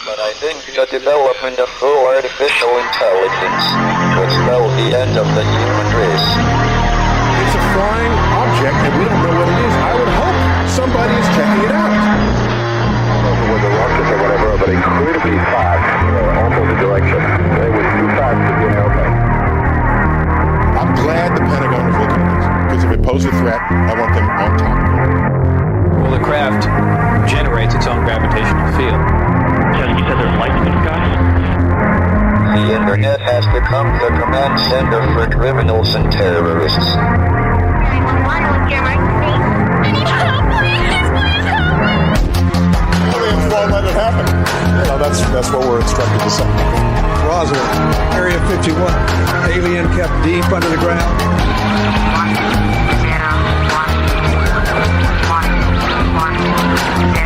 But I think the development of full artificial intelligence could spell the end of the human race. It's a flying object, and we don't know what it is. I would hope somebody is checking it out. I don't know whether rockets or whatever, but incredibly fast, almost the direction. It was too fast to be an airplane. I'm glad the Pentagon is looking at this, because if it poses a threat, I want them on top of it. Well, the craft generates its own gravitational field. You said there's lights in the sky? The internet has become the command center for criminals and terrorists. 911, what's your emergency? I need help, please! Well, let it happen. That's what we're instructed to say. Roswell, Area 51. Alien kept deep under the ground. 1, 0, 1, 1, 1, 0.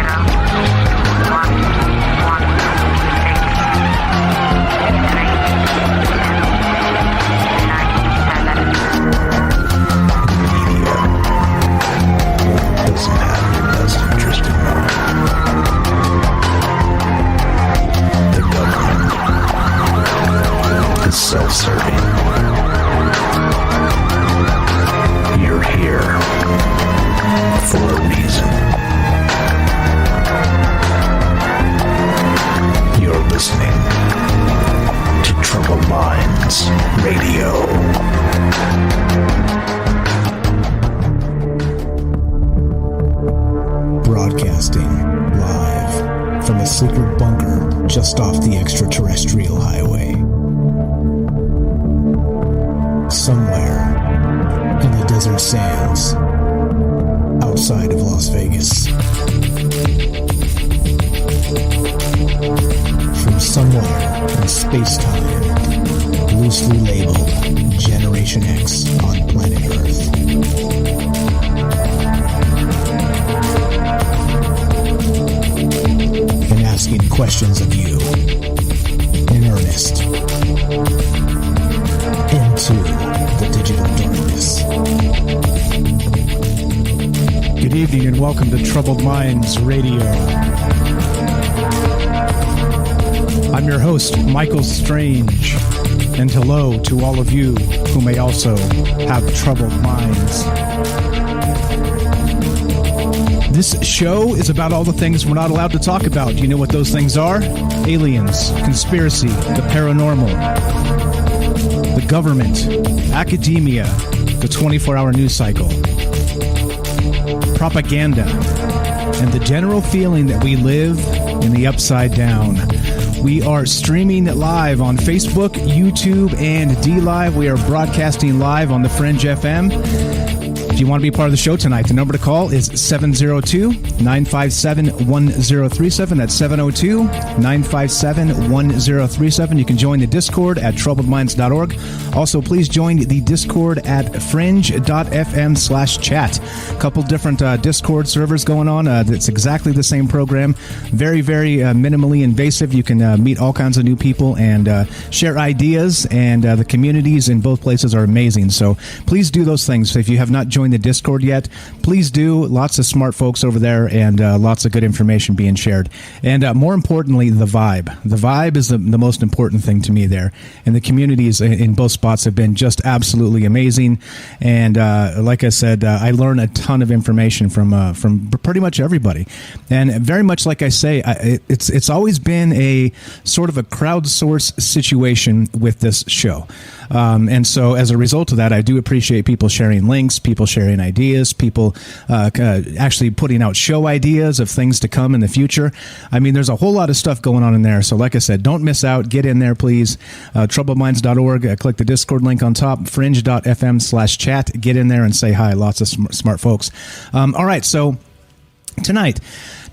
Doesn't have your best interest in mind. The government is self-serving. You're here for a reason. You're listening to Troubled Minds Radio. Broadcasting live from a secret bunker just off the extraterrestrial highway. Somewhere in the desert sands outside of Las Vegas. From somewhere in space-time, loosely labeled Generation X on planet Earth. And asking questions of you in earnest into the digital darkness. Good evening and welcome to Troubled Minds Radio. I'm your host, Michael Strange, and hello to all of you who may also have troubled minds. This show is about all the things we're not allowed to talk about. Do you know what those things are? Aliens, conspiracy, the paranormal, the government, academia, the 24-hour news cycle, propaganda, and the general feeling that we live in the upside down. We are streaming live on Facebook, YouTube, and DLive. We are broadcasting live on the Fringe FM. If you want to be part of the show tonight, the number to call is 702-957-1037. That's 702-957-1037. You can join the Discord at troubledminds.org. Also, please join the Discord at fringe.fm/chat. A couple different Discord servers going on. It's exactly the same program. Very, very minimally invasive. You can meet all kinds of new people and share ideas, and the communities in both places are amazing. So please do those things. If you have not joined the Discord yet, please do. Lots of smart folks over there and lots of good information being shared. And more importantly, the vibe. The vibe is the most important thing to me there. And the communities in both spots have been just absolutely amazing. And like I said, I learn a ton of information from pretty much everybody. And very much like I say, it's always been a sort of a crowdsource situation with this show. And so as a result of that, I do appreciate people sharing links, people sharing ideas, people actually putting out show ideas of things to come in the future. I mean, there's a whole lot of stuff going on in there. So like I said, don't miss out. Get in there, please. Troubledminds.org. Click the Discord link on top, fringe.fm/chat. Get in there and say hi. Lots of smart folks. All right, so tonight.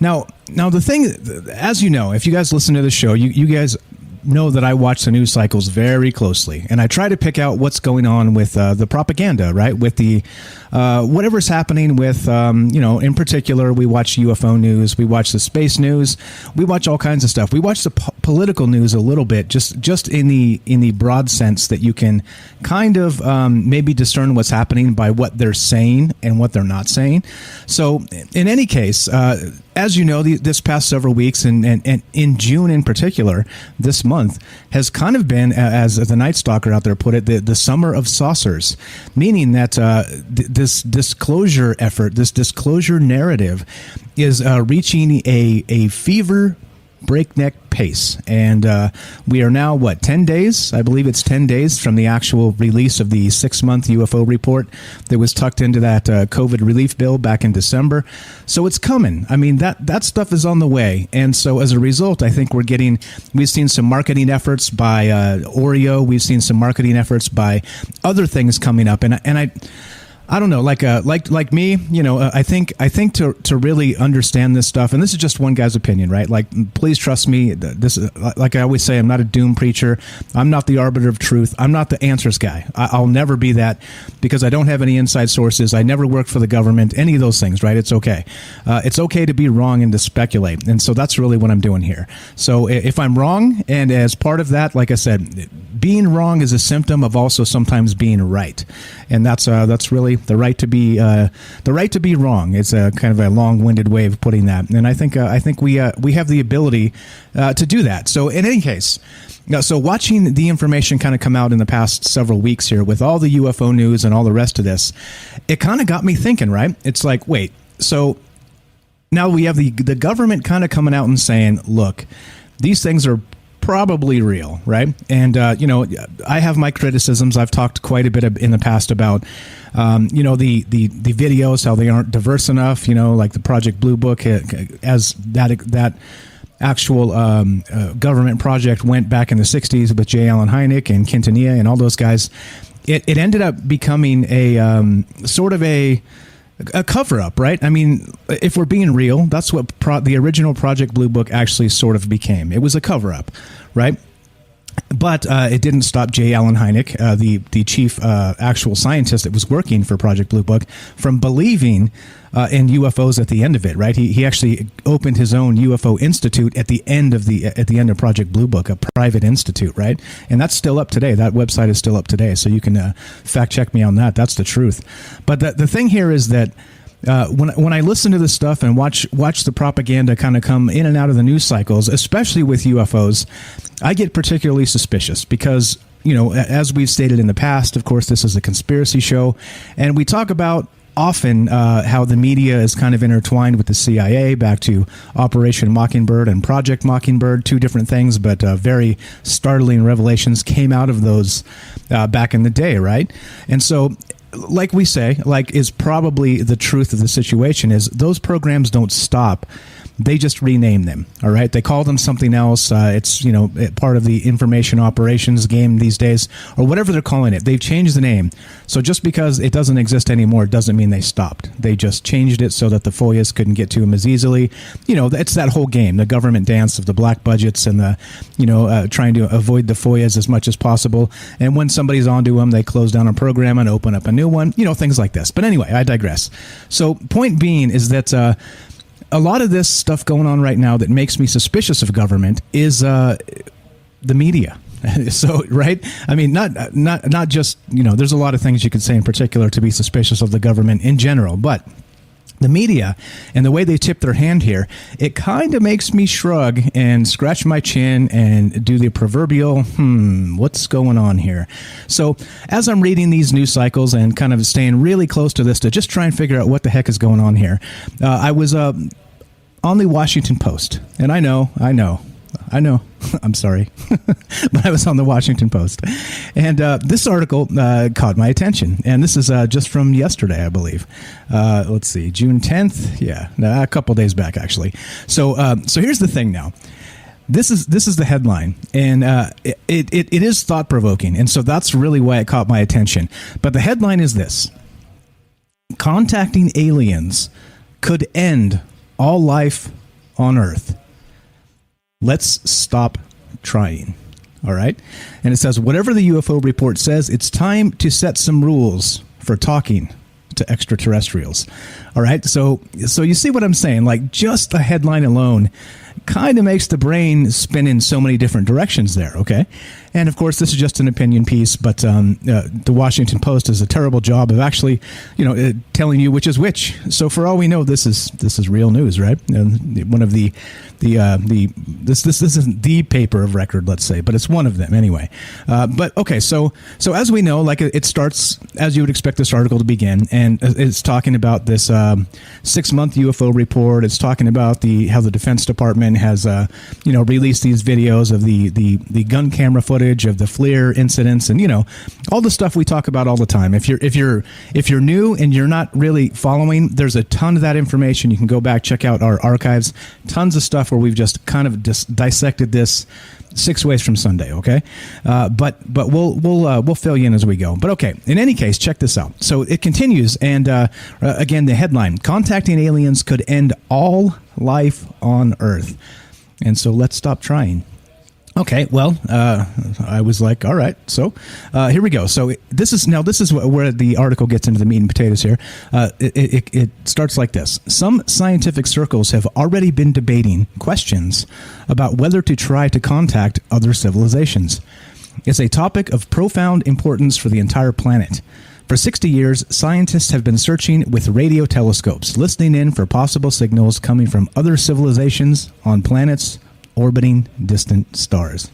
Now the thing, as you know, if you guys listen to the show, you guys know that I watch the news cycles very closely, and I try to pick out what's going on with the propaganda, right? With the whatever's happening with, in particular, we watch UFO news, we watch the space news, we watch all kinds of stuff. We watch the political news a little bit, just in the broad sense that you can kind of maybe discern what's happening by what they're saying and what they're not saying. So in any case, as you know, this past several weeks and in June in particular, this month has kind of been, as the Night Stalker out there put it, the summer of saucers, meaning that this disclosure effort, this disclosure narrative is reaching a fever breakneck pace. And we are now, 10 days? I believe it's 10 days from the actual release of the 6-month UFO report that was tucked into that COVID relief bill back in December. So it's coming. I mean, that stuff is on the way. And so as a result, I think we've seen some marketing efforts by Oreo. We've seen some marketing efforts by other things coming up. And I don't know, like me, you know, I think to really understand this stuff, and this is just one guy's opinion, right? Like, please trust me. This, like I always say, I'm not a doom preacher. I'm not the arbiter of truth. I'm not the answers guy. I'll never be that because I don't have any inside sources. I never worked for the government, any of those things, right? It's okay. It's okay to be wrong and to speculate. And so that's really what I'm doing here. So if I'm wrong, and as part of that, like I said, being wrong is a symptom of also sometimes being right. And that's really the right to be wrong. It's a kind of a long-winded way of putting that, and I think we have the ability to do that. So in any case, so watching the information kind of come out in the past several weeks here with all the UFO news and all the rest of this, it kind of got me thinking. Right? It's like, wait, so now we have the government kind of coming out and saying, look, these things are probably real, right? And you know, I have my criticisms. I've talked quite a bit in the past about you know, the videos, how they aren't diverse enough. You know, like the Project Blue Book, as that actual government project went back in the 60s with J. Allen Hynek and Quintanilla and all those guys. It ended up becoming a sort of a cover-up, right? I mean, if we're being real, that's what the original Project Blue Book actually sort of became. It was a cover-up, right? But it didn't stop J. Allen Hynek, the chief actual scientist that was working for Project Blue Book, from believing in UFOs at the end of it. Right? He actually opened his own UFO institute at the end of Project Blue Book, a private institute. Right? And that's still up today. That website is still up today, so you can fact check me on that. That's the truth. But the thing here is that when I listen to this stuff and watch the propaganda kind of come in and out of the news cycles, especially with UFOs, I get particularly suspicious because, you know, as we've stated in the past, of course, this is a conspiracy show, and we talk about often how the media is kind of intertwined with the CIA, back to Operation Mockingbird and Project Mockingbird, two different things, but very startling revelations came out of those back in the day, right? And so, like we say, like is probably the truth of the situation, is those programs don't stop. They just rename them. All right. They call them something else. It's, you know, part of the information operations game these days, or whatever they're calling it. They've changed the name. So just because it doesn't exist anymore doesn't mean they stopped. They just changed it so that the FOIAs couldn't get to them as easily. You know, it's that whole game, the government dance of the black budgets and the, you know, trying to avoid the FOIAs as much as possible. And when somebody's onto them, they close down a program and open up a new one, you know, things like this. But anyway, I digress. So point being is that a lot of this stuff going on right now that makes me suspicious of government is the media. So, right? I mean, not just, you know, there's a lot of things you could say in particular to be suspicious of the government in general, but the media and the way they tip their hand here, it kind of makes me shrug and scratch my chin and do the proverbial, what's going on here? So as I'm reading these news cycles and kind of staying really close to this to just try and figure out what the heck is going on here, I was on the Washington Post, and I know, I'm sorry, but I was on the Washington Post, and this article caught my attention, and this is just from yesterday, I believe. Let's see, June 10th, yeah, a couple days back actually. So here's the thing now. This is the headline, and it is thought provoking, and so that's really why it caught my attention. But the headline is this: contacting aliens could end all life on Earth. Let's stop trying. All right. And it says, whatever the UFO report says, it's time to set some rules for talking to extraterrestrials. All right. So you see what I'm saying? Like, just the headline alone kind of makes the brain spin in so many different directions there. Okay. And of course, this is just an opinion piece, but the Washington Post does a terrible job of actually, telling you which is which. So for all we know, this is real news, right? One of this isn't the paper of record, let's say, but it's one of them anyway. But okay, so as we know, like, it starts as you would expect this article to begin, and it's talking about this 6-month UFO report. It's talking about how the Defense Department has released these videos of the gun camera footage of the FLIR incidents, and all the stuff we talk about all the time. If you're new and you're not really following, there's a ton of that information. You can go back, check out our archives, tons of stuff where we've just kind of dissected this 6 ways from Sunday. Okay, but we'll fill you in as we go. But okay, in any case, check this out. So it continues, and again, the headline: contacting aliens could end all life on Earth. And so let's stop trying. Okay, well, I was like, all right, so here we go. So this is where the article gets into the meat and potatoes here. It starts like this. Some scientific circles have already been debating questions about whether to try to contact other civilizations. It's a topic of profound importance for the entire planet. For 60 years, scientists have been searching with radio telescopes, listening in for possible signals coming from other civilizations on planets orbiting distant stars.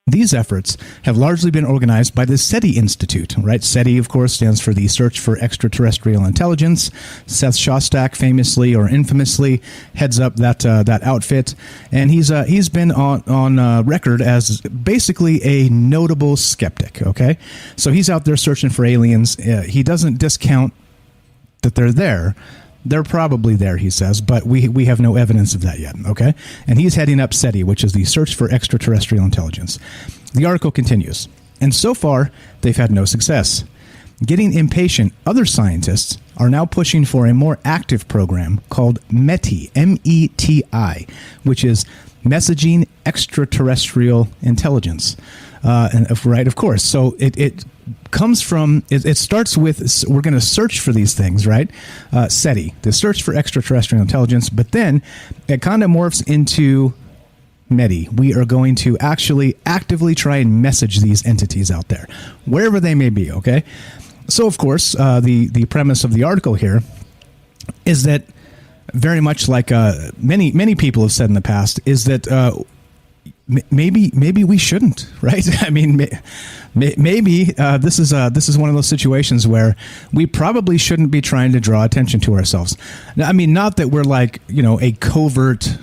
These efforts have largely been organized by the SETI Institute, right? SETI, of course, stands for the Search for Extraterrestrial Intelligence. Seth Shostak famously or infamously heads up that outfit, and he's been on record as basically a notable skeptic. Okay, so he's out there searching for aliens. He doesn't discount that they're there. They're probably there, he says, but we have no evidence of that yet, okay? And he's heading up SETI, which is the Search for Extraterrestrial Intelligence. The article continues, and so far, they've had no success. Getting impatient, other scientists are now pushing for a more active program called METI, M-E-T-I, which is Messaging Extraterrestrial Intelligence. Right, of course. So it comes from, it starts with, we're going to search for these things, right? SETI, the Search for Extraterrestrial Intelligence, but then it kind of morphs into METI. We are going to actually actively try and message these entities out there, wherever they may be, okay? So, of course, the premise of the article here is that, very much like many people have said in the past, is that maybe we shouldn't, right? I mean, maybe this is one of those situations where we probably shouldn't be trying to draw attention to ourselves. Now, I mean, not that we're like, a covert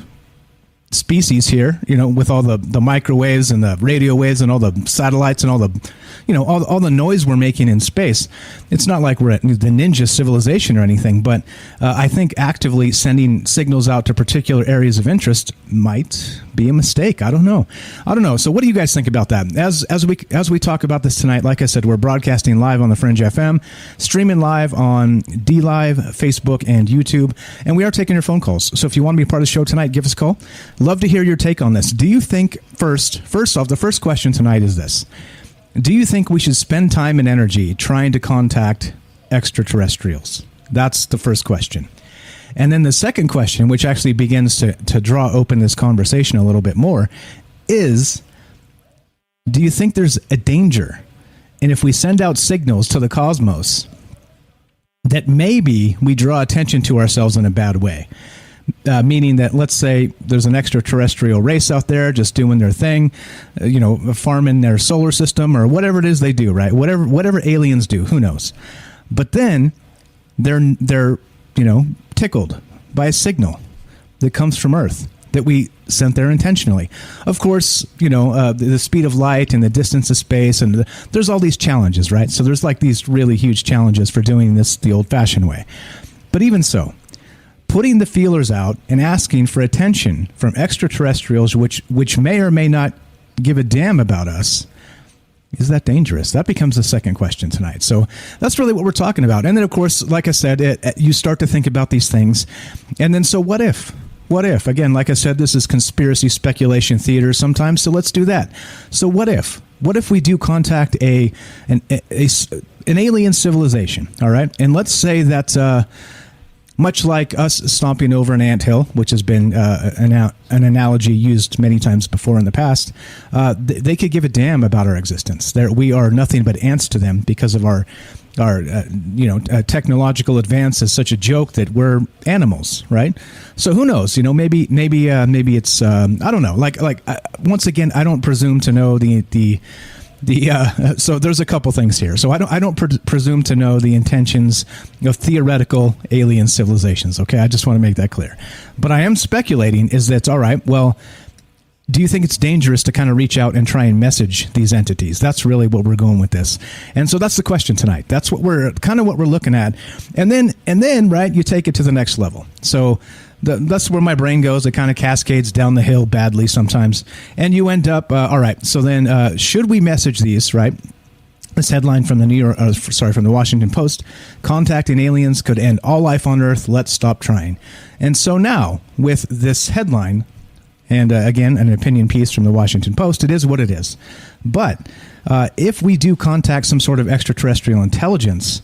species here, with all the microwaves and the radio waves and all the satellites and all the, all the noise we're making in space. It's not like we're at the ninja civilization or anything, but I think actively sending signals out to particular areas of interest might be a mistake. I don't know. So what do you guys think about that? As we talk about this tonight, like I said, we're broadcasting live on the Fringe FM, streaming live on DLive, Facebook, and YouTube, and we are taking your phone calls. So if you want to be a part of the show tonight, give us a call. Love to hear your take on this. Do you think, first off, the first question tonight is this: do you think we should spend time and energy trying to contact extraterrestrials? That's the first question. And then the second question, which actually begins to draw open this conversation a little bit more, is, do you think there's a danger? And if we send out signals to the cosmos, that maybe we draw attention to ourselves in a bad way? Meaning that, let's say there's an extraterrestrial race out there just doing their thing, farming their solar system or whatever it is they do, right? Whatever aliens do, who knows? But then they're tickled by a signal that comes from Earth that we sent there intentionally. Of course, the speed of light and the distance of space, and there's all these challenges, right? So there's like these really huge challenges for doing this the old-fashioned way. But even so, putting the feelers out and asking for attention from extraterrestrials, which may or may not give a damn about us, is that dangerous? That becomes the second question tonight. So that's really what we're talking about. And then, of course, like I said, you start to think about these things. And then, so what if? What if? Again, like I said, this is conspiracy speculation theater sometimes, so let's do that. So what if? what if we do contact an alien civilization? All right, and let's say that much like us stomping over an anthill, which has been an analogy used many times before in the past, they could give a damn about our existence. We are nothing but ants to them because of our technological advance is such a joke that we're animals, right? So who knows? Maybe it's I don't know. Like once again, I don't presume to know so there's a couple things here. So I don't presume to know the intentions of theoretical alien civilizations. Okay, I just want to make that clear. But I am speculating is that all right. Well, do you think it's dangerous to kind of reach out and try and message these entities? That's really what we're going with this. And so that's the question tonight. That's what we're looking at. And then right, you take it to the next level. So that's where my brain goes. It kind of cascades down the hill badly sometimes. And you end up, all right, so then should we message these, right? This headline from from the Washington Post: contacting aliens could end all life on Earth. Let's stop trying. And so now with this headline, and again, an opinion piece from the Washington Post, it is what it is. But if we do contact some sort of extraterrestrial intelligence,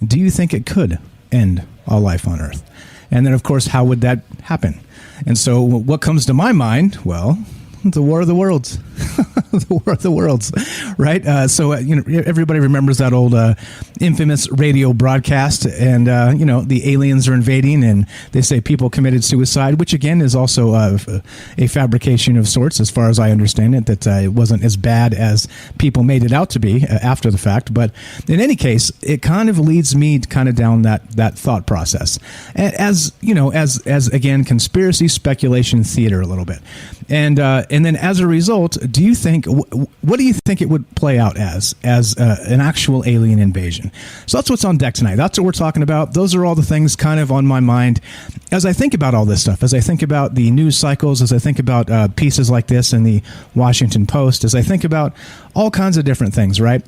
do you think it could end all life on Earth? And then, of course, how would that happen? And so what comes to my mind? Well, the War of the Worlds. The War of the Worlds, right? So everybody remembers that old infamous radio broadcast, and the aliens are invading, and they say people committed suicide, which again is also a fabrication of sorts, as far as I understand it. That it wasn't as bad as people made it out to be after the fact. But in any case, it kind of leads me kind of down that thought process, as again, conspiracy speculation theater a little bit, and then as a result, what do you think it would play out as an actual alien invasion? So that's what's on deck tonight. That's what we're talking about. Those are all the things kind of on my mind as I think about all this stuff, as I think about the news cycles, as I think about pieces like this in the Washington Post, as I think about all kinds of different things, right?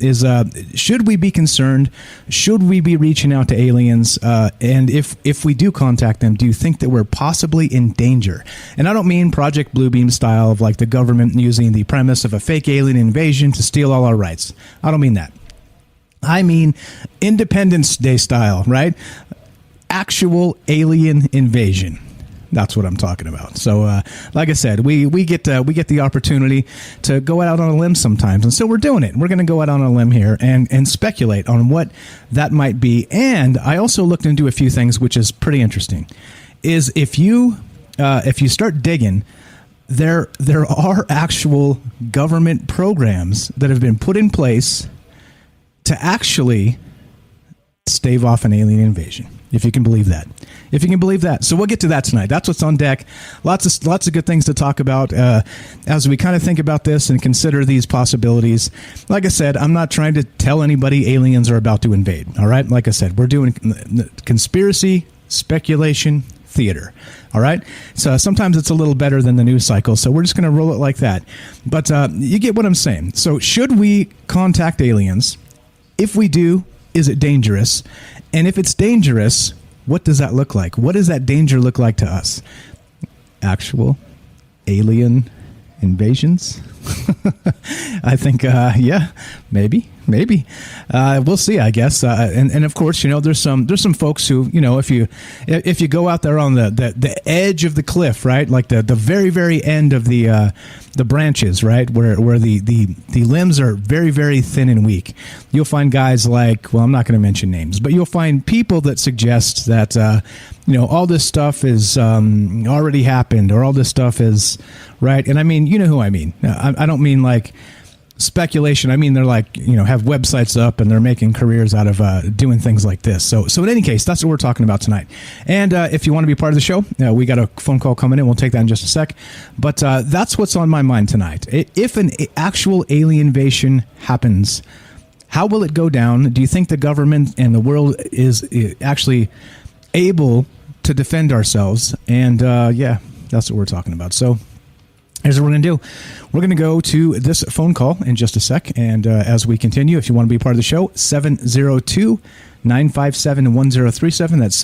Should we be concerned? Should we be reaching out to aliens? And if we do contact them, do you think that we're possibly in danger? And I don't mean Project Bluebeam style of like the government using the premise of a fake alien invasion to steal all our rights. I don't mean that. I mean Independence Day style, right? Actual alien invasion. That's what I'm talking about. So, like I said, we get the opportunity to go out on a limb sometimes, and so we're doing it. We're going to go out on a limb here and speculate on what that might be. And I also looked into a few things, which is pretty interesting. Is if you start digging, there are actual government programs that have been put in place to actually stave off an alien invasion. If you can believe that. So we'll get to that tonight. That's what's on deck. Lots of good things to talk about as we kind of think about this and consider these possibilities. Like I said, I'm not trying to tell anybody aliens are about to invade. All right? Like I said, we're doing conspiracy, speculation, theater. All right? So sometimes it's a little better than the news cycle, so we're just going to roll it like that. But you get what I'm saying. So should we contact aliens? If we do, is it dangerous? And if it's dangerous, what does that look like? What does that danger look like to us? Actual alien invasions? I think, maybe. We'll see, I guess. And of course, there's some folks who, if you go out there on the edge of the cliff, right, like the very, very end of the branches, right, where the limbs are very, very thin and weak, you'll find guys like, well, I'm not going to mention names, but you'll find people that suggest that all this stuff is already happened, or all this stuff is right. And I mean, you know who I mean. I don't mean like speculation. I mean, they're like, have websites up and they're making careers out of doing things like this. So in any case, that's what we're talking about tonight. And if you want to be part of the show, we got a phone call coming in. We'll take that in just a sec. But that's what's on my mind tonight. If an actual alien invasion happens, how will it go down? Do you think the government and the world is actually able to defend ourselves? And that's what we're talking about. So here's what we're going to do. We're going to go to this phone call in just a sec. And as we continue, if you want to be part of the show, 702-957-1037. That's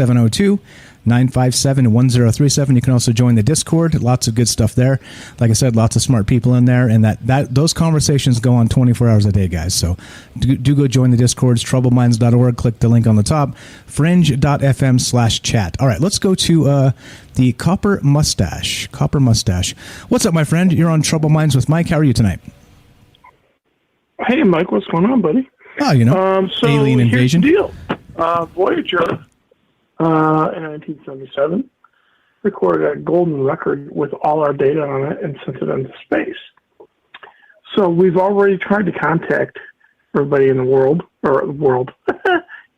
957-1037. You can also join the Discord. Lots of good stuff there. Like I said, lots of smart people in there, and those conversations go on 24 hours a day, guys. So do go join the Discords, troubleminds.org. Click the link on the top, fringe.fm/chat. All right, let's go to the Copper Mustache. Copper Mustache. What's up, my friend? You're on Trouble Minds with Mike. How are you tonight? Hey, Mike, what's going on, buddy? Oh, so alien invasion. Here's the deal. Voyager, in 1977, recorded a golden record with all our data on it and sent it into space. So we've already tried to contact everybody in the world,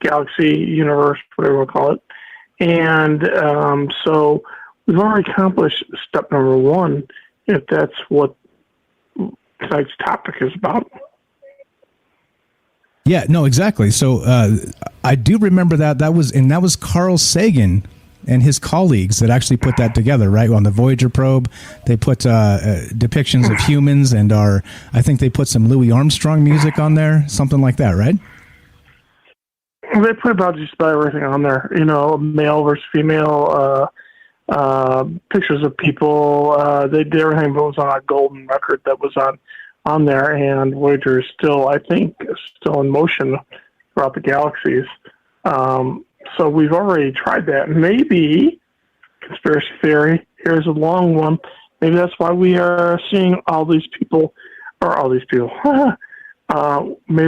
galaxy, universe, whatever we'll call it. And so we've already accomplished step number one, if that's what tonight's topic is about. Yeah, no, exactly. So I do remember that was Carl Sagan and his colleagues that actually put that together, right? On the Voyager probe, they put depictions of humans and I think they put some Louis Armstrong music on there, something like that, right? They put about just about everything on there, male versus female, pictures of people. They did everything but was on a golden record that was on there, and Voyager is still, I think, in motion throughout the galaxies. So we've already tried that. Maybe, conspiracy theory, here's a long one, maybe that's why we are seeing all these people. Maybe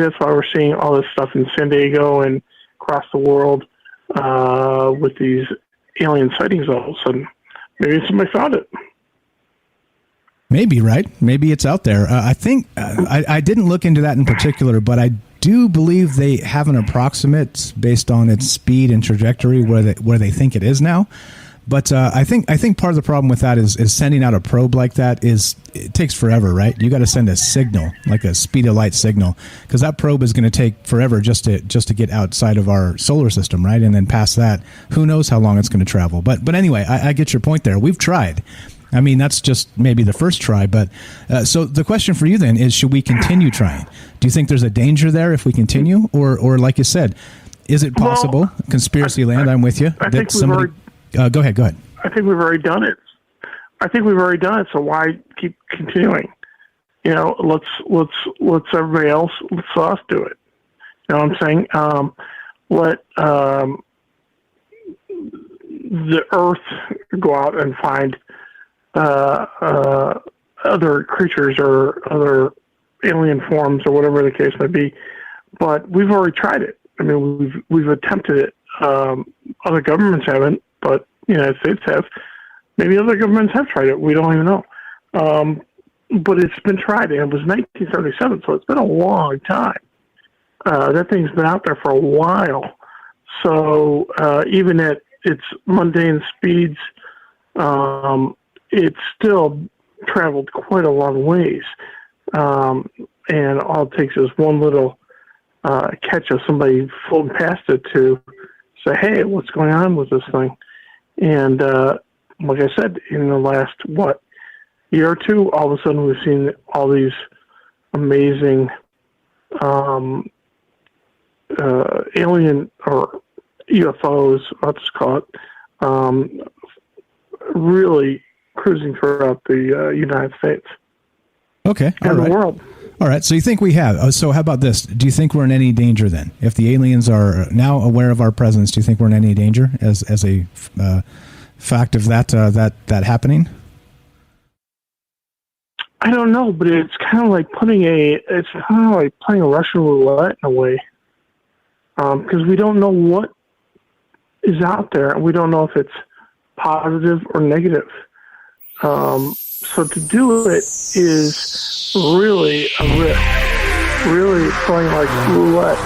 that's why we're seeing all this stuff in San Diego and across the world with these alien sightings all of a sudden. Maybe somebody found it. Maybe, right? Maybe it's out there. I think I didn't look into that in particular, but I do believe they have an approximate based on its speed and trajectory where they think it is now. But I think part of the problem with that is sending out a probe like that it takes forever, right? You got to send a signal, like a speed of light signal, because that probe is going to take forever just to get outside of our solar system, right? And then past that, who knows how long it's going to travel. But anyway, I get your point there. We've tried. I mean, that's just maybe the first try. But so the question for you then is, should we continue trying? Do you think there's a danger there if we continue? Or like you said, is it possible, well, conspiracy land, I'm with you, that somebody... Go ahead. I think we've already done it. So why keep continuing? Let's everybody else, let's us do it. You know what I'm saying? Let the Earth go out and find other creatures or other alien forms or whatever the case may be. But we've already tried it. I mean, we've attempted it. Other governments haven't, but the United States have. Maybe other governments have tried it. We don't even know. But it's been tried, and it was 1977, so it's been a long time. That thing's been out there for a while. So even at its mundane speeds, it's still traveled quite a long ways. And all it takes is one little catch of somebody floating past it to say, hey, what's going on with this thing? And like I said, in the last, year or two, all of a sudden we've seen all these amazing alien or UFOs, I'll just call it, really cruising throughout the United States. Okay, all and right. the world. All right, so you think we have. So how about this? Do you think we're in any danger then? If the aliens are now aware of our presence, do you think we're in any danger as a fact of that happening? I don't know, but it's kind of like playing a Russian roulette in a way, because we don't know what is out there, and we don't know if it's positive or negative. So to do it is really a risk, really playing like roulette.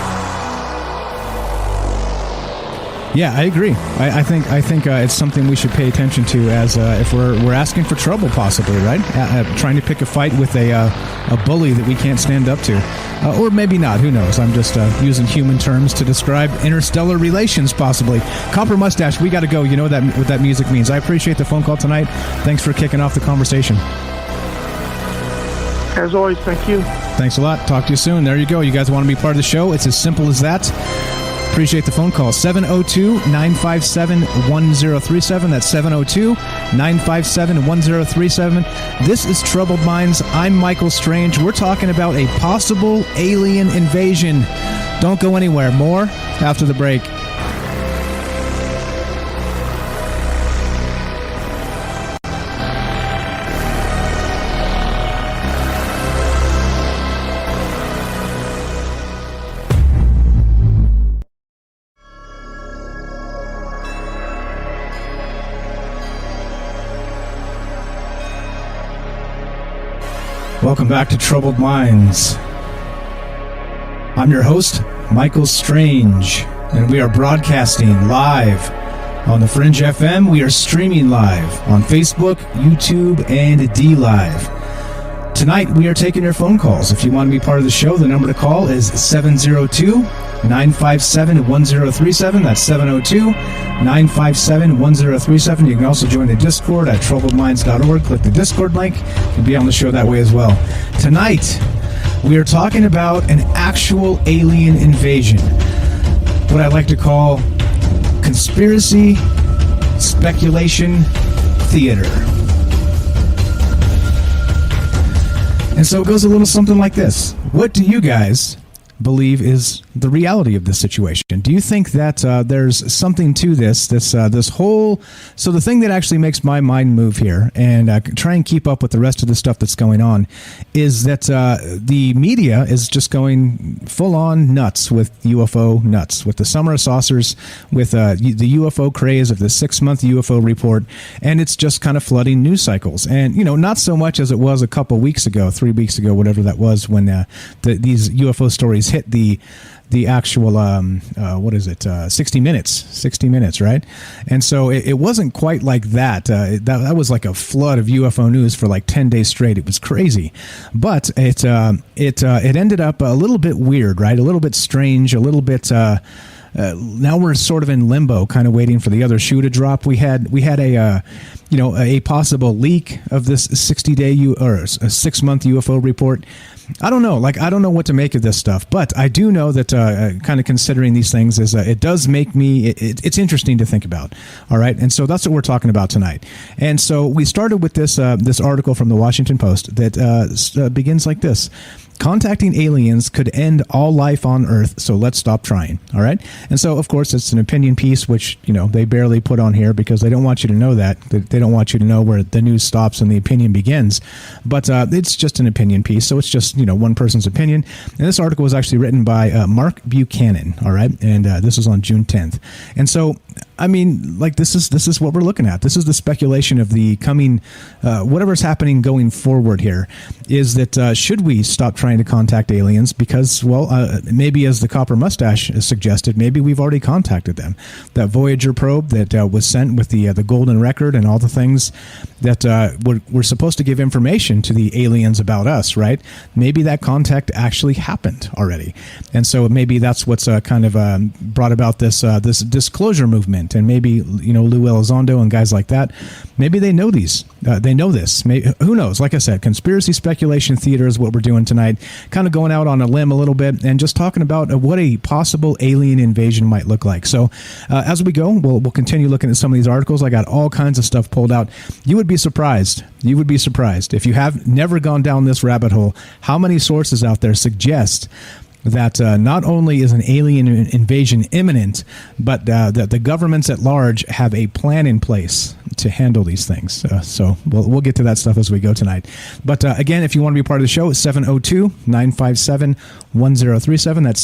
Yeah, I agree. I think it's something we should pay attention to as if we're asking for trouble, possibly, right? Trying to pick a fight with a bully that we can't stand up to, or maybe not. Who knows? I'm just using human terms to describe interstellar relations, possibly. Copper Mustache, we got to go. You know what that music means. I appreciate the phone call tonight. Thanks for kicking off the conversation. As always, thank you. Thanks a lot. Talk to you soon. There you go. You guys want to be part of the show? It's as simple as that. Appreciate the phone call. 702-957-1037. That's 702-957-1037. This is Troubled Minds. I'm Michael Strange. We're talking about a possible alien invasion. Don't go anywhere. More after the break. Welcome back to Troubled Minds. I'm your host, Michael Strange, and we are broadcasting live on the Fringe FM. We are streaming live on Facebook, YouTube, and DLive. Tonight, we are taking your phone calls. If you want to be part of the show, the number to call is 702-957-1037. That's 702-957-1037. You can also join the Discord at troubledminds.org. Click the Discord link and be on the show that way as well. Tonight, we are talking about an actual alien invasion. What I like to call conspiracy speculation theater. And so it goes a little something like this. What do you guys believe is the reality of this situation? Do you think that there's something to this whole... So the thing that actually makes my mind move here, and try and keep up with the rest of the stuff that's going on, is that the media is just going full-on nuts with UFO nuts, with the summer of saucers, with the UFO craze of the 6-month UFO report, and it's just kind of flooding news cycles. And, you know, not so much as it was a couple weeks ago, 3 weeks ago, whatever that was, when these UFO stories hit the actual 60 minutes, right? And so it wasn't quite like that. That was like a flood of UFO news for like 10 days straight. It was crazy, but it ended up a little bit weird, right? A little bit strange, a little bit. Now we're sort of in limbo, kind of waiting for the other shoe to drop. We had a possible leak of this 60-day or a 6-month UFO report. I don't know. I don't know what to make of this stuff, but I do know that kind of considering these things is it does make me. It's interesting to think about. All right, and so that's what we're talking about tonight. And so we started with this article from the Washington Post that begins like this. Contacting aliens could end all life on Earth, so let's stop trying. All right? And so, of course, it's an opinion piece, which, you know, they barely put on here because they don't want you to know that. They don't want you to know where the news stops and the opinion begins. But it's just an opinion piece, so it's just, you know, one person's opinion. And this article was actually written by Mark Buchanan, all right? And this was on June 10th. And so, I mean, like, this is what we're looking at. This is the speculation of the coming, whatever's happening going forward here, is that should we stop trying to contact aliens? Because, well, maybe as the Copper Mustache suggested, maybe we've already contacted them. That Voyager probe that was sent with the Golden Record and all the things that were supposed to give information to the aliens about us, right? Maybe that contact actually happened already. And so maybe that's what's kind of brought about this disclosure movement. And maybe, you know, Lou Elizondo and guys like that, maybe they know these. They know this. Maybe, who knows? Like I said, conspiracy speculation theater is what we're doing tonight. Kind of going out on a limb a little bit and just talking about what a possible alien invasion might look like. So as we go, we'll continue looking at some of these articles. I got all kinds of stuff pulled out. You would be surprised. You would be surprised if you have never gone down this rabbit hole, how many sources out there suggest that not only is an alien invasion imminent, but that the governments at large have a plan in place to handle these things. So we'll get to that stuff as we go tonight. But again, if you want to be part of the show, it's 702-957-1037. That's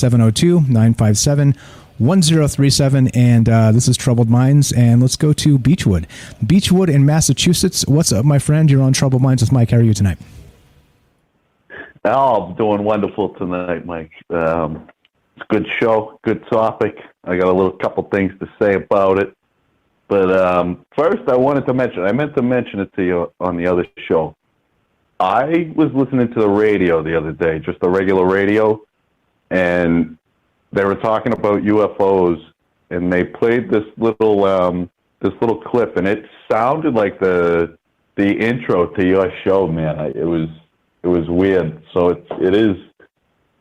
702-957-1037. And this is Troubled Minds. And let's go to Beechwood. Beechwood in Massachusetts. What's up, my friend? You're on Troubled Minds with Mike. How are you tonight? Oh, I'm doing wonderful tonight, Mike. It's a good show, good topic. I got a couple things to say about it. But first, I meant to mention it to you on the other show. I was listening to the radio the other day, just the regular radio, and they were talking about UFOs, and they played this little clip, and it sounded like the intro to your show, man. It was weird. So it is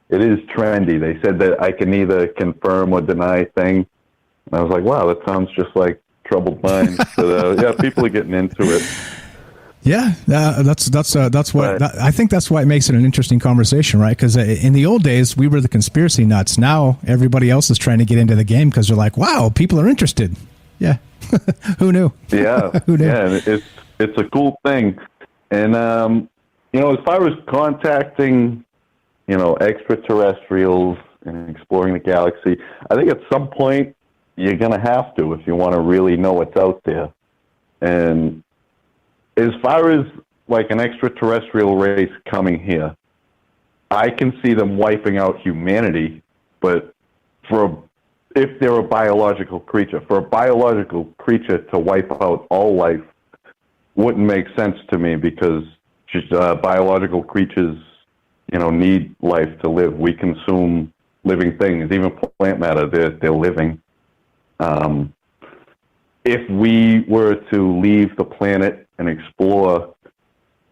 it is trendy. They said that I can either confirm or deny things. And I was like, wow, that sounds just like Troubled Minds. But yeah, people are getting into it. Yeah, that's what I think. That's why it makes it an interesting conversation, right? Because in the old days, we were the conspiracy nuts. Now everybody else is trying to get into the game because they're like, wow, people are interested. Yeah, who knew? Yeah, who knew? Yeah, it's a cool thing. And as far as contacting, extraterrestrials and exploring the galaxy, I think at some point you're going to have to if you want to really know what's out there. And as far as like an extraterrestrial race coming here, I can see them wiping out humanity, but if they're a biological creature, for a biological creature to wipe out all life wouldn't make sense to me, because biological creatures, need life to live. We consume living things, even plant matter. They're living. If we were to leave the planet and explore,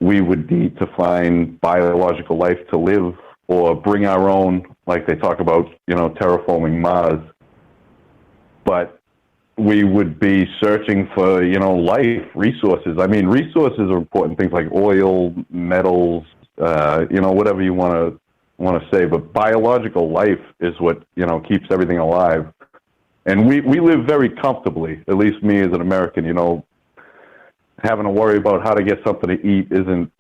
we would need to find biological life to live, or bring our own, like they talk about, terraforming Mars. But we would be searching for, life, resources. I mean, resources are important, things like oil, metals, whatever you want to say. But biological life is what, keeps everything alive. And we live very comfortably, at least me as an American, having to worry about how to get something to eat isn't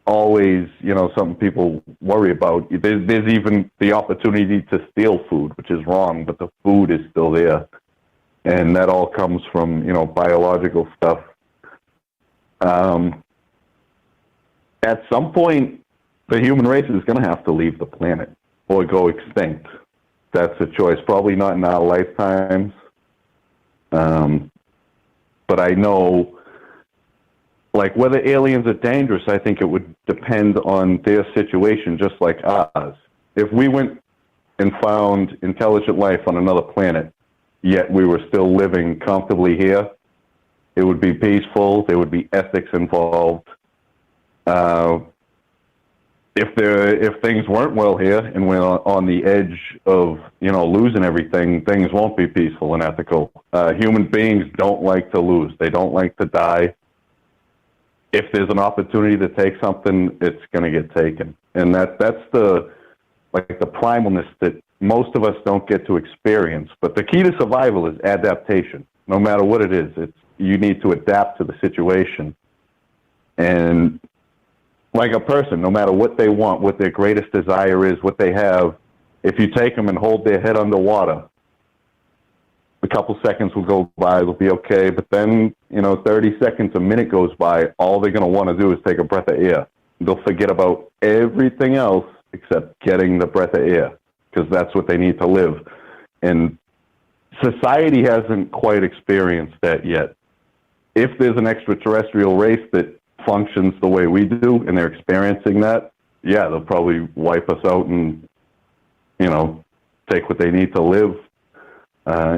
always, something people worry about. There's even the opportunity to steal food, which is wrong, but the food is still there. And that all comes from, biological stuff. At some point, the human race is going to have to leave the planet or go extinct. That's a choice. Probably not in our lifetimes. But I know, like, whether aliens are dangerous, I think it would depend on their situation, just like ours. If we went and found intelligent life on another planet, yet we were still living comfortably here, it would be peaceful. There would be ethics involved. If things weren't well here and we're on the edge of, losing everything, things won't be peaceful and ethical. Human beings don't like to lose. They don't like to die. If there's an opportunity to take something, it's going to get taken. And that's the primalness that most of us don't get to experience. But the key to survival is adaptation. No matter what it is, you need to adapt to the situation. And like a person, no matter what they want, what their greatest desire is, what they have, if you take them and hold their head underwater, a couple seconds will go by, they'll be okay. But then, 30 seconds, a minute goes by, all they're going to want to do is take a breath of air. They'll forget about everything else except getting the breath of air, because that's what they need to live. And society hasn't quite experienced that yet. If there's an extraterrestrial race that functions the way we do and they're experiencing that, yeah, they'll probably wipe us out and, take what they need to live.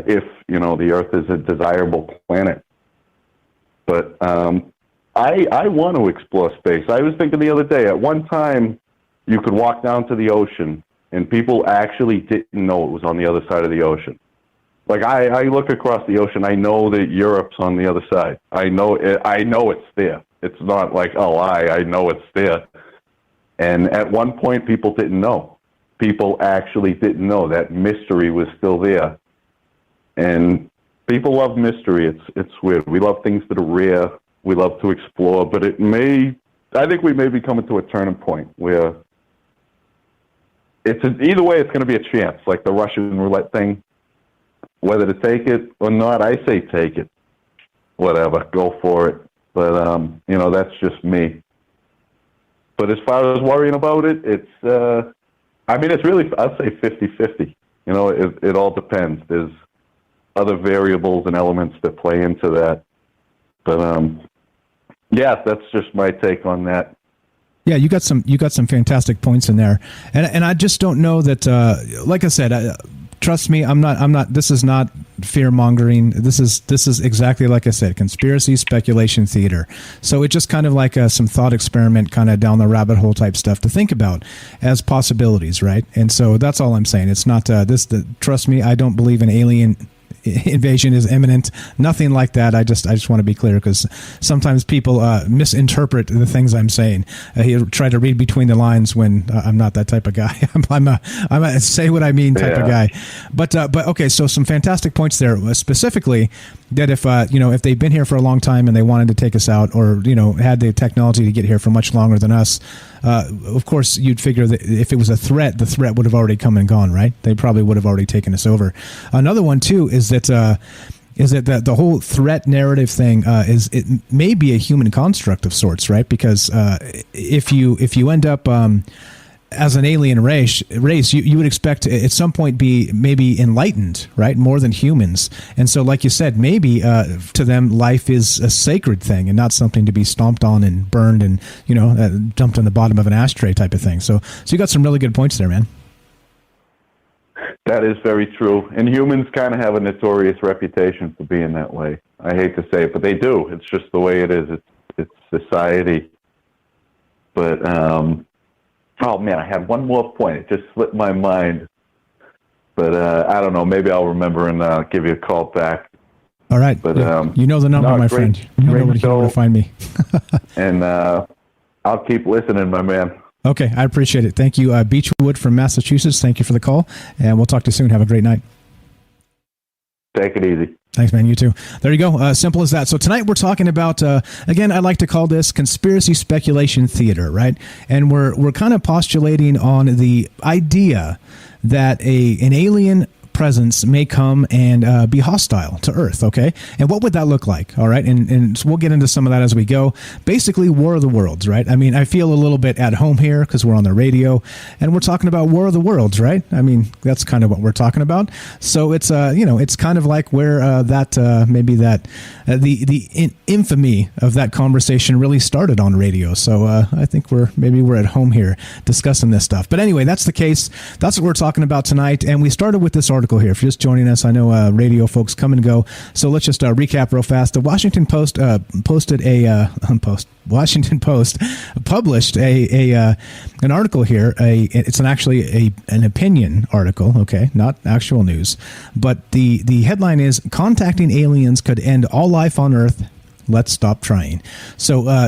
If, the Earth is a desirable planet. But I want to explore space. I was thinking the other day, at one time, you could walk down to the ocean and people actually didn't know it was on the other side of the ocean. Like, I look across the ocean, I know that Europe's on the other side. I know it's there. It's not like, I know it's there. And at one point, people didn't know. People actually didn't know. That mystery was still there. And people love mystery. It's weird. We love things that are rare. We love to explore. But I think we may be coming to a turning point where either way, it's going to be a chance, like the Russian roulette thing. Whether to take it or not, I say take it. Whatever, go for it. But, that's just me. But as far as worrying about it, it's really, I'd say 50-50. It all depends. There's other variables and elements that play into that. But, yeah, that's just my take on that. Yeah, you got some fantastic points in there. And I just don't know that, like I said, trust me, I'm not, this is not fear mongering. This is exactly like I said, conspiracy, speculation, theater. So it's just kind of like some thought experiment, kind of down the rabbit hole type stuff to think about as possibilities, right? And so that's all I'm saying. It's not trust me, I don't believe an alien invasion is imminent. Nothing like that. I just want to be clear, because sometimes people misinterpret the things I'm saying. He try to read between the lines when I'm not that type of guy. I'm a say what I mean type of guy. But okay, so some fantastic points there. Specifically, that if they've been here for a long time and they wanted to take us out, or had the technology to get here for much longer than us, of course you'd figure that if it was a threat, the threat would have already come and gone, right? They probably would have already taken us over. Another one too is that the whole threat narrative thing it may be a human construct of sorts, right? Because if you end up as an alien race, you would expect to at some point be maybe enlightened, right? More than humans. And so, like you said, maybe to them, life is a sacred thing and not something to be stomped on and burned and, dumped on the bottom of an ashtray type of thing. So you got some really good points there, man. That is very true. And humans kind of have a notorious reputation for being that way. I hate to say it, but they do. It's just the way it is. It's society. But, oh man, I had one more point. It just slipped my mind. But I don't know. Maybe I'll remember and give you a call back. All right. But you know the number, my friend. You know where to find me. And I'll keep listening, my man. Okay, I appreciate it. Thank you, Beechwood from Massachusetts. Thank you for the call, and we'll talk to you soon. Have a great night. Take it easy. Thanks, man. You too. There you go. Simple as that. So tonight we're talking about, again, I like to call this conspiracy speculation theater, right? And we're kind of postulating on the idea that an alien presence may come and be hostile to Earth, okay? And what would that look like, all right? And so we'll get into some of that as we go. Basically, War of the Worlds, right? I mean, I feel a little bit at home here because we're on the radio, and we're talking about War of the Worlds, right? I mean, that's kind of what we're talking about. So it's, it's kind of like where the infamy of that conversation really started on radio. So I think we're at home here discussing this stuff. But anyway, that's the case. That's what we're talking about tonight. And we started with this article here. If you're just joining us, I know radio folks come and go. So let's just recap real fast. The Washington Post Washington Post published an article here. It's actually an opinion article, okay, not actual news. But the headline is "Contacting Aliens Could End All Life on Earth. Let's stop trying." So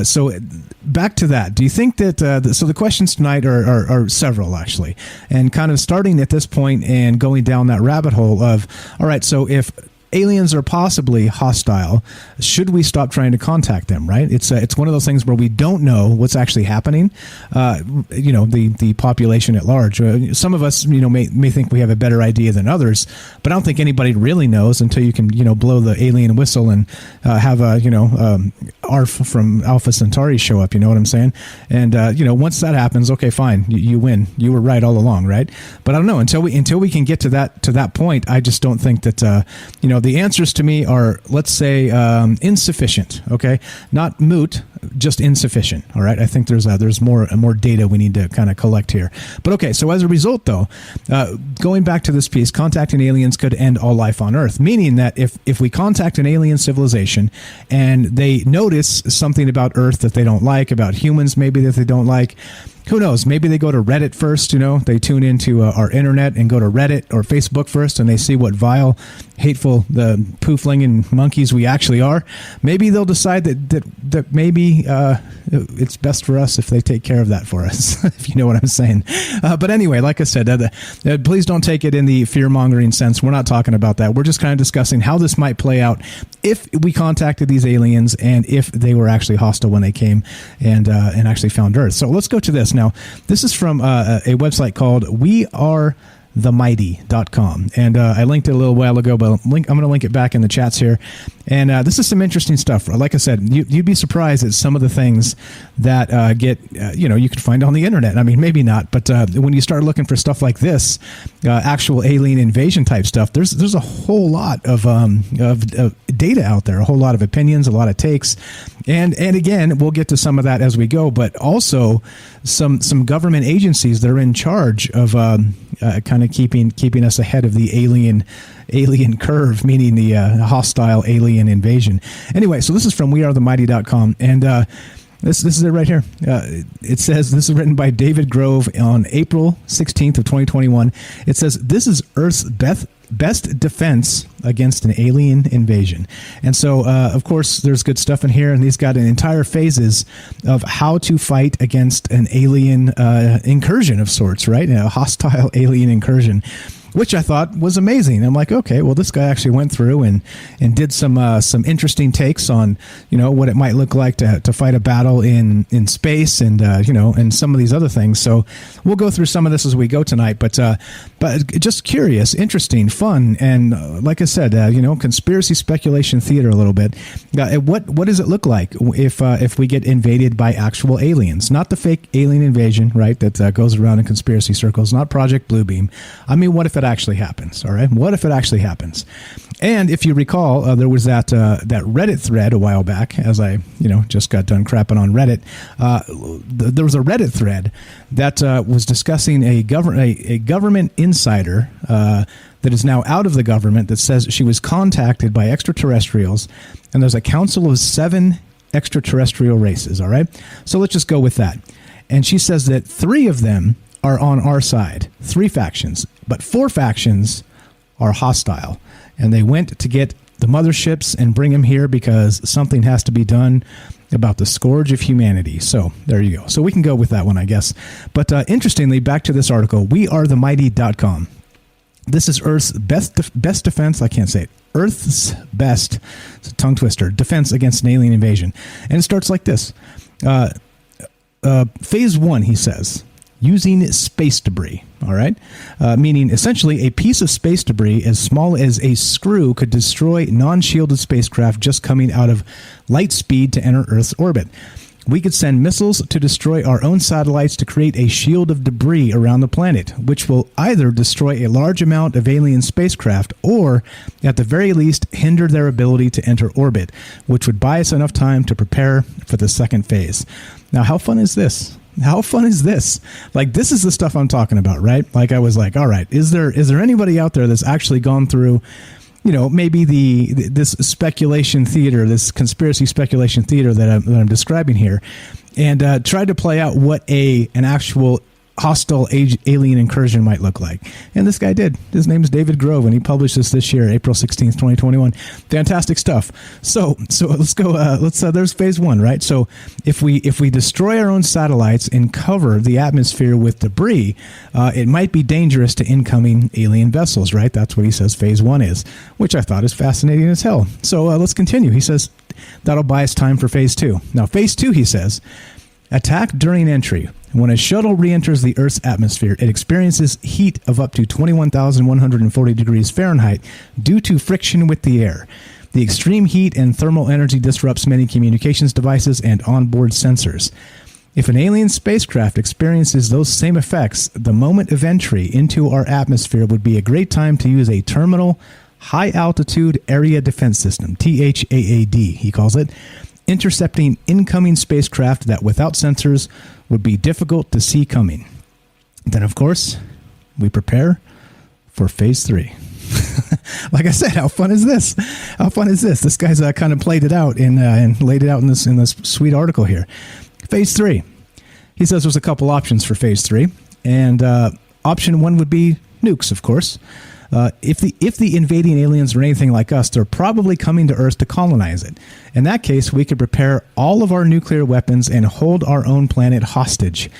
back to that. Do you think that so the questions tonight are several actually, and kind of starting at this point and going down that rabbit hole of, all right, so if aliens are possibly hostile, should we stop trying to contact them, right? It's one of those things where we don't know what's actually happening. The population at large. Some of us, may think we have a better idea than others, but I don't think anybody really knows until you can, blow the alien whistle and have ARF from Alpha Centauri show up. You know what I'm saying? And once that happens, okay, fine, you win. You were right all along, right? But I don't know until we can get to that point. I just don't think that the answers to me are, let's say, insufficient. Okay, not moot, just insufficient. All right, I think there's more data we need to kind of collect here. But okay, so as a result, though, going back to this piece, contacting aliens could end all life on Earth, meaning that if we contact an alien civilization and they notice something about Earth that they don't like, about humans maybe that they don't like, who knows? Maybe they go to Reddit first, they tune into our internet and go to Reddit or Facebook first, and they see what vile, hateful, the poofling and monkeys we actually are. Maybe they'll decide that maybe it's best for us if they take care of that for us, if you know what I'm saying. But anyway, like I said, please don't take it in the fear-mongering sense. We're not talking about that. We're just kind of discussing how this might play out if we contacted these aliens and if they were actually hostile when they came and actually found Earth. So let's go to this. Now, this is from a website called wearethemighty.com. And I linked it a little while ago, but I'm going to link it back in the chats here. And this is some interesting stuff. Like I said, you'd be surprised at some of the things that you could find on the internet. I mean, maybe not, but when you start looking for stuff like this, actual alien invasion type stuff, there's a whole lot of data out there, a whole lot of opinions, a lot of takes. And again, we'll get to some of that as we go, but also some government agencies that are in charge of kind of keeping us ahead of the alien curve, meaning the hostile alien invasion. Anyway, so this is from wearethemighty.com, and this is it right here. It says, this is written by David Grove on April 16th of 2021. It says, this is Earth's best defense against an alien invasion. And so, of course, there's good stuff in here, and he's got an entire phases of how to fight against an alien incursion of sorts, right? A hostile alien incursion, which I thought was amazing. I'm like, okay, well, this guy actually went through and did some interesting takes on, what it might look like to fight a battle in space and, and some of these other things. So we'll go through some of this as we go tonight, but just curious, interesting, fun. And like I said, conspiracy speculation theater a little bit. What does it look like if we get invaded by actual aliens? Not the fake alien invasion, right? That goes around in conspiracy circles, not Project Bluebeam. I mean, what if it actually happens? All right. What if it actually happens? And if you recall, there was that Reddit thread a while back, as I just got done crapping on Reddit. There was a Reddit thread that was discussing a government insider that is now out of the government that says she was contacted by extraterrestrials, and there's a council of 7 extraterrestrial races. All right. So let's just go with that. And she says that 3 of them are on our side, 3 factions, but 4 factions are hostile. And they went to get the motherships and bring them here because something has to be done about the scourge of humanity. So there you go. So we can go with that one, I guess. But interestingly, back to this article, wearethemighty.com. This is Earth's best defense. I can't say it. Earth's best, it's a tongue twister, defense against an alien invasion. And it starts like this. Phase 1, he says, using space debris, all right? Meaning essentially a piece of space debris as small as a screw could destroy non-shielded spacecraft just coming out of light speed to enter Earth's orbit. We could send missiles to destroy our own satellites to create a shield of debris around the planet, which will either destroy a large amount of alien spacecraft or, at the very least, hinder their ability to enter orbit, which would buy us enough time to prepare for the second phase. Now, how fun is this? How fun is this? Like, this is the stuff I'm talking about, right? Like, I was like, all right, is there anybody out there that's actually gone through, maybe this speculation theater, this conspiracy speculation theater that I'm describing here, and tried to play out what an actual hostile alien incursion might look like. And this guy did. His name is David Grove, and he published this year, April 16th, 2021. Fantastic stuff. So let's go. There's phase 1, right? So if we destroy our own satellites and cover the atmosphere with debris, it might be dangerous to incoming alien vessels, right? That's what he says phase 1 is, which I thought is fascinating as hell. So let's continue. He says that'll buy us time for phase 2. Now, phase 2, he says, attack during entry. When a shuttle re-enters the Earth's atmosphere, it experiences heat of up to 21,140 degrees Fahrenheit due to friction with the air. The extreme heat and thermal energy disrupts many communications devices and onboard sensors. If an alien spacecraft experiences those same effects, the moment of entry into our atmosphere would be a great time to use a terminal high-altitude area defense system, THAAD, he calls it, intercepting incoming spacecraft that without sensors would be difficult to see coming. Then, of course, we prepare for phase 3. Like I said, how fun is this? How fun is this? This guy's kind of played it out and laid it out in this sweet article here. Phase 3. He says there's a couple options for phase 3, and option 1 would be nukes, of course. If the invading aliens are anything like us, they're probably coming to Earth to colonize it. In that case, we could prepare all of our nuclear weapons and hold our own planet hostage.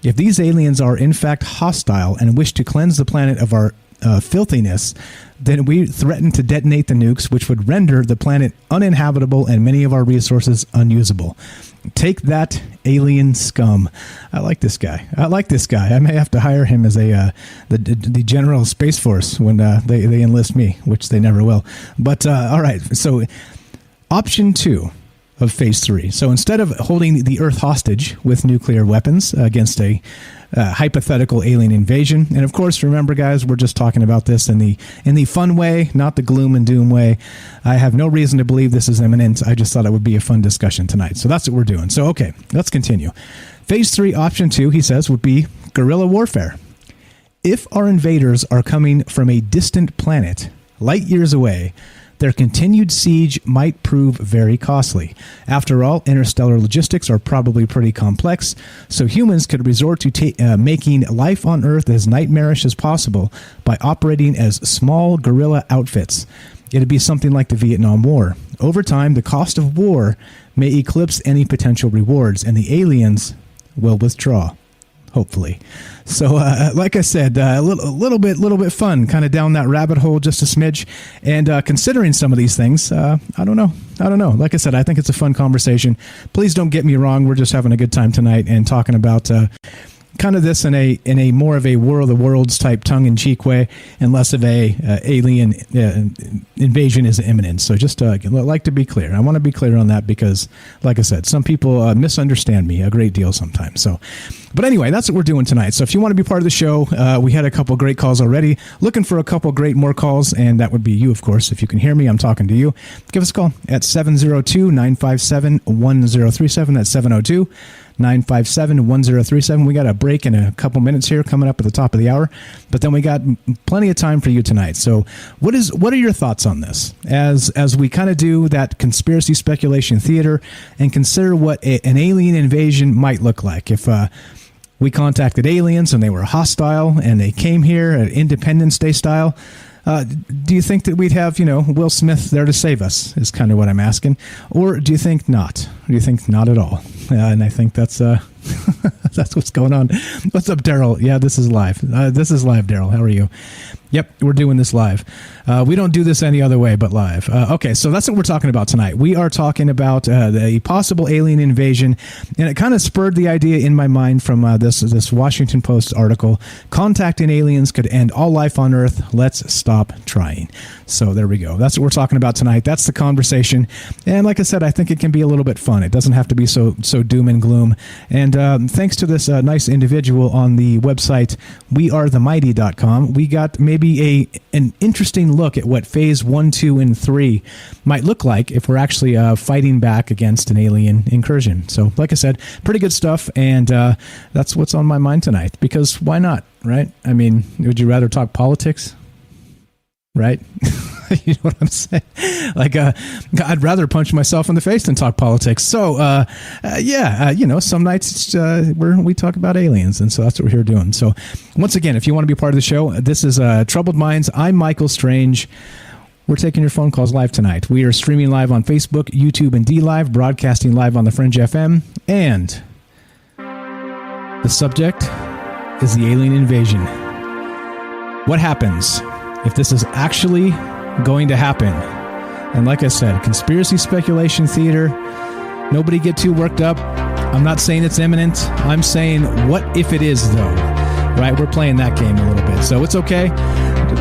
If these aliens are in fact hostile and wish to cleanse the planet of our filthiness, then we threaten to detonate the nukes, which would render the planet uninhabitable and many of our resources unusable. Take that, alien scum. I like this guy. I may have to hire him as the General Space Force when they enlist me, which they never will. But all right, so option 2. of Phase 3. So instead of holding the Earth hostage with nuclear weapons against a hypothetical alien invasion, and of course, remember, guys, we're just talking about this in the fun way, not the gloom and doom way. I have no reason to believe this is imminent. I just thought it would be a fun discussion tonight. So that's what we're doing. So, okay, let's continue. Phase 3, Option 2, he says, would be guerrilla warfare. If our invaders are coming from a distant planet, light years away, their continued siege might prove very costly. After all, interstellar logistics are probably pretty complex, so humans could resort to making life on Earth as nightmarish as possible by operating as small guerrilla outfits. It'd be something like the Vietnam War. Over time, the cost of war may eclipse any potential rewards, and the aliens will withdraw. Hopefully. So, like I said, a little bit fun, kind of down that rabbit hole just a smidge. And considering some of these things, I don't know. Like I said, I think it's a fun conversation. Please don't get me wrong. We're just having a good time tonight and talking about kind of this in a more of a War of the Worlds type tongue-in-cheek way, and less of a alien invasion is imminent. So just like to be clear. I want to be clear on that because, like I said, some people misunderstand me a great deal sometimes. So, but anyway, that's what we're doing tonight. So if you want to be part of the show, we had a couple great calls already. Looking for a couple great more calls, and that would be you, of course. If you can hear me, I'm talking to you. Give us a call at 702-957-1037. That's 702-957-1037. We got a break in a couple minutes here coming up at the top of the hour, but then we got plenty of time for you tonight. So what are your thoughts on this as we kind of do that conspiracy speculation theater and consider what an alien invasion might look like if we contacted aliens and they were hostile and they came here at Independence Day style? Do you think that we'd have, Will Smith there to save us is kind of what I'm asking. Or do you think not? Or do you think not at all? And I think that's that's what's going on. What's up, Daryl? Yeah, this is live. This is live, Daryl. How are you? Yep, we're doing this live. We don't do this any other way but live. Okay, so that's what we're talking about tonight. We are talking about the possible alien invasion, and it kind of spurred the idea in my mind from this Washington Post article. Contacting aliens could end all life on Earth. Let's stop trying. So there we go. That's what we're talking about tonight. That's the conversation. And like I said, I think it can be a little bit fun. It doesn't have to be so doom and gloom. And thanks to this nice individual on the website, wearethemighty.com, we got maybe an interesting look at what phase 1, 2, and 3 might look like if we're actually fighting back against an alien incursion. So like I said, pretty good stuff. And that's what's on my mind tonight, because why not, right? I mean, would you rather talk politics? Right? You know what I'm saying? Like, I'd rather punch myself in the face than talk politics. So, some nights we talk about aliens, and so that's what we're here doing. So, once again, if you want to be part of the show, this is Troubled Minds. I'm Michael Strange. We're taking your phone calls live tonight. We are streaming live on Facebook, YouTube, and DLive, broadcasting live on the Fringe FM, and the subject is the alien invasion. What happens if this is actually going to happen? And like I said, conspiracy speculation theater. Nobody get too worked up. I'm not saying it's imminent. I'm saying, what if it is, though? Right? We're playing that game a little bit. So it's okay.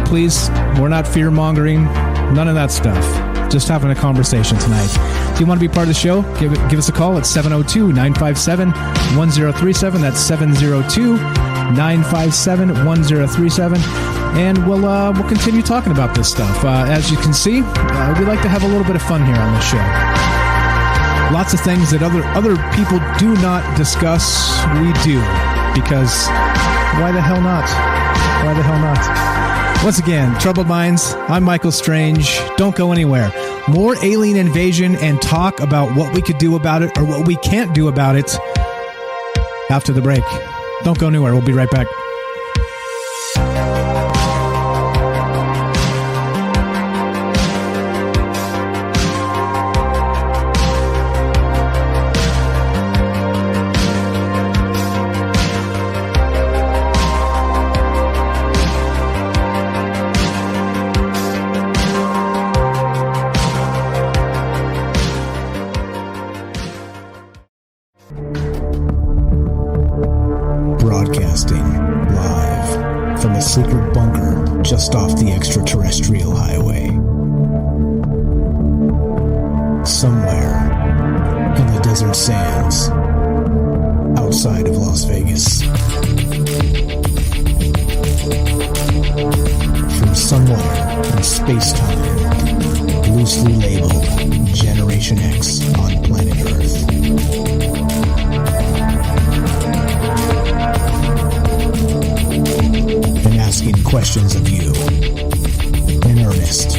Please, we're not fear-mongering. None of that stuff. Just having a conversation tonight. If you want to be part of the show, give us a call at 702-957-1037. That's 702-957-1037. And we'll continue talking about this stuff. As you can see, we like to have a little bit of fun here on the show. Lots of things that other people do not discuss, we do. Because why the hell not? Why the hell not? Once again, Troubled Minds, I'm Michael Strange. Don't go anywhere. More alien invasion and talk about what we could do about it or what we can't do about it after the break. Don't go anywhere. We'll be right back. Secret bunker just off the extraterrestrial highway. Somewhere desert sands outside of Las Vegas. From somewhere in space-time, loosely labeled Generation X on planet Earth. And asking questions of you in earnest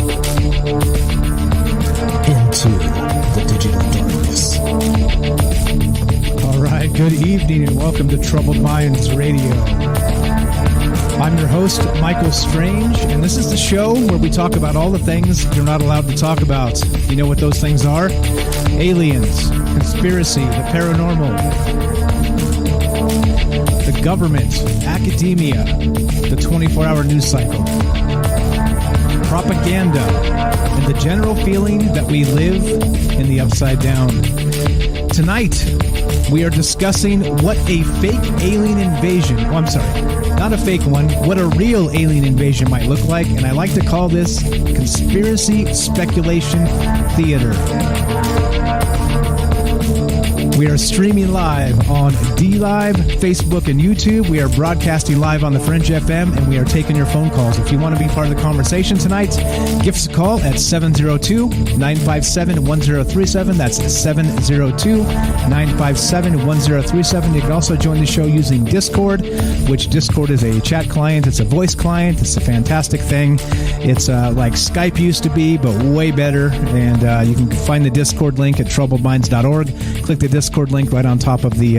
into the digital darkness. All right, good evening and welcome to Troubled Minds Radio. I'm your host, Michael Strange, and this is the show where we talk about all the things you're not allowed to talk about. You know what those things are? Aliens, conspiracy, the paranormal, the government, academia, the 24-hour news cycle, propaganda, and the general feeling that we live in the upside down. Tonight, we are discussing what a fake alien invasion, not a fake one, what a real alien invasion might look like, and I like to call this conspiracy speculation theater. We are streaming live on DLive, Facebook, and YouTube. We are broadcasting live on the Fringe FM, and we are taking your phone calls. If you want to be part of the conversation tonight, give us a call at 702-957-1037. That's 702-957-1037. You can also join the show using Discord, which Discord is a chat client. It's a voice client. It's a fantastic thing. It's like Skype used to be, but way better. And you can find the Discord link at troubledminds.org. Click the Discord link right on top of the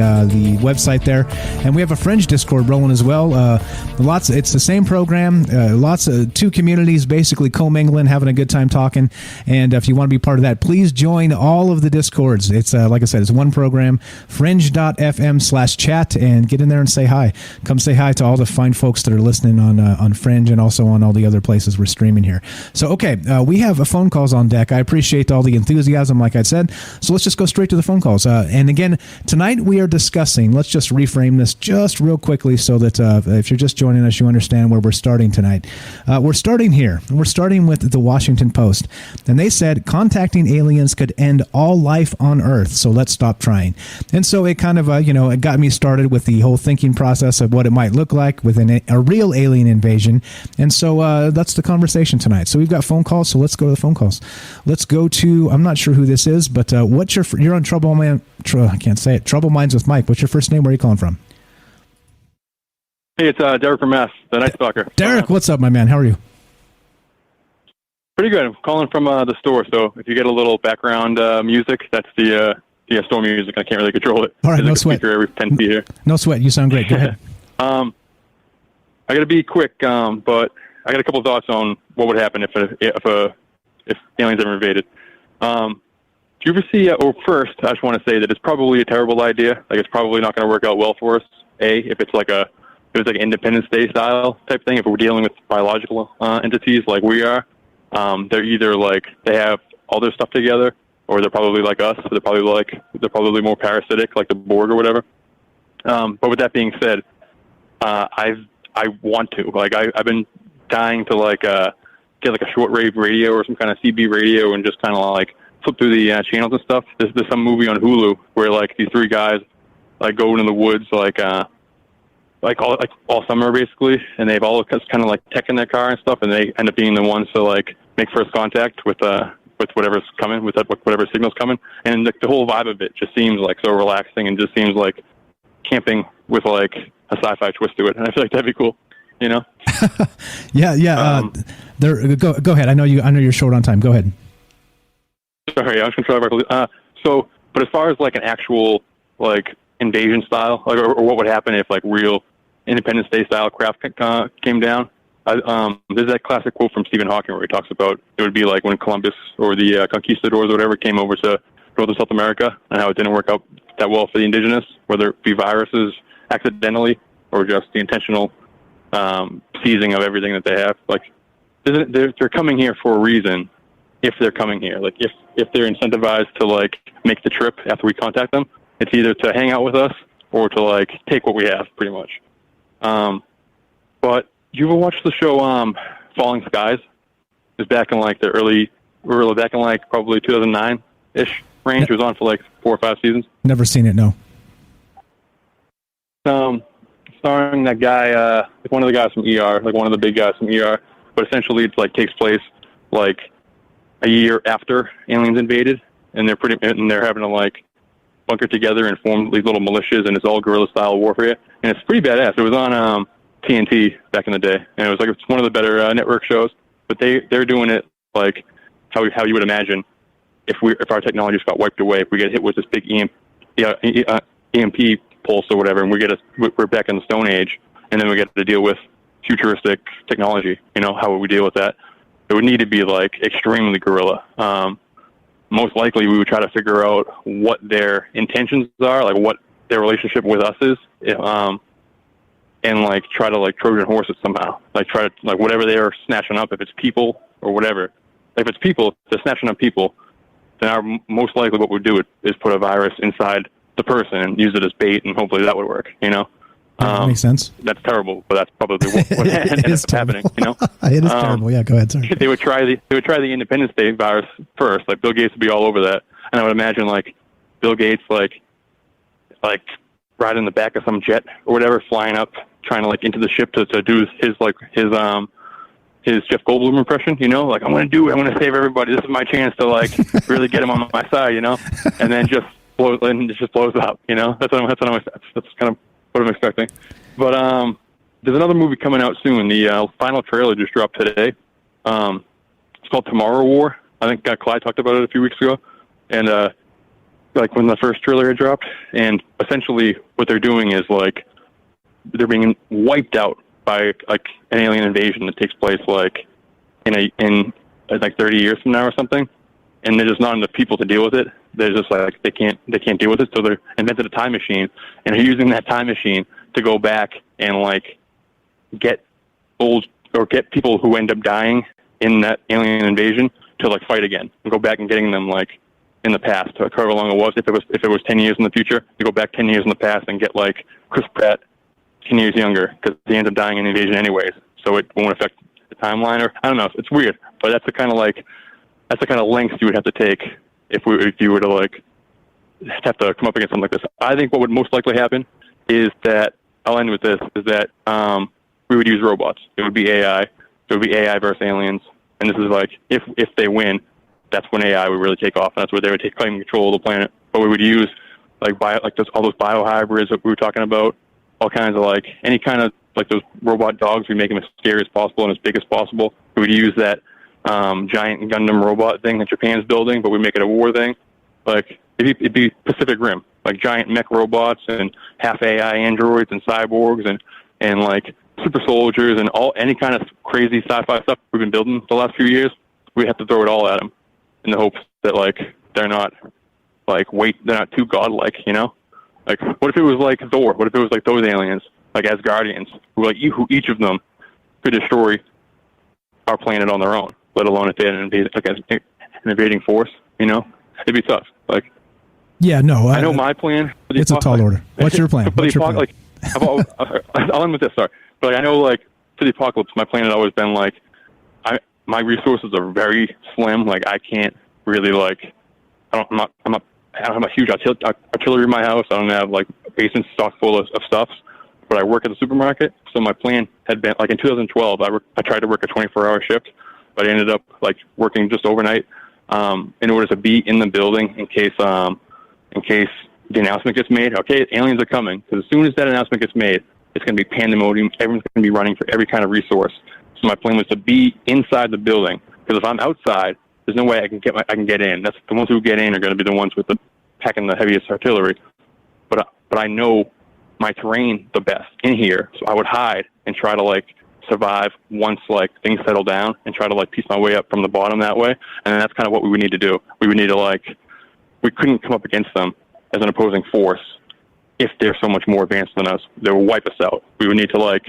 website there, and we have a Fringe Discord rolling as well. It's the same program. Lots of two communities basically commingling, having a good time talking. And if you want to be part of that, please join all of the Discords. It's like I said, it's one program, fringe.fm/chat, and get in there and say hi. Come say hi to all the fine folks that are listening on Fringe and also on all the other places we're streaming here. So okay, we have phone calls on deck. I appreciate all the enthusiasm, like I said. So let's just go straight to the phone calls. And again, tonight we are discussing, let's just reframe this just real quickly so that if you're just joining us, you understand where we're starting tonight. We're starting here. We're starting with the Washington Post. And they said, contacting aliens could end all life on Earth, so let's stop trying. And so it kind of, it got me started with the whole thinking process of what it might look like with a real alien invasion. And so that's the conversation tonight. So we've got phone calls, so let's go to the phone calls. Let's go to, I'm not sure who this is, but you're on Trouble Minds with Mike. What's your first name? Where are you calling from? Hey, it's Derek from Mass, the Night Stalker. Derek, what's up, my man? How are you? Pretty good. I'm calling from the store, so if you get a little background music, that's the store music. I can't really control it. All right, no sweat. Every 10 feet here. No sweat. You sound great. Go ahead. I got to be quick, but I got a couple of thoughts on what would happen if aliens ever invaded. Do you ever see, first, I just want to say that it's probably a terrible idea. Like, it's probably not going to work out well for us. If it's like an Independence Day style type thing, if we're dealing with biological entities like we are, they're either like, they have all their stuff together, or they're probably like us. They're probably more parasitic, like the Borg or whatever. But with that being said, I want to. Like, I've been dying to like get like a shortwave radio or some kind of CB radio and just kind of like flip through the channels and stuff. There's some movie on Hulu where like these three guys like go into the woods like all summer basically, and they have all kind of like tech in their car and stuff, and they end up being the ones to like make first contact with whatever's coming, with whatever signal's coming, and the whole vibe of it just seems like so relaxing and just seems like camping with like a sci-fi twist to it, and I feel like that'd be cool, you know? Yeah. Go ahead. I know you're short on time. Go ahead. Sorry, I was going to try. But as far as like an actual like invasion style, like or what would happen if like real Independence Day style craft came down? There's that classic quote from Stephen Hawking where he talks about it would be like when Columbus or the conquistadors or whatever came over to North South America, and how it didn't work out that well for the indigenous, whether it be viruses accidentally or just the intentional seizing of everything that they have. Like they're coming here for a reason. If they're coming here, like if they're incentivized to like make the trip after we contact them, it's either to hang out with us or to like take what we have, pretty much. But you ever watched the show Falling Skies? It was back in like the back in like probably 2009-ish. range. It was on for like 4 or 5 seasons. Never seen it. No. Starring that guy, like one of the guys from ER, like one of the big guys from ER. But essentially, it like takes place like a year after aliens invaded, and they're having to like bunker together and form these little militias, and it's all guerrilla style warfare, and it's pretty badass. It was on TNT back in the day, and it's one of the better network shows. But they're doing it like how you would imagine if our technology just got wiped away, if we get hit with this big EMP pulse or whatever, and we're back in the Stone Age, and then we get to deal with futuristic technology. How would we deal with that? It would need to be like extremely guerrilla. Most likely, we would try to figure out what their intentions are, like what their relationship with us is, and like try to like Trojan horse it somehow. Like try to like whatever they're snatching up, if it's people or whatever. If it's people, if they're snatching up people, then most likely what we'd do is put a virus inside the person and use it as bait, and hopefully that would work. That makes sense. That's terrible, but that's probably what ends up happening. It is terrible. Yeah, go ahead, sorry. They would try the Independence Day virus first. Like Bill Gates would be all over that, and I would imagine like Bill Gates like riding in the back of some jet or whatever, flying up, trying to like into the ship to do his Jeff Goldblum impression. Like I'm going to save everybody. This is my chance to like really get him on my side. And then just blows up. That's kind of what I'm expecting. But there's another movie coming out soon. The final trailer just dropped today. It's called Tomorrow War. I think Clyde talked about it a few weeks ago. And like when the first trailer had dropped. And essentially what they're doing is like they're being wiped out by like an alien invasion that takes place like in like 30 years from now or something. And there's just not enough people to deal with it. They're just like they can't deal with it, so they're invented a time machine, and they're using that time machine to go back and like get people who end up dying in that alien invasion to like fight again, and go back and getting them like in the past, however long it was. If it was 10 years in the future, you go back 10 years in the past and get like Chris Pratt 10 years younger, because he ends up dying in the invasion anyways, so it won't affect the timeline. Or I don't know, it's weird, but that's the kind of lengths you would have to take if you were to like have to come up against something like this. I think what would most likely happen is that, I'll end with this, is that we would use robots. It would be AI. It would be AI versus aliens. And this is like, if they win, that's when AI would really take off, and that's where they would take claim control of the planet. But we would use all those biohybrids that we were talking about, all kinds of like any kind of like those robot dogs. We make them as scary as possible and as big as possible. We would use that giant Gundam robot thing that Japan's building, but we make it a war thing. Like it'd be Pacific Rim, like giant mech robots and half AI androids and cyborgs and like super soldiers and any kind of crazy sci-fi stuff we've been building the last few years. We have to throw it all at them in the hopes that like they're not too godlike. Like what if it was like Thor? What if it was like those aliens, like Asgardians, who each of them could destroy our planet on their own, let alone if they had an invading force, It'd be tough. Like, yeah, no. I know my plan. It's a tall order. What's your plan? I'll end with this, sorry. But like, I know, like, for the apocalypse, my plan had always been, like, my resources are very slim. Like, I can't really, like, I don't have a huge artillery in my house. I don't have, like, a basement stocked full of stuff. But I work at the supermarket, so my plan had been, like, in 2012, I tried to work a 24-hour shift, but I ended up, like, working just overnight in order to be in the building in case the announcement gets made. Okay, aliens are coming. Because as soon as that announcement gets made, it's going to be pandemonium. Everyone's going to be running for every kind of resource. So my plan was to be inside the building, because if I'm outside, there's no way I can get in. That's the ones who get in are going to be the ones with packing the heaviest artillery. But I know my terrain the best in here, so I would hide and try to like survive once like things settle down, and try to like piece my way up from the bottom that way. And that's kind of what we would need to do. We would need to we couldn't come up against them as an opposing force if they're so much more advanced than us. They will wipe us out. We would need to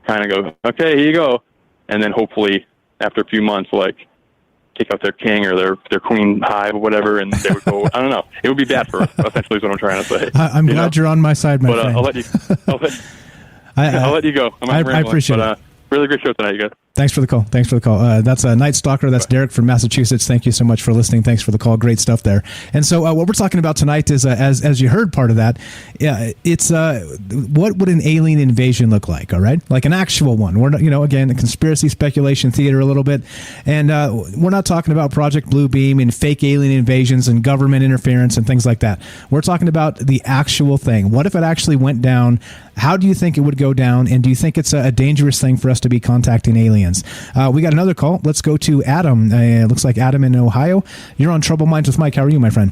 kind of go, okay, here you go, and then hopefully after a few months take out their king or their queen hive or whatever, and they would go. I don't know. It would be bad for us. Essentially, is what I'm trying to say. I'm glad you're on my side, my friend. I'll let you go. I appreciate it. Really great show tonight, you guys. Thanks for the call. That's Night Stalker. That's Derek from Massachusetts. Thank you so much for listening. Thanks for the call. Great stuff there. And so what we're talking about tonight is, as you heard part of that, it's what would an alien invasion look like, all right? Like an actual one. We're not, again, a conspiracy speculation theater a little bit. And we're not talking about Project Bluebeam and fake alien invasions and government interference and things like that. We're talking about the actual thing. What if it actually went down? How do you think it would go down? And do you think it's a dangerous thing for us to be contacting aliens? We got another call. Let's go to Adam. It looks like Adam in Ohio. You're on Trouble Minds with Mike. How are you, my friend?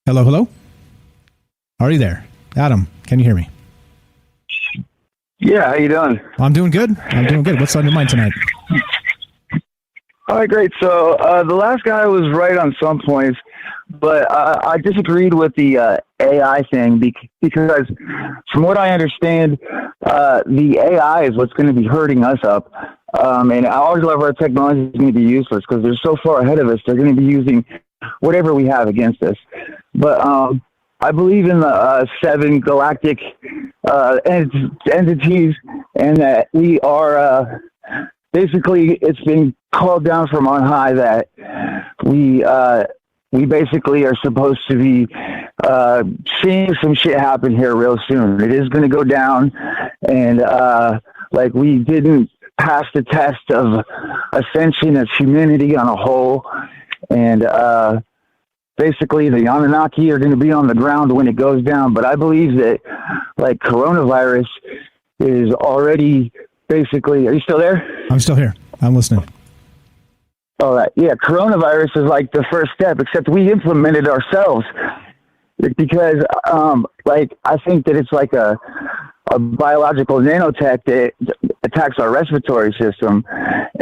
Hello? Are you there? Adam, can you hear me? Yeah, how you doing? I'm doing good. What's on your mind tonight? All right, great. So the last guy was right on some points, but I disagreed with the AI thing because from what I understand, the AI is what's going to be hurting us up. And I always love our technology is going to be useless because they're so far ahead of us. They're going to be using whatever we have against us. But I believe in the 7 galactic entities, and that we are basically, it's been called down from on high that we basically are supposed to be seeing some shit happen here real soon. It is going to go down, and like we didn't pass the test of ascension as humanity on a whole, and basically the Anunnaki are going to be on the ground when it goes down. But I believe that like coronavirus is already basically, are you still there? I'm still here. I'm listening. All right. Yeah. Coronavirus is like the first step, except we implemented ourselves because like, I think that it's like a biological nanotech that attacks our respiratory system.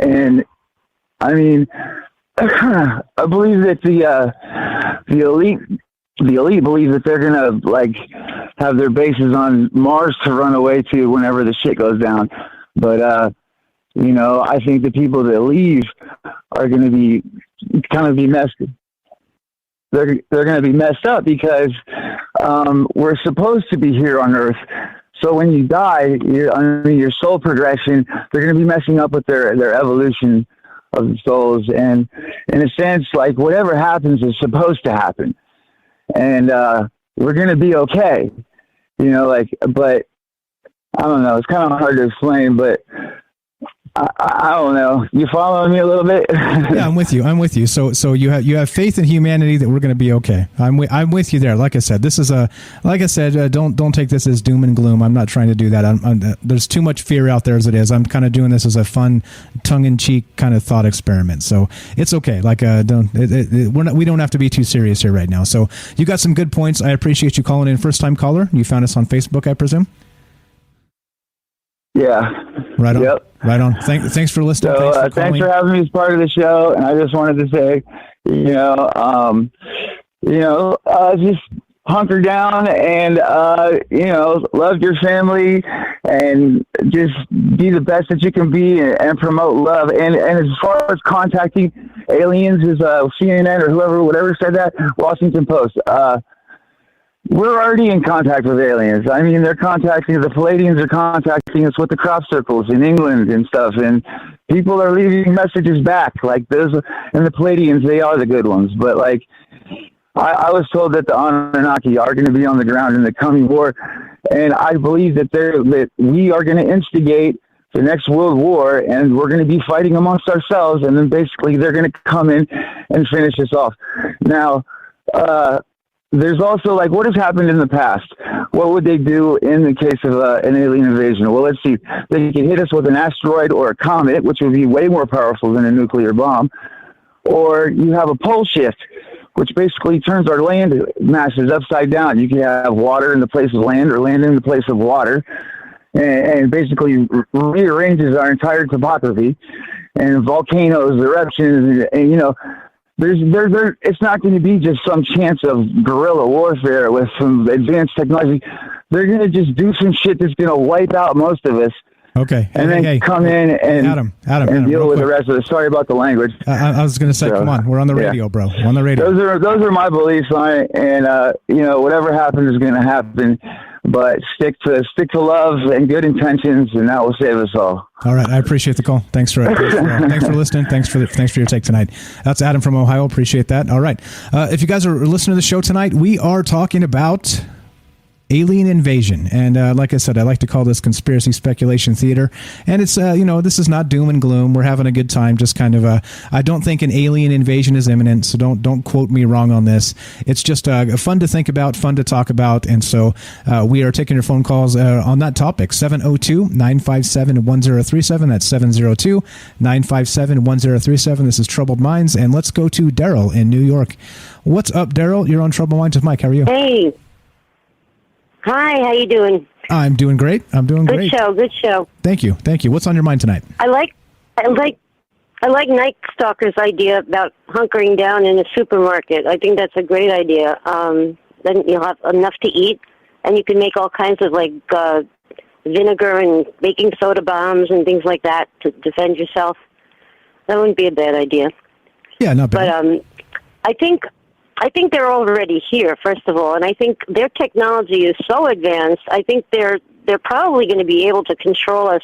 And I mean, I believe that the elite believe that they're gonna like have their bases on Mars to run away to whenever the shit goes down. But I think the people that leave are gonna be kind of be messed. They're gonna be messed up because we're supposed to be here on Earth. So when you die, your soul progression, they're gonna be messing up with their evolution of the souls, and in a sense, like whatever happens is supposed to happen, and we're gonna be okay, but I don't know, it's kind of hard to explain, but I don't know. You following me a little bit? Yeah, I'm with you. So you have faith in humanity that we're going to be okay. I'm with you there. Like I said, don't take this as doom and gloom. I'm not trying to do that. There's too much fear out there as it is. I'm kind of doing this as a fun, tongue-in-cheek kind of thought experiment. So it's okay. Like we don't have to be too serious here right now. So you got some good points. I appreciate you calling in. First time caller. You found us on Facebook, I presume. Yeah. Right on. Yep. Right on. Thanks for listening. So, thanks for having me as part of the show. And I just wanted to say, just hunker down and, love your family and just be the best that you can be and promote love. And as far as contacting aliens, is CNN or whatever said that, Washington Post, we're already in contact with aliens. I mean, the Palladians are contacting us with the crop circles in England and stuff, and people are leaving messages back. Like those, and the Palladians, they are the good ones. But like, I was told that the Anunnaki are going to be on the ground in the coming war, and I believe that we are going to instigate the next world war, and we're going to be fighting amongst ourselves, and then basically they're going to come in and finish us off. Now, there's also, like, what has happened in the past? What would they do in the case of an alien invasion? Well, let's see. They could hit us with an asteroid or a comet, which would be way more powerful than a nuclear bomb. Or you have a pole shift, which basically turns our land masses upside down. You can have water in the place of land or land in the place of water, and basically rearranges our entire topography. And volcanoes, eruptions, and it's not going to be just some chance of guerrilla warfare with some advanced technology. They're going to just do some shit that's going to wipe out most of us. Okay. And then come in and Adam, deal with the rest of it. Sorry about the language. I was going to say, come on, we're on the radio, bro. We're on the radio. Those are my beliefs on it. And, whatever happens is going to happen. but stick to love and good intentions, and that will save us all. All right, I appreciate the call. Thanks for listening. Thanks for your take tonight. That's Adam from Ohio. Appreciate that. All right, if you guys are listening to the show tonight, we are talking about alien invasion, and like I said, I like to call this conspiracy speculation theater. And it's this is not doom and gloom. We're having a good time. Just kind of I don't think an alien invasion is imminent, so don't quote me wrong on this. It's just fun to think about, fun to talk about, and so we are taking your phone calls on that topic. 702-957-1037. That's 702-957-1037. This is Troubled Minds, and let's go to Daryl in New York. What's up, Daryl? You're on Troubled Minds with Mike. How are you? Hey. Hi, how you doing? I'm doing great. Good show. Thank you. What's on your mind tonight? I like Night Stalker's idea about hunkering down in a supermarket. I think that's a great idea. Then you'll have enough to eat, and you can make all kinds of vinegar and baking soda bombs and things like that to defend yourself. That wouldn't be a bad idea. Yeah, not bad. But I think they're already here, first of all, and I think their technology is so advanced. I think they're probably going to be able to control us,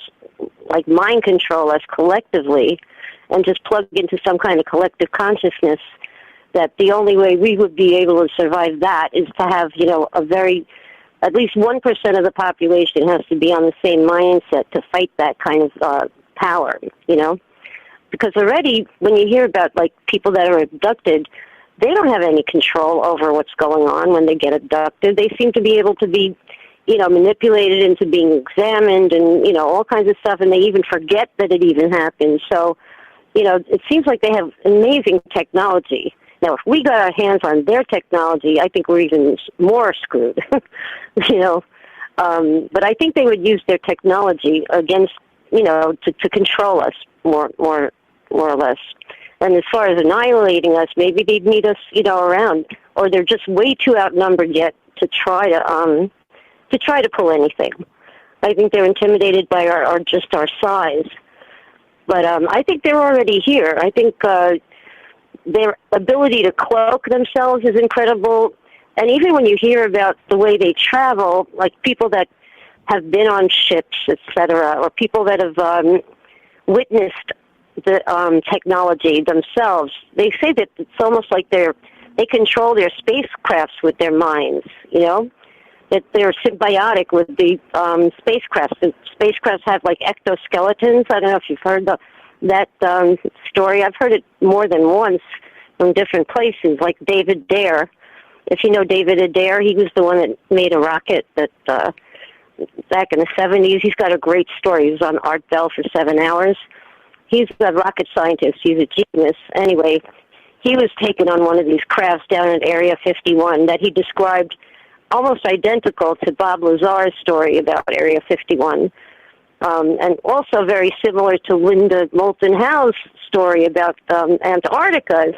like mind control us collectively, and just plug into some kind of collective consciousness. That the only way we would be able to survive that is to have, at least 1% of the population has to be on the same mindset to fight that kind of power, Because already, when you hear about people that are abducted, they don't have any control over what's going on when they get abducted. They seem to be able to be, manipulated into being examined and, all kinds of stuff, and they even forget that it even happened. So, it seems like they have amazing technology. Now, if we got our hands on their technology, I think we're even more screwed, But I think they would use their technology against, to control us more or less. And as far as annihilating us, maybe they'd need us, around, or they're just way too outnumbered yet to try to pull anything. I think they're intimidated by our size. But I think they're already here. I think their ability to cloak themselves is incredible. And even when you hear about the way they travel, like people that have been on ships, etc., or people that have witnessed the technology themselves, they say that it's almost like they control their spacecrafts with their minds, that they're symbiotic with the spacecrafts. The spacecrafts have exoskeletons. I don't know if you've heard that story. I've heard it more than once from different places, like David Dare. If you know David Adair, he was the one that made a rocket that back in the 70s. He's got a great story. He was on Art Bell for 7 hours. He's a rocket scientist. He's a genius. Anyway, he was taken on one of these crafts down at Area 51 that he described almost identical to Bob Lazar's story about Area 51. And also very similar to Linda Moulton Howe's story about Antarctica's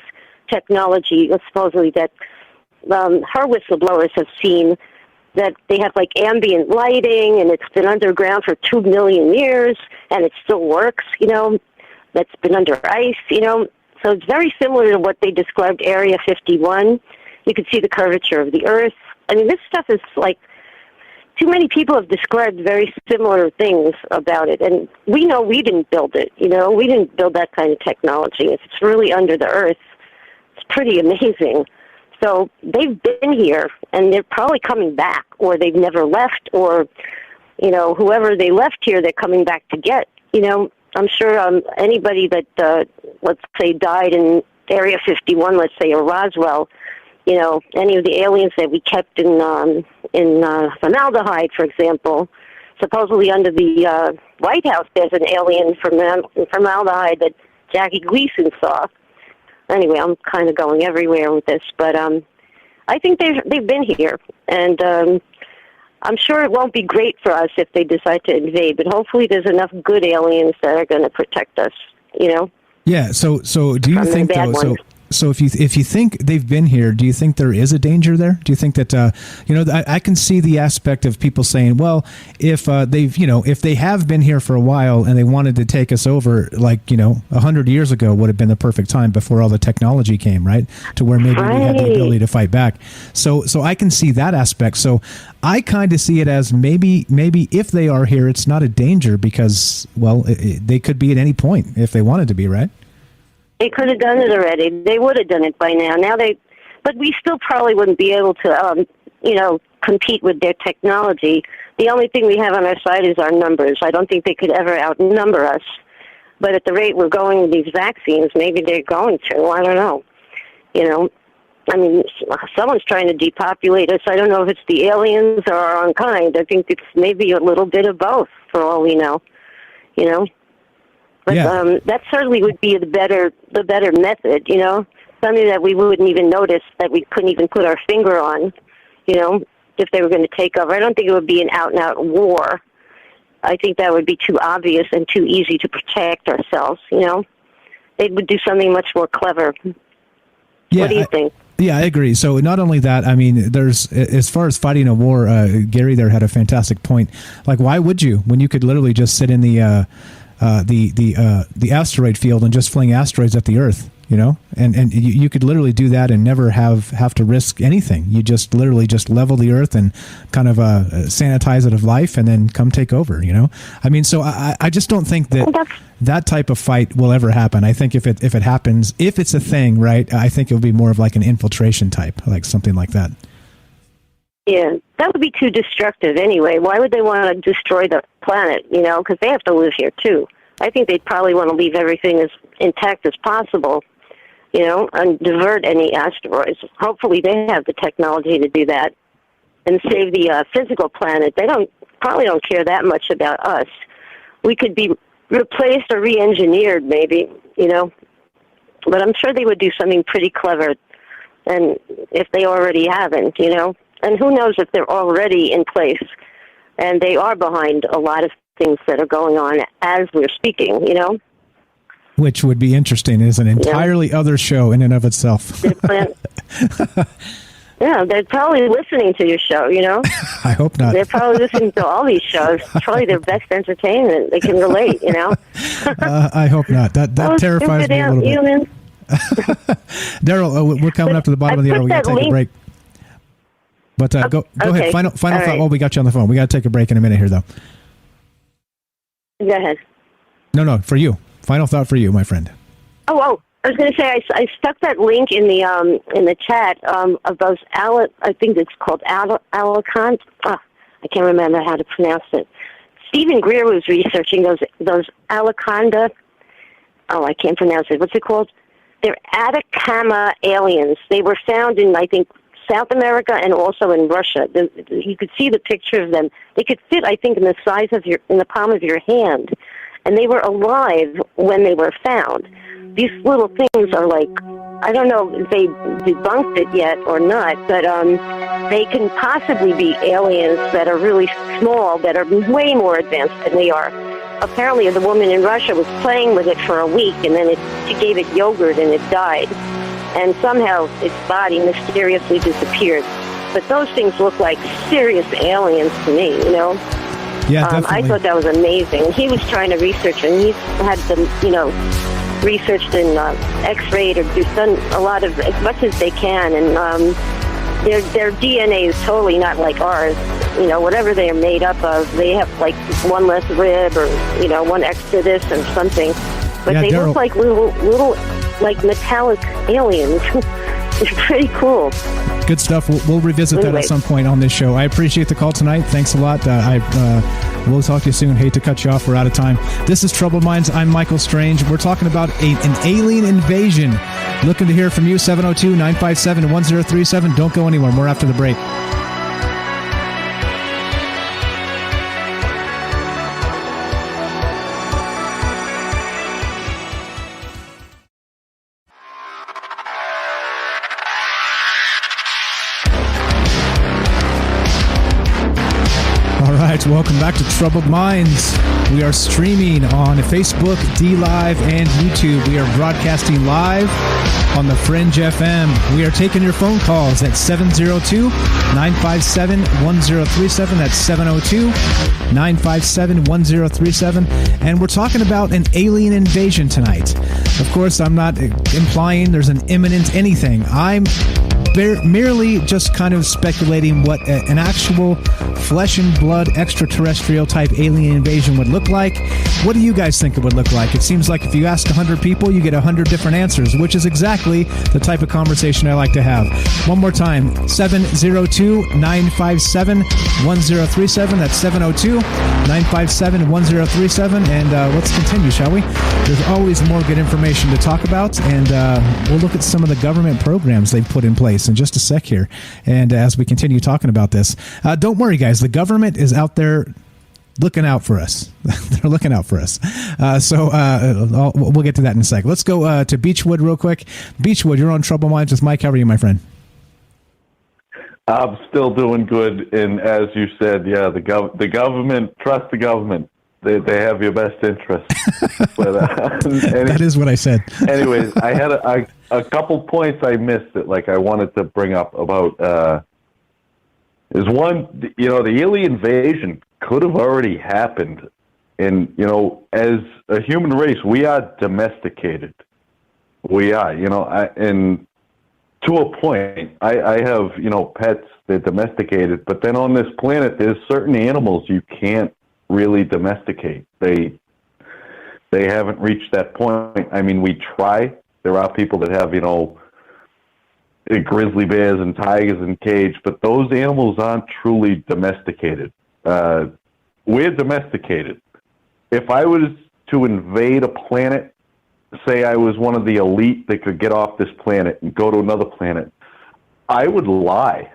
technology, supposedly that her whistleblowers have seen, that they have ambient lighting and it's been underground for 2 million years and it still works, that's been under ice, So it's very similar to what they described Area 51. You can see the curvature of the Earth. I mean, this stuff is too many people have described very similar things about it. And we know we didn't build it, We didn't build that kind of technology. It's really under the Earth. It's pretty amazing. So they've been here, and they're probably coming back, or they've never left, or, whoever they left here, they're coming back to get. I'm sure anybody that, let's say, died in Area 51, let's say, or Roswell, any of the aliens that we kept in formaldehyde, for example, supposedly under the White House, there's an alien from formaldehyde that Jackie Gleason saw. Anyway, I'm kind of going everywhere with this, but I think they've been here, and I'm sure it won't be great for us if they decide to invade, but hopefully there's enough good aliens that are going to protect us, Yeah, so do you think, though, So if you think they've been here, do you think there is a danger there? Do you think that I can see the aspect of people saying, well, if they have been here for a while and they wanted to take us over, 100 years ago would have been the perfect time before all the technology came, right? To where maybe we had the ability to fight back. So I can see that aspect. So I kind of see it as maybe if they are here, it's not a danger because, well, they could be at any point if they wanted to be, right? They could have done it already. They would have done it by now. But we still probably wouldn't be able to, compete with their technology. The only thing we have on our side is our numbers. I don't think they could ever outnumber us. But at the rate we're going with these vaccines, maybe they're going to. I don't know. Someone's trying to depopulate us. I don't know if it's the aliens or our own kind. I think it's maybe a little bit of both, for all we know. But that certainly would be the better method, something that we wouldn't even notice, that we couldn't even put our finger on, if they were going to take over. I don't think it would be an out-and-out war. I think that would be too obvious and too easy to protect ourselves, They would do something much more clever. Yeah, what do you think? Yeah, I agree. So not only that, I mean, there's, as far as fighting a war, Gary there had a fantastic point. Like, why would you, when you could literally just sit in the asteroid field and just fling asteroids at the Earth, and you could literally do that and never have to risk anything. You just literally just level the Earth and kind of sanitize it of life and then come take over, I mean, so I just don't think that type of fight will ever happen. I think if it happens, if it's a thing, right, I think it would be more of like an infiltration type, like something like that. Yeah, that would be too destructive anyway. Why would they want to destroy the planet, because they have to live here too. I think they'd probably want to leave everything as intact as possible, and divert any asteroids. Hopefully they have the technology to do that and save the physical planet. They probably don't care that much about us. We could be replaced or re-engineered maybe, but I'm sure they would do something pretty clever, and if they already haven't, and who knows if they're already in place and they are behind a lot of things that are going on as we're speaking, Which would be interesting, is an entirely other show in and of itself. Yeah, they're probably listening to your show, I hope not. They're probably listening to all these shows. It's probably their best entertainment. They can relate, I hope not. That terrifies me a little bit. Daryl, we're coming up to the bottom of the hour. We got to take a break. But go ahead. Final thought right. While we got you on the phone. We got to take a break in a minute here, though. Go ahead. No, for you. Final thought for you, my friend. Oh, I was going to say I stuck that link in the chat of those I think it's called Alicant. I can't remember how to pronounce it. Stephen Greer was researching those Aliconda. Oh, I can't pronounce it. What's it called? They're Atacama aliens. They were found in, I think, South America and also in Russia. You could see the picture of them. They could fit, I think, in the palm of your hand, and they were alive when they were found. These little things are like, I don't know if they debunked it yet or not, but they can possibly be aliens that are really small, that are way more advanced than we are. Apparently, the woman in Russia was playing with it for a week, and then she gave it yogurt, and it died. And somehow its body mysteriously disappeared. But those things look like serious aliens to me, Yeah, definitely. I thought that was amazing. He was trying to research, and he's had them, researched and X-rayed or done a lot of, as much as they can, and their DNA is totally not like ours. Whatever they are made up of, they have like one less rib or one extra this and something, but they Daryl, look like little like metallic aliens. It's pretty cool. Good stuff. We'll revisit that at some point on this show. I appreciate the call tonight. Thanks a lot. We'll talk to you soon. Hate to cut you off. We're out of time. This is Troubled Minds. I'm Michael Strange. We're talking about an alien invasion. Looking to hear from you, 702-957-1037. Don't go anywhere. More after the break. right, welcome back to Troubled Minds. We are streaming on Facebook, DLive, and YouTube. We are broadcasting live on the Fringe FM. We are taking your phone calls at 702-957-1037. That's 702-957-1037. And we're talking about an alien invasion tonight. Of course, I'm not implying there's an imminent anything. I'm merely just kind of speculating what an actual flesh and blood extraterrestrial type alien invasion would look like. What do you guys think it would look like? It seems like if you ask 100 people, you get 100 different answers, which is exactly the type of conversation I like to have. One more time, 702-957-1037. That's 702-957-1037. And let's continue, shall we? There's always more good information to talk about, and we'll look at some of the government programs they've put in place in just a sec here. And as we continue talking about this, don't worry, guys. The government is out there looking out for us. They're looking out for us. So we'll get to that in a sec. Let's go to Beechwood real quick. Beechwood, you're on Trouble Minds with Mike. How are you, my friend? I'm still doing good. And as you said, yeah, the government, trust the government. They have your best interest. But that is what I said. Anyways, I had a couple points I missed that I wanted to bring up about. Is one, the alien invasion could have already happened. And, as a human race, we are domesticated. We are, and to a point, I have, pets, they're domesticated. But then on this planet, there's certain animals you can't really domesticate. They haven't reached that point. I mean, we try. There are people that have, grizzly bears and tigers in cage, but those animals aren't truly domesticated. We're domesticated. If I was to invade a planet, say I was one of the elite that could get off this planet and go to another planet, I would lie.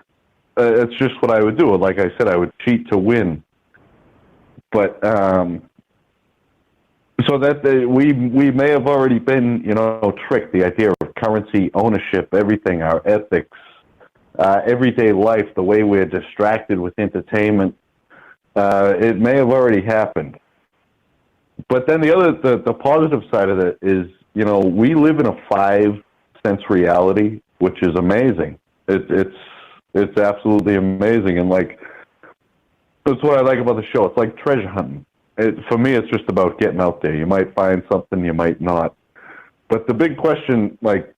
It's just what I would do. Like I said, I would cheat to win. But so that we may have already been, tricked. The idea of currency, ownership, everything, our ethics, everyday life, the way we're distracted with entertainment, it may have already happened. But then the positive side of it is, we live in a 5-sense reality, which is amazing. It's absolutely amazing, and that's what I like about the show. It's like treasure hunting. For me, it's just about getting out there. You might find something, you might not. But the big question, that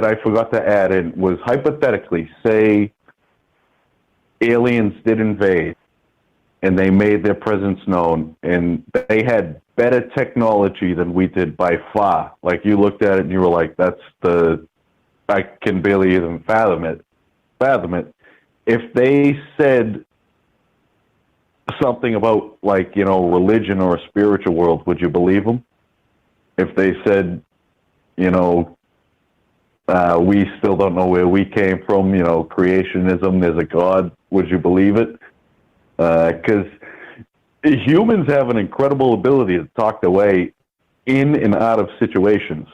I forgot to add in was, hypothetically, say aliens did invade and they made their presence known and they had better technology than we did by far. You looked at it and you were like, I can barely even fathom it. If they said something about religion or a spiritual world, would you believe them? If they said, we still don't know where we came from, creationism, there's a God, would you believe it? Because humans have an incredible ability to talk their way in and out of situations.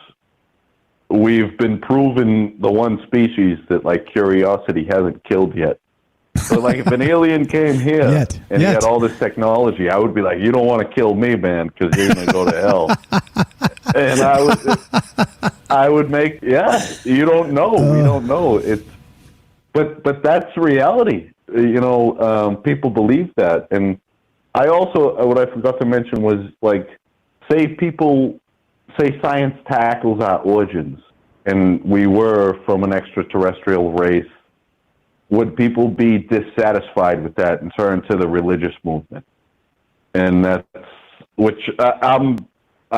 We've been proven the one species that curiosity hasn't killed yet. So if an alien came here and he had all this technology, I would be like, you don't want to kill me, man, because you're going to go to hell. And I would make, you don't know. We don't know. But that's reality. People believe that. And I also, what I forgot to mention was say science tackles our origins and we were from an extraterrestrial race. Would people be dissatisfied with that and turn to the religious movement? And I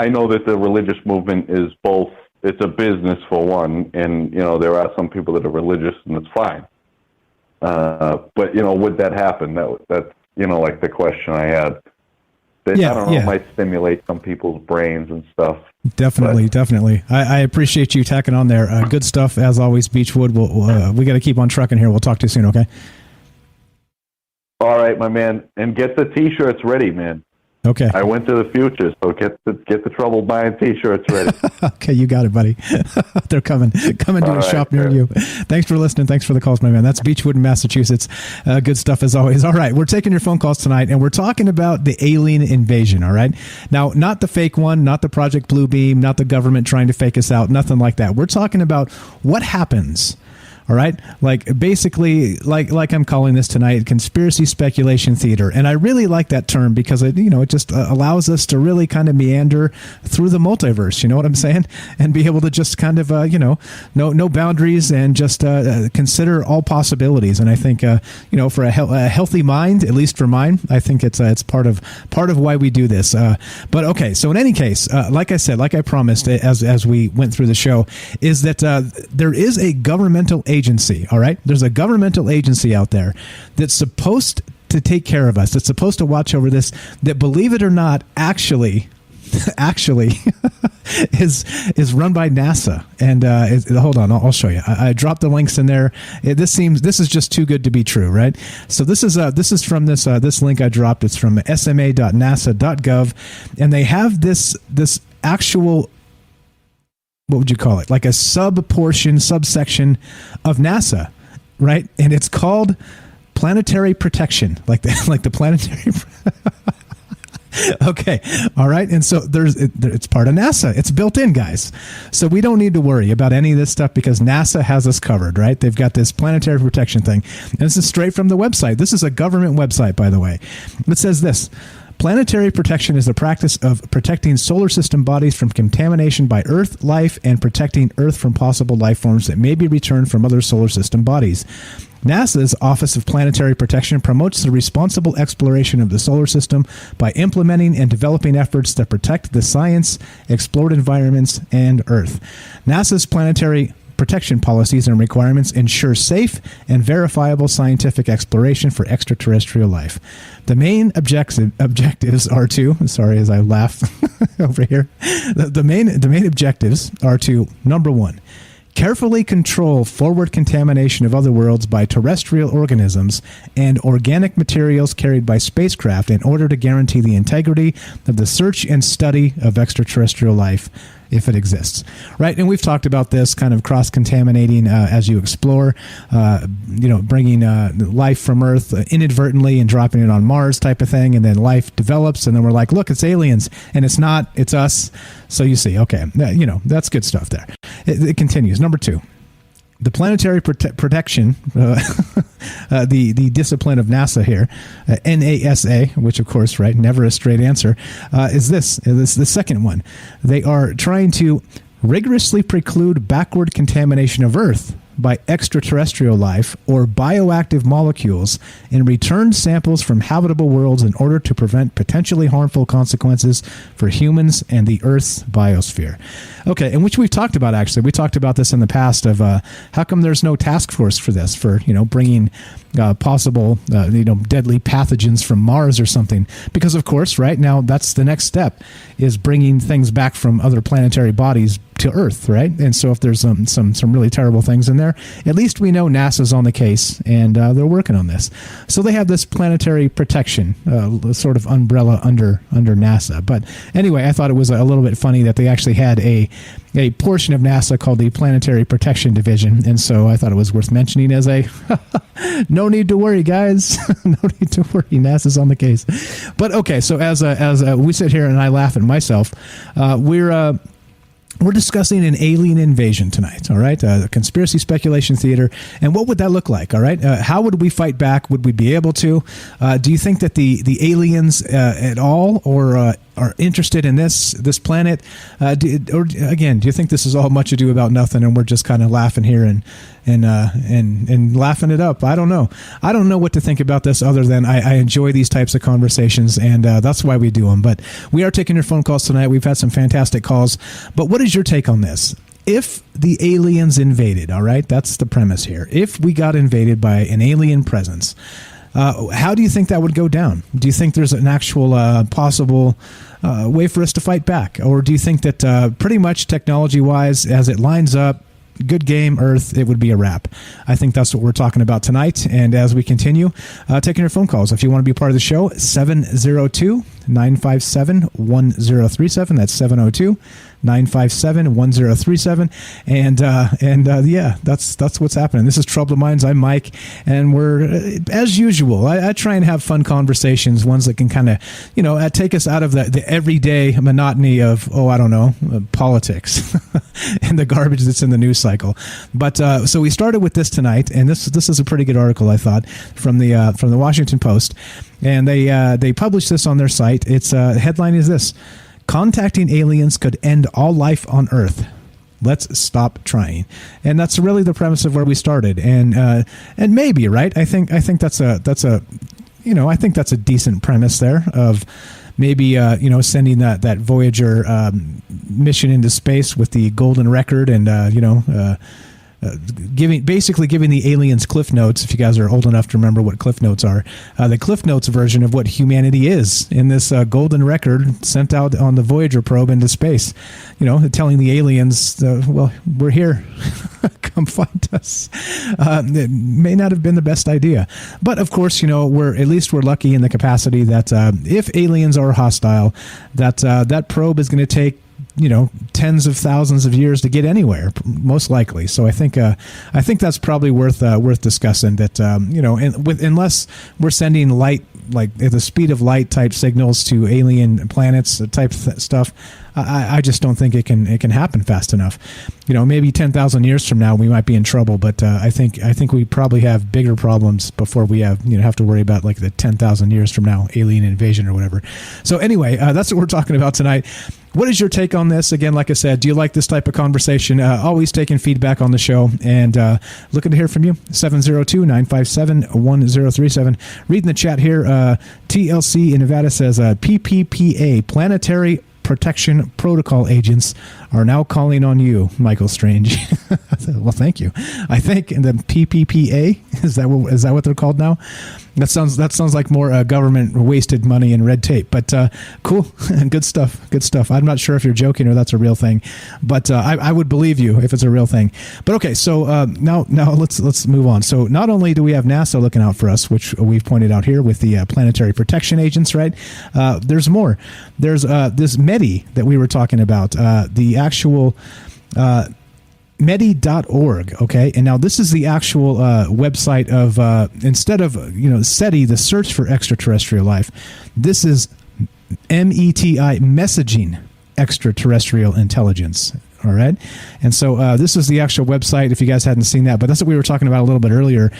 know that the religious movement is both, it's a business for one, and, there are some people that are religious and it's fine. But, would that happen? That's, the question I had. I don't know, it might stimulate some people's brains and stuff. Definitely. I appreciate you tacking on there. Good stuff, as always, Beechwood. We got to keep on trucking here. We'll talk to you soon, okay? All right, my man. And get the T-shirts ready, man. Okay. I went to the future, so get the trouble buying T-shirts ready. Okay, you got it, buddy. They're coming to a shop near you. Thanks for listening. Thanks for the calls, my man. That's Beechwood in Massachusetts. Good stuff as always. All right, we're taking your phone calls tonight, and we're talking about the alien invasion, all right? Now, not the fake one, not the Project Bluebeam, not the government trying to fake us out, nothing like that. We're talking about what happens. All right, like basically, like I'm calling this tonight, conspiracy speculation theater, and I really like that term because it just allows us to really kind of meander through the multiverse. You know what I'm saying? And be able to just kind of no boundaries and just consider all possibilities. And I think for a healthy mind, at least for mine, I think it's part of why we do this. But okay, so in any case, like I said, like I promised as we went through the show, is that there is a governmental agency, all right? There's a governmental agency out there that's supposed to take care of us, that's supposed to watch over this, that, believe it or not, actually is run by NASA. And hold on, I'll show you. I dropped the links in there. This is just too good to be true, right? So this is from this link I dropped. It's from sma.nasa.gov, and they have this actual, what would you call it? Like a subsection of NASA, right? And it's called planetary protection, like the planetary. Okay, all right. And so it's part of NASA. It's built in, guys. So we don't need to worry about any of this stuff because NASA has us covered, right? They've got this planetary protection thing. And this is straight from the website. This is a government website, by the way. It says this: planetary protection is the practice of protecting solar system bodies from contamination by Earth life and protecting Earth from possible life forms that may be returned from other solar system bodies. NASA's Office of Planetary Protection promotes the responsible exploration of the solar system by implementing and developing efforts that protect the science, explored environments, and Earth. NASA's planetary protection policies and requirements ensure safe and verifiable scientific exploration for extraterrestrial life. The main objectives are to, sorry as I laugh over here, the main objectives are to, number one, carefully control forward contamination of other worlds by terrestrial organisms and organic materials carried by spacecraft in order to guarantee the integrity of the search and study of extraterrestrial life, if it exists, right? And we've talked about this kind of cross-contaminating as you explore, bringing life from Earth inadvertently and dropping it on Mars type of thing, and then life develops, and then we're like, look, it's aliens, and it's not, it's us. So you see, okay, that's good stuff there. It continues. Number two, the planetary protection, the discipline of NASA here, NASA, which of course, right, never a straight answer, is the second one. They are trying to rigorously preclude backward contamination of Earth by extraterrestrial life or bioactive molecules and return samples from habitable worlds in order to prevent potentially harmful consequences for humans and the Earth's biosphere. Okay, and which we've talked about, actually. We talked about this in the past of how come there's no task force for this, for, bringing possible, deadly pathogens from Mars or something. Because, of course, right now, that's the next step, is bringing things back from other planetary bodies to Earth, right? And so if there's some really terrible things in there, at least we know NASA's on the case, and they're working on this. So they have this planetary protection sort of umbrella under NASA. But anyway, I thought it was a little bit funny that they actually had a portion of NASA called the Planetary Protection Division, and so I thought it was worth mentioning as a no need to worry, guys. No need to worry, NASA's on the case. But okay, so as we sit here and I laugh at myself, we're discussing an alien invasion tonight, all right? The conspiracy speculation theater. And what would that look like, all right? How would we fight back? Would we be able to? Do you think that the aliens at all or are interested in this planet? Do you think this is all much ado about nothing and we're just kind of laughing here and laughing it up? I don't know. I don't know what to think about this other than I enjoy these types of conversations, and that's why we do them. But we are taking your phone calls tonight. We've had some fantastic calls. But what is your take on this? If the aliens invaded, all right, that's the premise here. If we got invaded by an alien presence, how do you think that would go down? Do you think there's an actual possible way for us to fight back? Or do you think that pretty much technology-wise, as it lines up, good game, Earth, it would be a wrap? I think that's what we're talking about tonight. And as we continue, taking your phone calls. If you want to be part of the show, 702 702-957-1037. That's 702-957-1037. And yeah, that's what's happening. This is Troubled Minds. I'm Mike, and we're, as usual, I try and have fun conversations, ones that can kind of, take us out of the everyday monotony of, politics and the garbage that's in the news cycle. But so we started with this tonight, and this is a pretty good article, I thought, from the Washington Post, and they published this on their site. Its headline is this: "Contacting aliens could end all life on Earth. Let's stop trying." And that's really the premise of where we started. And maybe, right? I think that's a decent premise there of maybe sending that Voyager mission into space with the golden record and giving the aliens Cliff Notes. If you guys are old enough to remember what Cliff Notes are, the Cliff Notes version of what humanity is in this golden record sent out on the Voyager probe into space, telling the aliens, well, we're here, come find us. It may not have been the best idea, but of course, we're lucky in the capacity that if aliens are hostile, that probe is going to take tens of thousands of years to get anywhere, most likely. So I think that's probably worth discussing. That unless we're sending light, like at the speed of light type signals to alien planets type stuff, I just don't think it can happen fast enough. Maybe 10,000 years from now we might be in trouble, but I think we probably have bigger problems before we have to worry about like the 10,000 years from now alien invasion or whatever. So anyway, that's what we're talking about tonight. What is your take on this? Again, like I said, do you like this type of conversation? Always taking feedback on the show and looking to hear from you. 702-957-1037. Reading the chat here, TLC in Nevada says PPPA, Planetary Protection Protocol agents are now calling on you, Michael Strange. Well, thank you. I think in the PPPA, is that what they're called now? That sounds like more government wasted money and red tape. But cool, good stuff. I'm not sure if you're joking or that's a real thing, but I would believe you if it's a real thing. But okay, so now let's move on. So not only do we have NASA looking out for us, which we've pointed out here with the planetary protection agents, right? There's more. There's this METI that we were talking about. The actual METI.org, okay? And now this is the actual website of, instead of, SETI, the search for extraterrestrial life, this is METI, Messaging Extraterrestrial Intelligence, all right? And so this is the actual website, if you guys hadn't seen that, but that's what we were talking about a little bit earlier,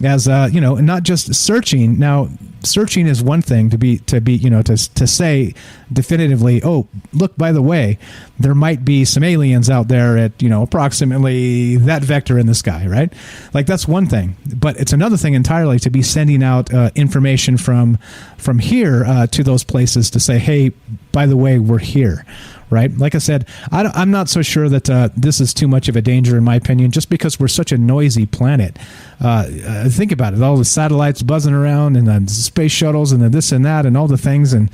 as, not just searching. Now, searching is one thing to say definitively, oh, look, by the way, there might be some aliens out there at, approximately that vector in the sky, right? Like, that's one thing. But it's another thing entirely to be sending out information from here to those places to say, hey, by the way, we're here. Right? Like I said, I'm not so sure that this is too much of a danger, in my opinion, just because we're such a noisy planet. Think about it. All the satellites buzzing around and the space shuttles and the this and that and all the things and,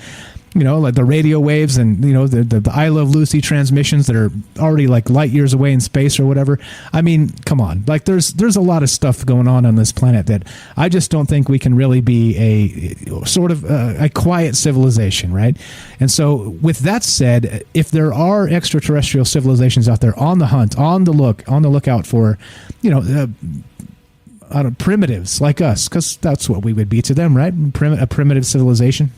like the radio waves and, the I Love Lucy transmissions that are already like light years away in space or whatever. I mean, come on. Like there's a lot of stuff going on this planet that I just don't think we can really be a sort of a quiet civilization, right? And so with that said, if there are extraterrestrial civilizations out there on the hunt, on the lookout for, primitives like us, because that's what we would be to them, right? A primitive civilization.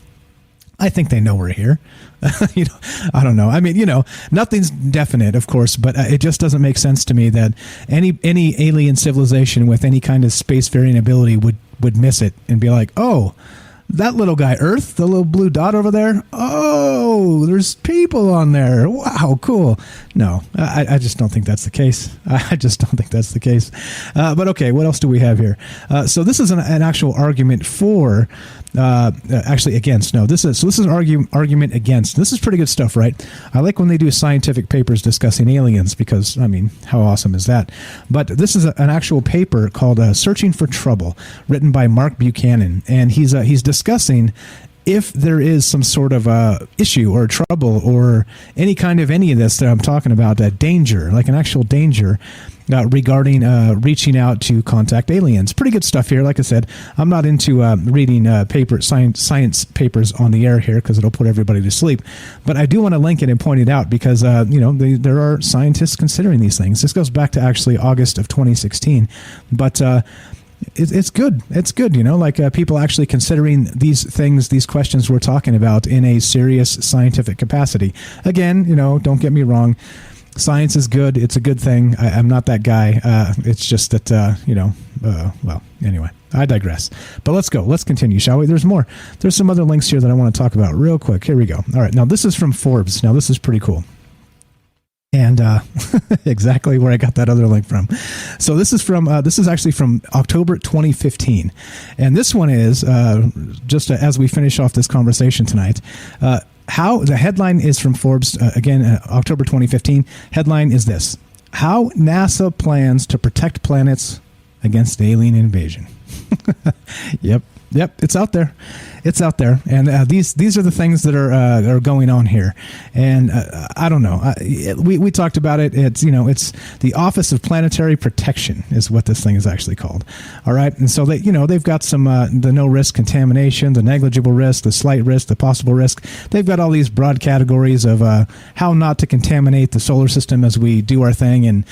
I think they know we're here. I don't know. I mean, nothing's definite, of course, but it just doesn't make sense to me that any alien civilization with any kind of spacefaring ability would miss it and be like, oh, that little guy, Earth, the little blue dot over there. Oh, there's people on there. Wow, cool. No, I just don't think that's the case. But okay, what else do we have here? So this is an actual argument for, actually against. No, this is an argument against. This is pretty good stuff, right? I like when they do scientific papers discussing aliens because, I mean, how awesome is that? But this is an actual paper called "Searching for Trouble," written by Mark Buchanan, and he's discussing if there is some sort of issue or trouble or any of this that I'm talking about, danger, like an actual danger, regarding reaching out to contact aliens. Pretty good stuff here. Like I said, I'm not into reading science papers on the air here because it'll put everybody to sleep. But I do want to link it and point it out because, there are scientists considering these things. This goes back to actually August of 2016. But it's good. It's good, people actually considering these things, these questions we're talking about in a serious scientific capacity. Again, don't get me wrong. Science is good. It's a good thing. I'm not that guy. It's just that, well, anyway, I digress. But let's go. Let's continue, shall we? There's more. There's some other links here that I want to talk about real quick. Here we go. All right. Now, this is from Forbes. Now, this is pretty cool. And exactly where I got that other link from. So this is actually from October 2015. And this one is, just as we finish off this conversation tonight, how the headline is from Forbes, again, October 2015. Headline is this: How NASA plans to protect planets against alien invasion. Yep, it's out there. It's out there, and these are the things that are going on here. And I don't know. We talked about it. It's it's the Office of Planetary Protection is what this thing is actually called. All right, and so they've got some the no risk contamination, the negligible risk, the slight risk, the possible risk. They've got all these broad categories of how not to contaminate the solar system as we do our thing and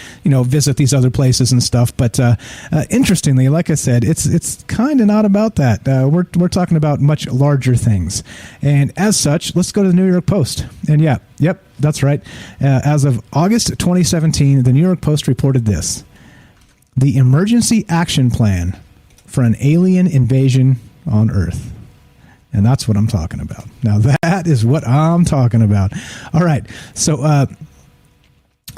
visit these other places and stuff. But interestingly, like I said, it's kind of not about that. We're talking about much larger things. And as such, let's go to the New York Post. And yep, that's right. As of August 2017, the New York Post reported this: the emergency action plan for an alien invasion on Earth. And that's what I'm talking about. Now, that is what I'm talking about. All right. So,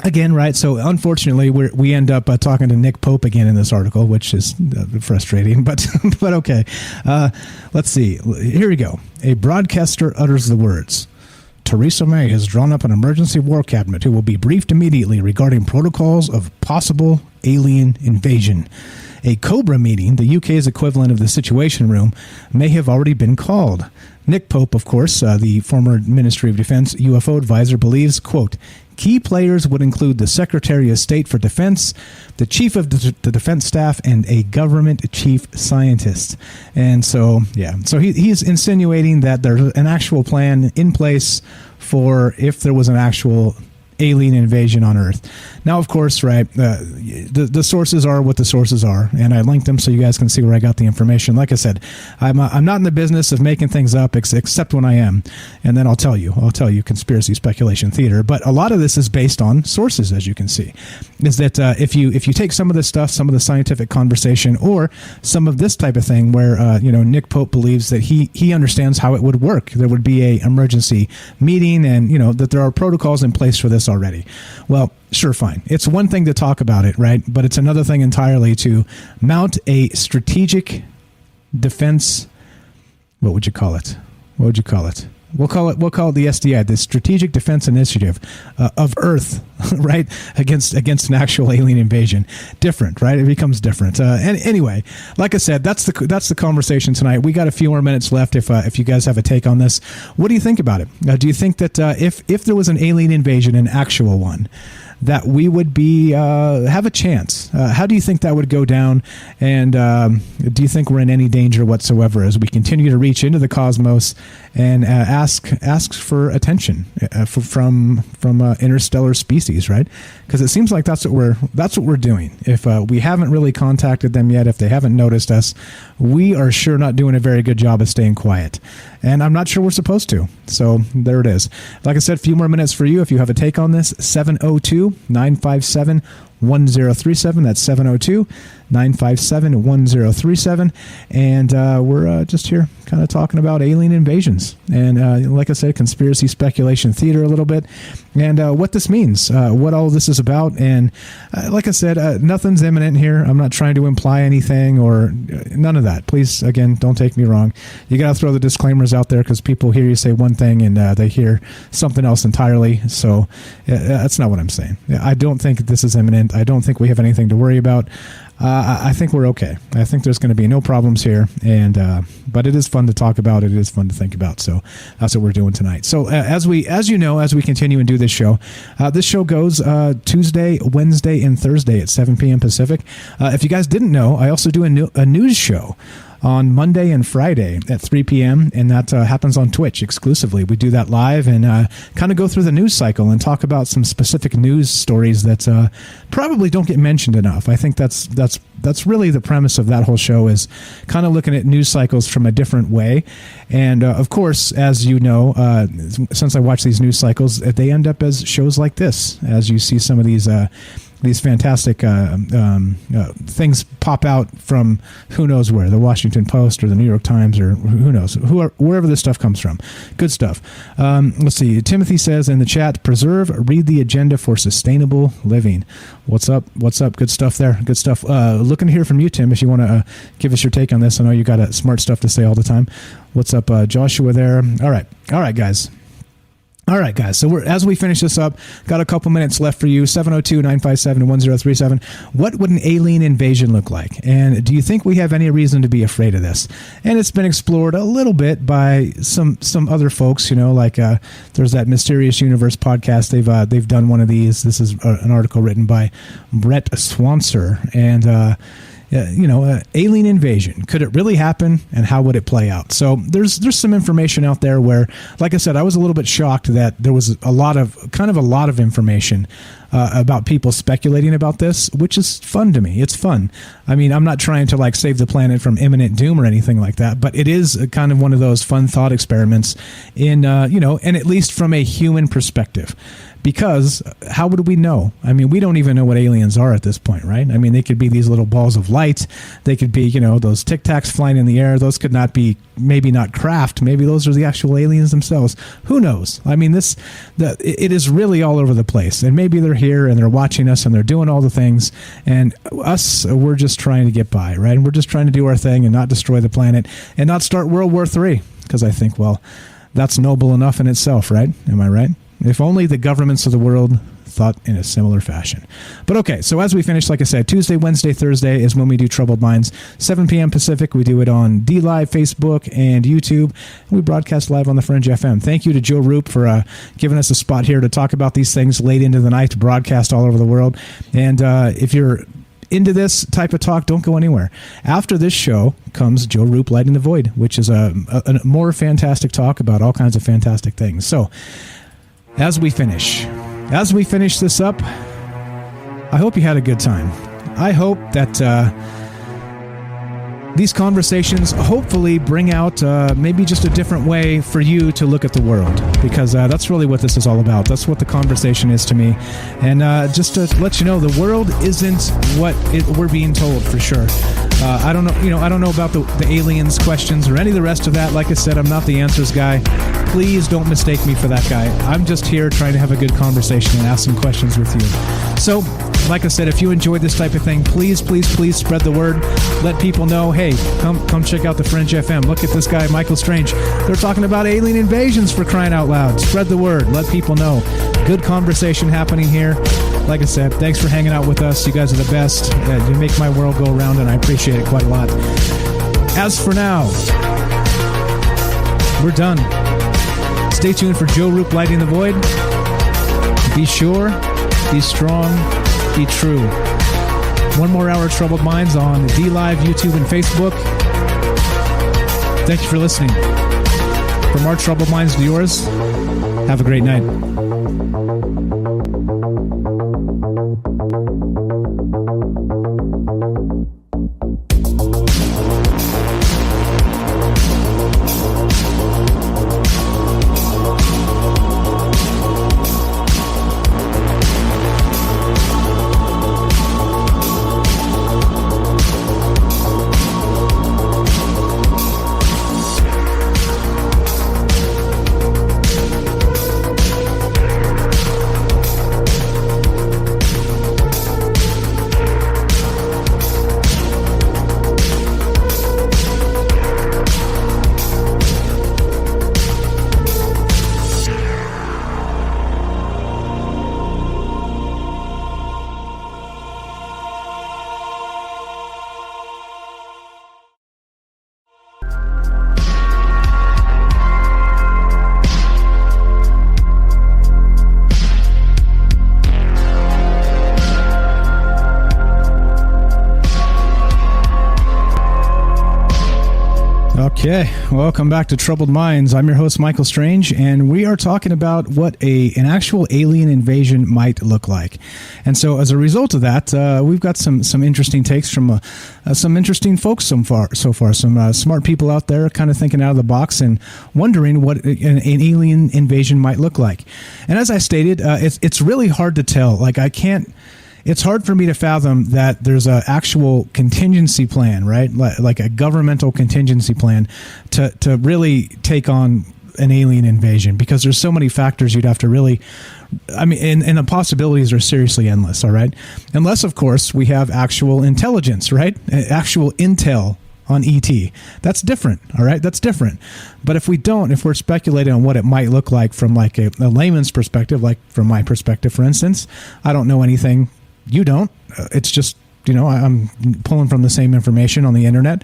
again, right, so unfortunately we end up talking to Nick Pope again in this article, which is frustrating, but okay. Let's see. Here we go. A broadcaster utters the words: Theresa May has drawn up an emergency war cabinet who will be briefed immediately regarding protocols of possible alien invasion. A COBRA meeting, the UK's equivalent of the Situation Room, may have already been called. Nick Pope, of course, the former Ministry of Defense UFO advisor, believes, quote, key players would include the Secretary of State for Defense, the Chief of the Defense Staff, and a government chief scientist. And so, so he's insinuating that there's an actual plan in place for if there was an actual alien invasion on Earth. Now, of course, right, the sources are what the sources are, and I linked them so you guys can see where I got the information. Like I said, I'm not in the business of making things up except when I am, and then I'll tell you conspiracy speculation theater. But a lot of this is based on sources, as you can see. Is that if you take some of this stuff, some of the scientific conversation, or some of this type of thing where Nick Pope believes that he understands how it would work, there would be a emergency meeting, and that there are protocols in place for this already. Well, sure, fine. It's one thing to talk about it, right? But it's another thing entirely to mount a strategic defense. What would you call it? We'll call it the SDI, the Strategic Defense Initiative of Earth, right? Against an actual alien invasion. Different, right? It becomes different. And anyway, like I said, that's the conversation tonight. We got a few more minutes left. If you guys have a take on this, what do you think about it? Do you think that if there was an alien invasion, an actual one, that we would be have a chance? How do you think that would go down? And do you think we're in any danger whatsoever as we continue to reach into the cosmos and ask for attention from interstellar species, right? Because it seems like that's what we're doing. If we haven't really contacted them yet, if they haven't noticed us, we are sure not doing a very good job of staying quiet. And I'm not sure we're supposed to. So there it is. Like I said, a few more minutes for you if you have a take on this. 702-957-1037. That's 702-957-1037. And we're just here kind of talking about alien invasions. And like I said, conspiracy speculation theater a little bit. And what this means, what all this is about. And like I said, nothing's imminent here. I'm not trying to imply anything or none of that. Please, again, don't take me wrong. You got to throw the disclaimers out there because people hear you say one thing and they hear something else entirely. So that's not what I'm saying. I don't think this is imminent. I don't think we have anything to worry about. I think we're okay. I think there's going to be no problems here, and but it is fun to talk about. It is fun to think about. So that's what we're doing tonight. So as we continue and do this show goes Tuesday, Wednesday, and Thursday at 7 p.m. Pacific. If you guys didn't know, I also do a news show on Monday and Friday at 3 p.m., and that happens on Twitch exclusively. We do that live and kind of go through the news cycle and talk about some specific news stories that probably don't get mentioned enough. I think that's really the premise of that whole show, is kind of looking at news cycles from a different way. And of course, as you know, since I watch these news cycles, they end up as shows like this, as you see some of these fantastic things pop out from who knows where, the Washington Post or the New York Times, or who knows, wherever this stuff comes from. Good stuff. Let's see. Timothy says in the chat, read the agenda for sustainable living. What's up? Good stuff there. Good stuff. Looking to hear from you, Tim, if you want to give us your take on this. I know you got smart stuff to say all the time. What's up, Joshua there? All right, guys. All right, guys, so as we finish this up, got a couple minutes left for you, 702-957-1037. What would an alien invasion look like? And do you think we have any reason to be afraid of this? And it's been explored a little bit by some other folks, like there's that Mysterious Universe podcast. They've done one of these. This is an article written by Brett Swanser, and alien invasion. Could it really happen, and how would it play out? So there's some information out there where, like I said, I was a little bit shocked that there was a lot of information about people speculating about this, which is fun to me. It's fun. I mean, I'm not trying to save the planet from imminent doom or anything like that, but it is kind of one of those fun thought experiments in, and at least from a human perspective. Because how would we know? I mean, we don't even know what aliens are at this point, right? I mean, they could be these little balls of light. They could be, those Tic Tacs flying in the air. Those could not be, maybe not craft. Maybe those are the actual aliens themselves. Who knows? I mean, it is really all over the place. And maybe they're here and they're watching us and they're doing all the things. And us, we're just trying to get by, right? And we're just trying to do our thing and not destroy the planet and not start World War III. Because I think, well, that's noble enough in itself, right? Am I right? If only the governments of the world thought in a similar fashion. But okay, so as we finish, like I said, Tuesday, Wednesday, Thursday is when we do Troubled Minds. 7 p.m. Pacific. We do it on DLive, Facebook, and YouTube. We broadcast live on the Fringe FM. Thank you to Joe Roop for giving us a spot here to talk about these things late into the night, to broadcast all over the world. And if you're into this type of talk, don't go anywhere. After this show comes Joe Roop Lighting the Void, which is a more fantastic talk about all kinds of fantastic things. So as we finish this up, I hope you had a good time. I hope that these conversations hopefully bring out maybe just a different way for you to look at the world, because that's really what this is all about. That's what the conversation is to me. And just to let you know, the world isn't what we're being told, for sure. I don't know, I don't know about the aliens questions or any of the rest of that. Like I said, I'm not the answers guy. Please don't mistake me for that guy. I'm just here trying to have a good conversation and ask some questions with you. So, like I said, if you enjoyed this type of thing, please spread the word. Let people know, hey, come check out the Fringe FM. Look at this guy, Michael Strange. They're talking about alien invasions, for crying out loud. Spread the word. Let people know. Good conversation happening here. Like I said, thanks for hanging out with us. You guys are the best. You make my world go around, and I appreciate it quite a lot. As for now, we're done. Stay tuned for Joe Roop Lighting the Void. Be sure, be strong, be true. One more hour of Troubled Minds on DLive, YouTube, and Facebook. Thank you for listening. From our Troubled Minds to yours, have a great night. Okay, welcome back to Troubled Minds. I'm your host, Michael Strange, and we are talking about what an actual alien invasion might look like. And so, as a result of that, we've got some interesting takes from some interesting folks so far. Some smart people out there, kind of thinking out of the box and wondering what an alien invasion might look like. And as I stated, it's really hard to tell. Like it's hard for me to fathom that there's an actual contingency plan, right? Like a governmental contingency plan to really take on an alien invasion, because there's so many factors you'd have to really, and the possibilities are seriously endless, all right? Unless, of course, we have actual intelligence, right? Actual intel on ET. That's different, all right? That's different. But if we're speculating on what it might look like from like a layman's perspective, like from my perspective, for instance, I don't know anything. You don't. It's just, I'm pulling from the same information on the internet.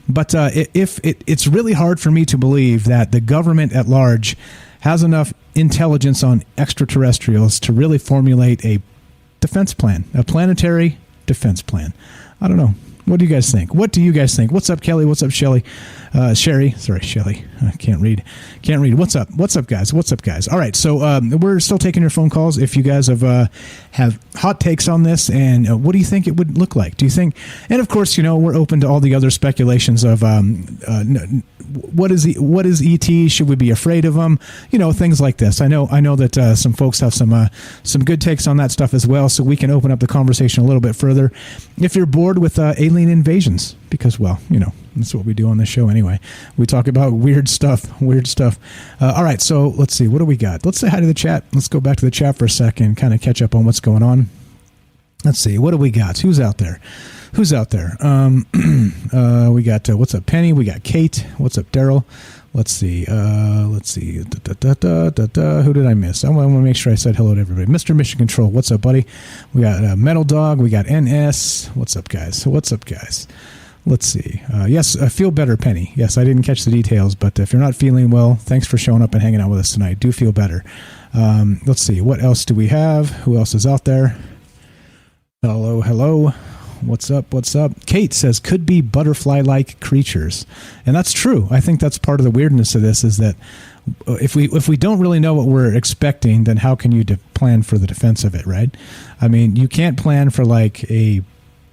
But it's really hard for me to believe that the government at large has enough intelligence on extraterrestrials to really formulate a defense plan, a planetary defense plan. I don't know. What do you guys think? What's up, Kelly? What's up, Shelly? Sherry. Sorry, Shelly. I can't read. What's up, guys? All right, so we're still taking your phone calls. If you guys have hot takes on this, and what do you think it would look like? Do you think? And of course, we're open to all the other speculations of what is ET? Should we be afraid of them? Things like this. I know that some folks have some good takes on that stuff as well, so we can open up the conversation a little bit further. If you're bored with alien invasions, because that's what we do on this show anyway. We talk about weird stuff. All right, so let's see. What do we got? Let's say hi to the chat. Let's go back to the chat for a second, kind of catch up on what's going on. Let's see. What do we got? Who's out there? We got, what's up, Penny? We got Kate. What's up, Daryl? Let's see. Who did I miss? I want to make sure I said hello to everybody. Mr. Mission Control. What's up, buddy? We got Metal Dog. We got NS. What's up, guys? Let's see. Yes, feel better, Penny. Yes, I didn't catch the details, but if you're not feeling well, thanks for showing up and hanging out with us tonight. Do feel better. Let's see. What else do we have? Who else is out there? Hello. What's up? Kate says, could be butterfly-like creatures. And that's true. I think that's part of the weirdness of this, is that if we don't really know what we're expecting, then how can you plan for the defense of it, right? I mean, you can't plan for like the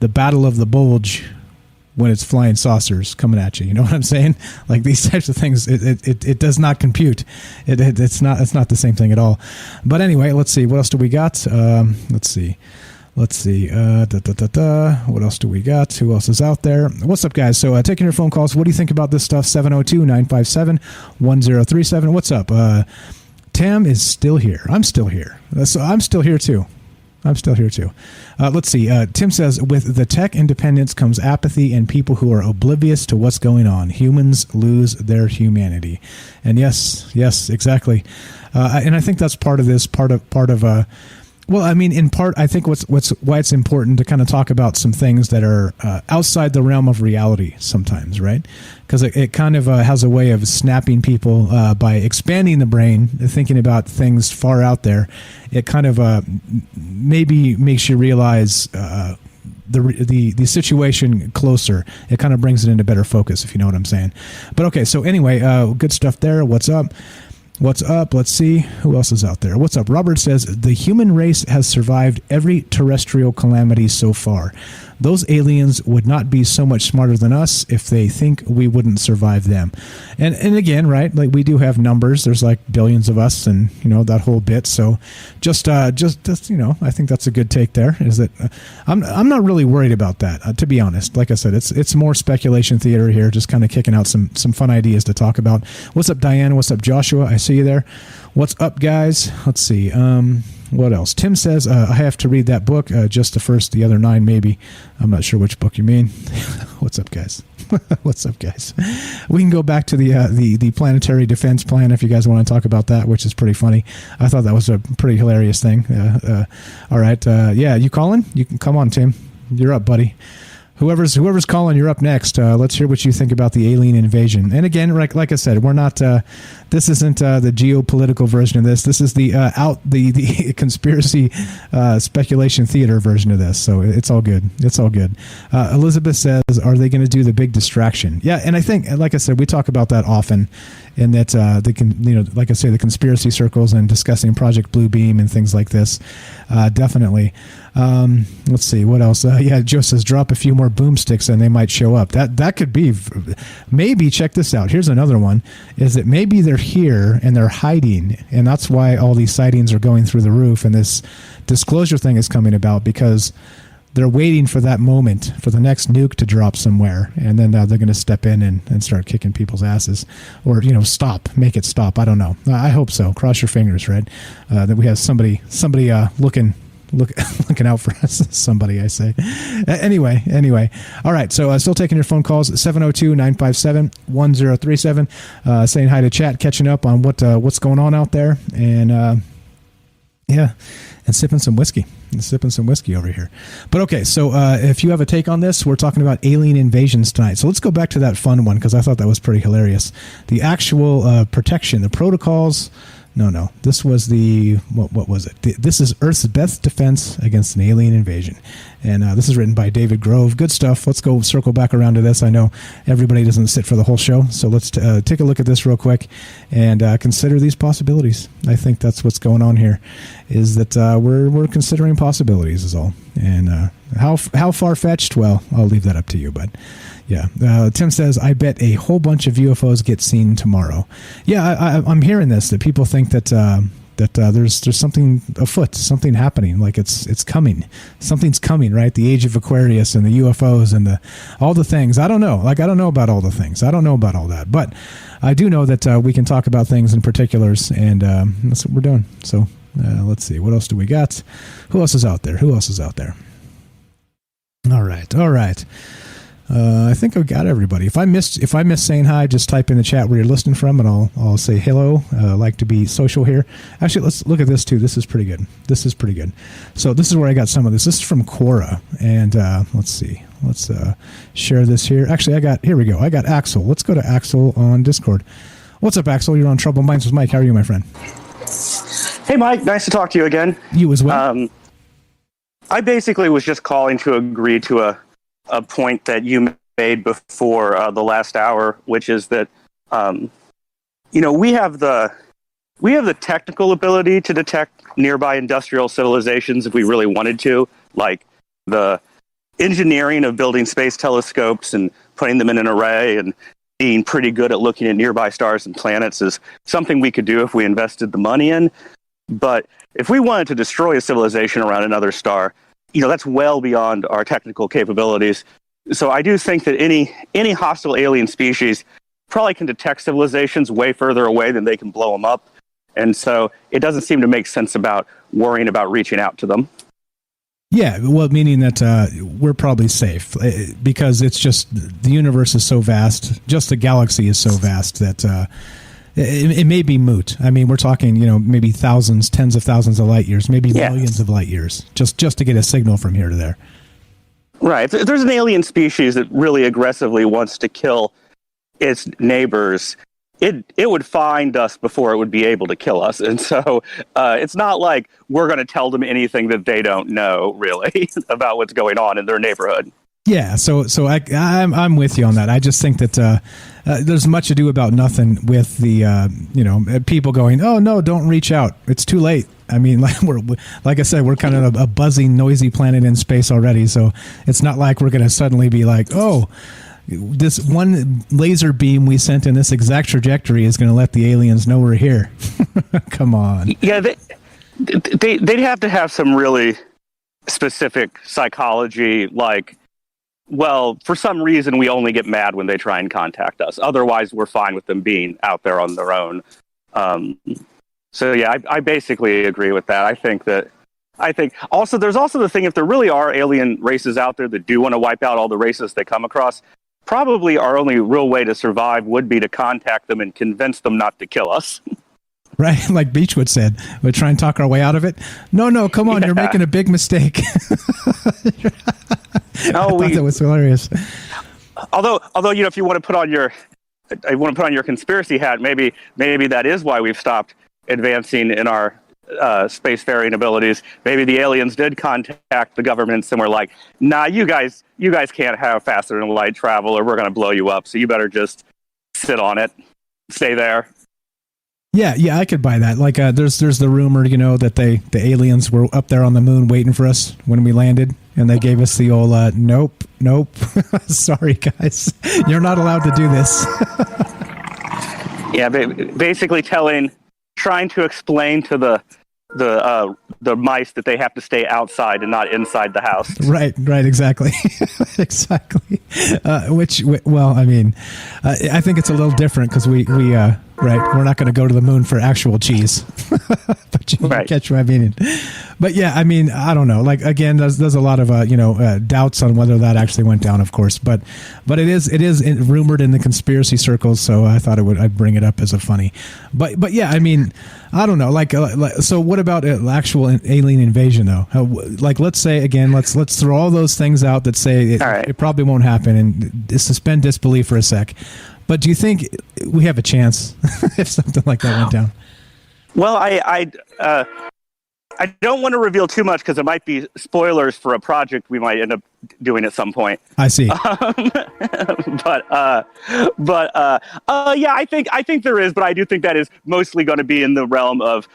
Battle of the Bulge when it's flying saucers coming at you. You know what I'm saying? Like these types of things, it does not compute. It's not the same thing at all. But anyway, let's see. What else do we got? Let's see. What else do we got? Who else is out there? What's up, guys? So taking your phone calls. What do you think about this stuff? 702-957-1037. What's up? Tam is still here. I'm still here. So I'm still here too. Let's see. Tim says, with the tech independence comes apathy and people who are oblivious to what's going on. Humans lose their humanity. And yes, exactly. And I think that's part of this, in part, I think why it's important to kind of talk about some things that are outside the realm of reality sometimes, right? Because it kind of has a way of snapping people by expanding the brain, thinking about things far out there. It kind of maybe makes you realize the situation closer. It kind of brings it into better focus, if you know what I'm saying. But okay, so anyway, good stuff there. What's up? Let's see. Who else is out there? What's up? Robert says, the human race has survived every terrestrial calamity so far. Those aliens would not be so much smarter than us if they think we wouldn't survive them. And again, right, like we do have numbers. There's like billions of us and, that whole bit. So just I think that's a good take there, is that I'm not really worried about that, to be honest. Like I said, it's more speculation theater here, just kind of kicking out some fun ideas to talk about. What's up, Diane? What's up, Joshua? I see you there. What's up, guys? Let's see. What else? Tim says, I have to read that book, just the other 9 maybe. I'm not sure which book you mean. What's up, guys? We can go back to the planetary defense plan if you guys want to talk about that, which is pretty funny. I thought that was a pretty hilarious thing. All right. You calling? You can come on, Tim. You're up, buddy. Whoever's calling, you're up next. Let's hear what you think about the alien invasion. And again, like I said, we're not. This isn't the geopolitical version of this. This is the the conspiracy speculation theater version of this. So it's all good. It's all good. Elizabeth says, "Are they going to do the big distraction?" Yeah, and I think, like I said, we talk about that often. And that like I say, the conspiracy circles and discussing Project Blue Beam and things like this, definitely. Let's see what else. Yeah, Joe says drop a few more boomsticks and they might show up. That could be. Maybe check this out. Here's another one: is that maybe they're here and they're hiding, and that's why all these sightings are going through the roof, and this disclosure thing is coming about because they're waiting for that moment for the next nuke to drop somewhere, and then they're going to step in and start kicking people's asses, or make it stop. I don't know. I hope so. Cross your fingers, right? That we have somebody looking out for us. Somebody, I say. Anyway. All right. So still taking your phone calls. 702-957-1037. Saying hi to chat, catching up on what's going on out there, and and sipping some whiskey. Over here. But okay, so if you have a take on this, we're talking about alien invasions tonight. So let's go back to that fun one because I thought that was pretty hilarious. The actual protection, the protocols. No. This was what was it? This is Earth's best defense against an alien invasion. And this is written by David Grove. Good stuff. Let's go circle back around to this. I know everybody doesn't sit for the whole show. So let's take a look at this real quick and consider these possibilities. I think that's what's going on here, is that we're considering possibilities is all. And how far-fetched? Well, I'll leave that up to you, but... Yeah. Tim says, I bet a whole bunch of UFOs get seen tomorrow. Yeah, I'm hearing this, that people think that there's something afoot, something happening, like it's coming. Something's coming, right? The age of Aquarius and the UFOs and all the things. I don't know. I don't know about all the things. I don't know about all that. But I do know that we can talk about things in particulars, and that's what we're doing. So let's see. What else do we got? Who else is out there? All right. I think I've got everybody. If I missed saying hi, just type in the chat where you're listening from, and I'll say hello. Like to be social here. Actually, let's look at this too. This is pretty good. So this is where I got some of this. This is from Quora, and let's see. Let's share this here. Actually, here we go. I got Axel. Let's go to Axel on Discord. What's up, Axel? You're on Troubled Minds with Mike. How are you, my friend? Hey, Mike. Nice to talk to you again. You as well. I basically was just calling to agree to a point that you made before the last hour, which is that we have the technical ability to detect nearby industrial civilizations if we really wanted to, like the engineering of building space telescopes and putting them in an array and being pretty good at looking at nearby stars and planets is something we could do if we invested the money in. But if we wanted to destroy a civilization around another star, that's well beyond our technical capabilities. So I do think that any hostile alien species probably can detect civilizations way further away than they can blow them up. And so it doesn't seem to make sense about worrying about reaching out to them. Yeah, well, meaning that we're probably safe because it's just the universe is so vast, just the galaxy is so vast that it may be moot. I mean, we're talking, maybe thousands, tens of thousands of light years, maybe millions of light years, just to get a signal from here to there. Right. If there's an alien species that really aggressively wants to kill its neighbors, it would find us before it would be able to kill us. And so it's not like we're going to tell them anything that they don't know, really, about what's going on in their neighborhood. Yeah, so I'm with you on that. I just think that there's much ado about nothing with the people going, oh no, don't reach out, it's too late. I mean, like I said, we're kind of a buzzing, noisy planet in space already, so it's not like we're going to suddenly be like, oh, this one laser beam we sent in this exact trajectory is going to let the aliens know we're here. Come on. Yeah, they'd have to have some really specific psychology, like, well, for some reason, we only get mad when they try and contact us. Otherwise, we're fine with them being out there on their own. So, yeah, I basically agree with that. I think also there's also the thing, if there really are alien races out there that do want to wipe out all the races they come across, probably our only real way to survive would be to contact them and convince them not to kill us. Right, like Beechwood said, we'll try and talk our way out of it. No, come on, You're making a big mistake. I thought that was hilarious. Although if you want to put on your conspiracy hat, maybe that is why we've stopped advancing in our spacefaring abilities. Maybe the aliens did contact the governments and were like, "Nah, you guys can't have faster than light travel, or we're going to blow you up. So you better just sit on it, stay there." Yeah, I could buy that. Like, there's the rumor, that the aliens were up there on the moon waiting for us when we landed, and they gave us the old nope. Sorry, guys, you're not allowed to do this. Yeah, basically trying to explain to the mice that they have to stay outside and not inside the house. Right, exactly. Exactly. Well, I mean, I think it's a little different because we're not going to go to the moon for actual cheese. But you catch what I mean. But yeah, I mean, I don't know. Like, again, there's a lot of doubts on whether that actually went down, of course. But it is rumored in the conspiracy circles, so I thought I'd bring it up as a funny. But yeah, I mean, I don't know. Like so what about actual alien invasion though? Like, let's say again, let's throw all those things out that say it probably won't happen, and suspend disbelief for a sec. But do you think we have a chance if something like that went down? Well, I don't want to reveal too much because it might be spoilers for a project we might end up doing at some point. I see. Yeah, I think there is, but I do think that is mostly going to be in the realm of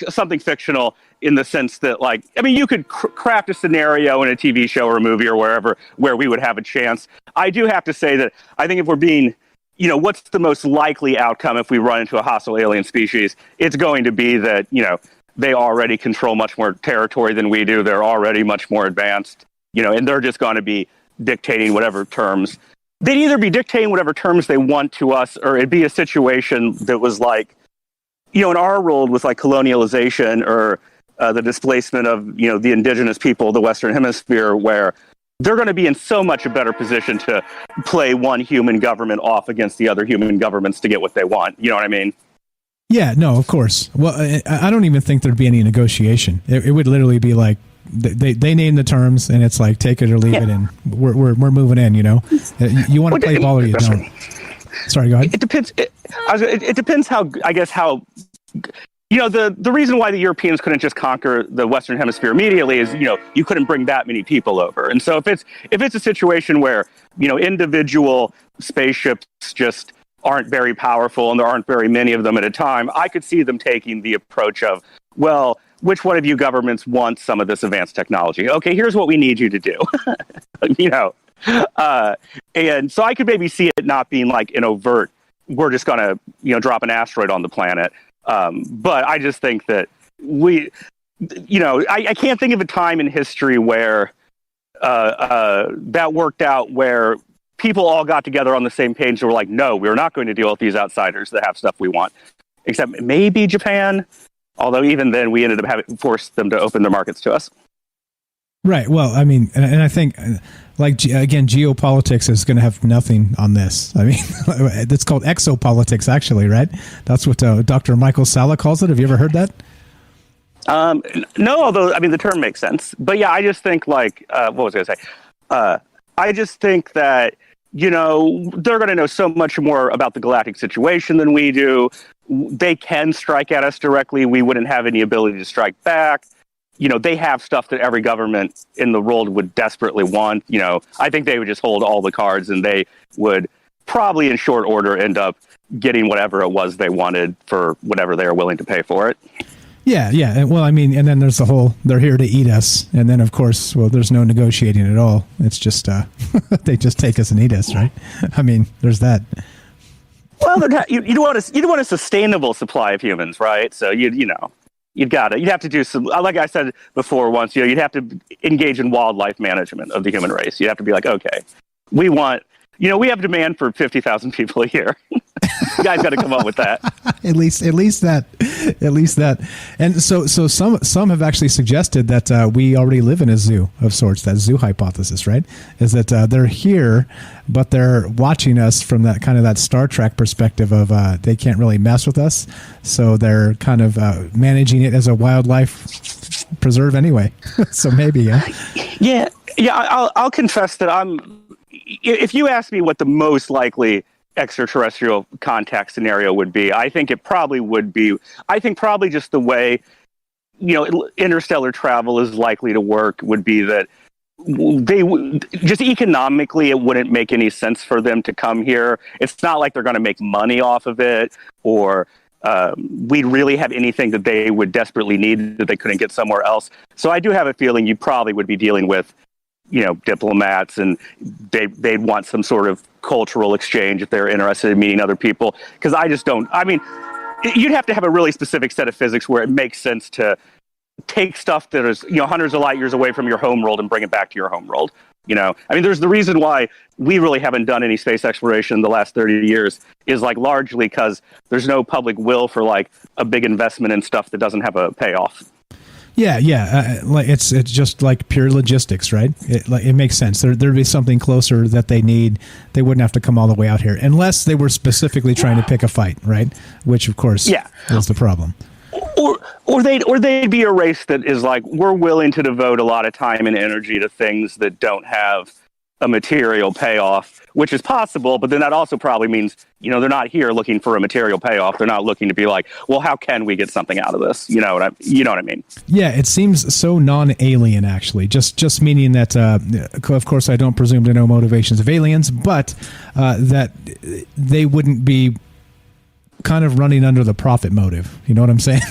something fictional, in the sense that, like, I mean, you could craft a scenario in a TV show or a movie or wherever where we would have a chance. I do have to say that I think if we're being, what's the most likely outcome if we run into a hostile alien species? It's going to be that, they already control much more territory than we do. They're already much more advanced, and they're just going to be dictating whatever terms. They'd either be dictating whatever terms they want to us, or it'd be a situation that was like, in our world with like colonialization or the displacement of, the indigenous people of the Western Hemisphere, where they're going to be in so much a better position to play one human government off against the other human governments to get what they want. You know what I mean? Yeah, no, of course. Well, I don't even think there'd be any negotiation. It would literally be like they name the terms, and it's like take it or leave it, and we're moving in. You want to play ball or you don't. Sorry, go ahead. It depends. It depends how the reason why the Europeans couldn't just conquer the Western Hemisphere immediately is you couldn't bring that many people over, and so if it's a situation where individual spaceships just aren't very powerful and there aren't very many of them at a time, I could see them taking the approach of, well, which one of you governments wants some of this advanced technology? Okay, here's what we need you to do. And so I could maybe see it not being like an overt, we're just going to drop an asteroid on the planet. But I just think that I can't think of a time in history where that worked out, where people all got together on the same page and were like, no, we're not going to deal with these outsiders that have stuff we want. Except maybe Japan, although even then we ended up having forced them to open their markets to us. Right. Well, I mean, and I think, like, again, geopolitics is going to have nothing on this. I mean, it's called exopolitics, actually, right? That's what Dr. Michael Salla calls it. Have you ever heard that? No, although, I mean, the term makes sense. But yeah, I just think, like, what was I going to say? I just think that, they're going to know so much more about the galactic situation than we do. They can strike at us directly. We wouldn't have any ability to strike back. They have stuff that every government in the world would desperately want. I think they would just hold all the cards, and they would probably in short order end up getting whatever it was they wanted for whatever they are willing to pay for it. Yeah. Well, I mean, and then there's the whole, they're here to eat us. And then, of course, well, there's no negotiating at all. It's just, they just take us and eat us, right? I mean, there's that. Well, you'd want a sustainable supply of humans, right? So, you'd have to do some, like I said before once, you'd have to engage in wildlife management of the human race. You'd have to be like, okay, we have demand for 50,000 people a year. You guys got to come up with that. At least that. And so some have actually suggested that we already live in a zoo of sorts. That zoo hypothesis, right? Is that they're here, but they're watching us from that kind of that Star Trek perspective of they can't really mess with us, so they're kind of managing it as a wildlife preserve anyway. So maybe, yeah. Yeah, I'll confess that if you ask me what the most likely extraterrestrial contact scenario would be, I think it probably would be, probably just the way, interstellar travel is likely to work would be that just economically, it wouldn't make any sense for them to come here. It's not like they're going to make money off of it, or we'd really have anything that they would desperately need that they couldn't get somewhere else. So I do have a feeling you probably would be dealing with, diplomats, and they'd want some sort of cultural exchange if they're interested in meeting other people. Because you'd have to have a really specific set of physics where it makes sense to take stuff that is, hundreds of light years away from your home world and bring it back to your home world. There's the reason why we really haven't done any space exploration in the last 30 years is largely because there's no public will for a big investment in stuff that doesn't have a payoff. Yeah. It's just like pure logistics, right? It makes sense. There'd be something closer that they need. They wouldn't have to come all the way out here unless they were specifically trying to pick a fight, right? Which, of course, is the problem. Or they'd be a race that is we're willing to devote a lot of time and energy to things that don't have a material payoff, which is possible, but then that also probably means, they're not here looking for a material payoff. They're not looking to be well, how can we get something out of this? You know what I mean? Yeah, it seems so non-alien, actually. Just meaning that, of course, I don't presume to know motivations of aliens, but that they wouldn't be kind of running under the profit motive. You know what I'm saying?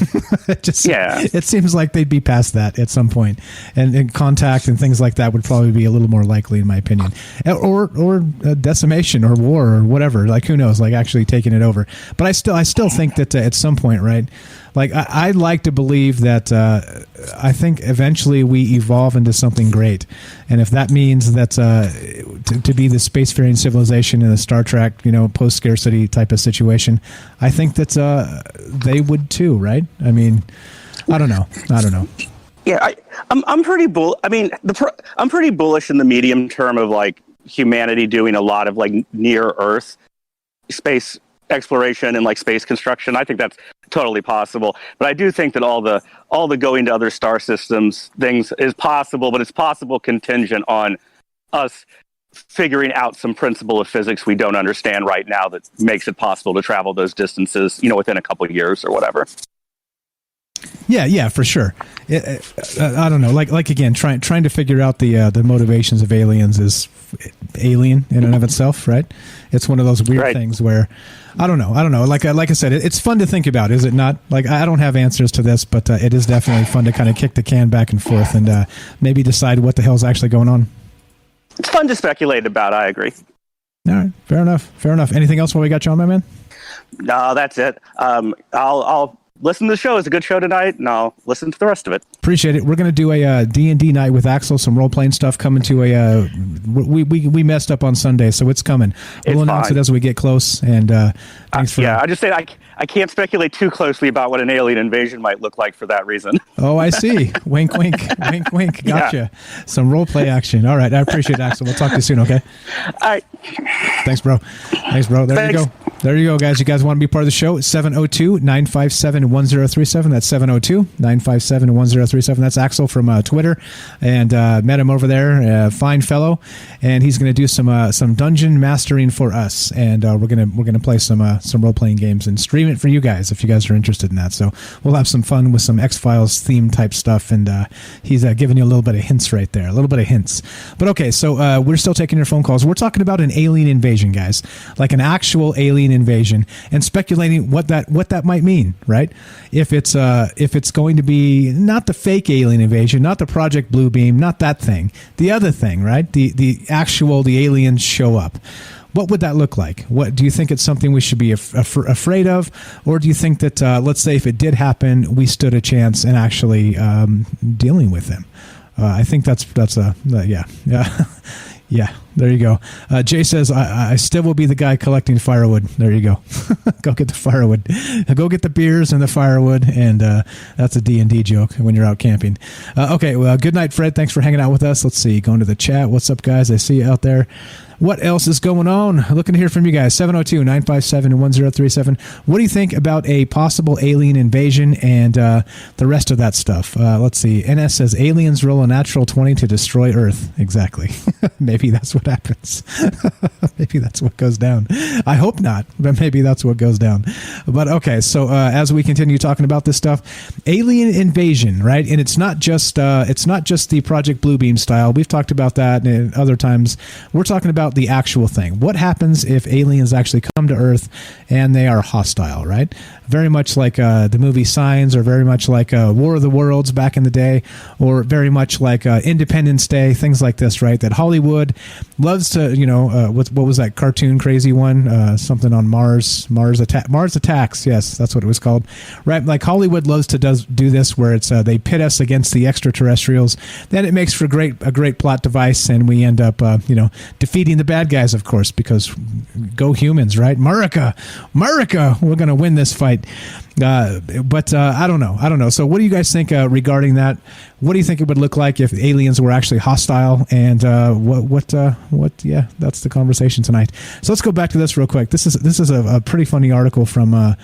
It seems like they'd be past that at some point, and contact and things like that would probably be a little more likely, in my opinion, or decimation or war or whatever. Who knows? Actually taking it over. But I still think that at some point, right? I'd like to believe that I think eventually we evolve into something great. And if that means that to be the spacefaring civilization in a Star Trek, post-scarcity type of situation, I think that they would too, right? I mean, I don't know. Yeah, I'm pretty I'm pretty bullish in the medium term of humanity doing a lot of near Earth space exploration and space construction. I think that's totally possible. But I do think that all the going to other star systems things is possible, but it's possible contingent on us figuring out some principle of physics we don't understand right now that makes it possible to travel those distances, within a couple of years or whatever. Yeah, for sure. I don't know. Again, trying to figure out the motivations of aliens is alien in and of itself, right? It's one of those weird things where I don't know. Like I said, it's fun to think about, is it not? I don't have answers to this, but it is definitely fun to kind of kick the can back and forth and maybe decide what the hell's actually going on. It's fun to speculate about. I agree. All right, fair enough. Anything else while we got you on, my man? No, that's it. I'll listen to the show. It's a good show tonight, and I'll listen to the rest of it. Appreciate it. We're going to do a D&D night with Axel, some role-playing stuff coming to a... we messed up on Sunday, so it's coming. We'll announce it as we get close, and thanks for... I just say I can't speculate too closely about what an alien invasion might look like for that reason. Oh, I see. Wink, wink. Wink, wink. Gotcha. Yeah. Some role-play action. All right, I appreciate it, Axel. We'll talk to you soon, okay? All right. Thanks, bro. There you go, guys. You guys want to be part of the show? 702-957-1037. That's 702-957-1037. That's Axel from Twitter, and met him over there. Fine fellow, and he's going to do some dungeon mastering for us, and we're gonna play some role playing games and stream it for you guys if you guys are interested in that. So we'll have some fun with some X-Files theme type stuff, and he's giving you a little bit of hints right there, a little bit of hints. But okay, so we're still taking your phone calls. We're talking about an alien invasion, guys, like an actual alien invasion, and speculating what that might mean, right? If it's going to be not the fake alien invasion, not the Project Bluebeam, not that thing, the other thing, right? The aliens show up. What would that look like? What do you think it's something we should be afraid of, or do you think that let's say if it did happen, we stood a chance in actually dealing with them? I think that's yeah. There you go. Jay says, I still will be the guy collecting firewood. There you go. Go get the firewood. Go get the beers and the firewood, and that's a D&D joke when you're out camping. Okay, well, good night, Fred. Thanks for hanging out with us. Let's see. Going to the chat. What's up, guys? I see you out there. What else is going on? Looking to hear from you guys. 702-957-1037. What do you think about a possible alien invasion and the rest of that stuff? Let's see. NS says, aliens roll a natural 20 to destroy Earth. Exactly. Maybe that's what happens. Maybe that's what goes down. I hope not, but maybe that's what goes down. But okay, so as we continue talking about this stuff, alien invasion, right? And it's not just the Project Bluebeam style. We've talked about that and other times. We're talking about the actual thing. What happens if aliens actually come to Earth and they are hostile, right? Very much like the movie Signs, or very much like War of the Worlds back in the day, or very much like Independence Day, things like this, right? That Hollywood loves to, what was that cartoon crazy one? Something on Mars Attacks. Yes, that's what it was called, right? Like Hollywood loves to do this, where it's they pit us against the extraterrestrials. Then it makes for a great plot device, and we end up, defeating the bad guys, of course, because go humans, right? America, we're going to win this fight. But I don't know. So what do you guys think regarding that? What do you think it would look like if aliens were actually hostile? And what? Yeah, that's the conversation tonight. So let's go back to this real quick. This is a pretty funny article from.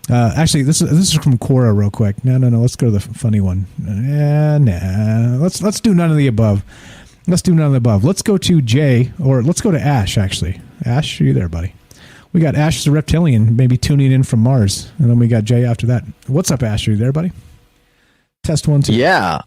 Actually, this is from Quora real quick. No. Let's go to the funny one. Let's do none of the above. Let's do none of the above. Let's go to Jay, or let's go to Ash, actually. Ash, are you there, buddy? We got Ash the Reptilian, maybe tuning in from Mars. And then we got Jay after that. What's up, Ash? Are you there, buddy? Test 1, 2. Yeah.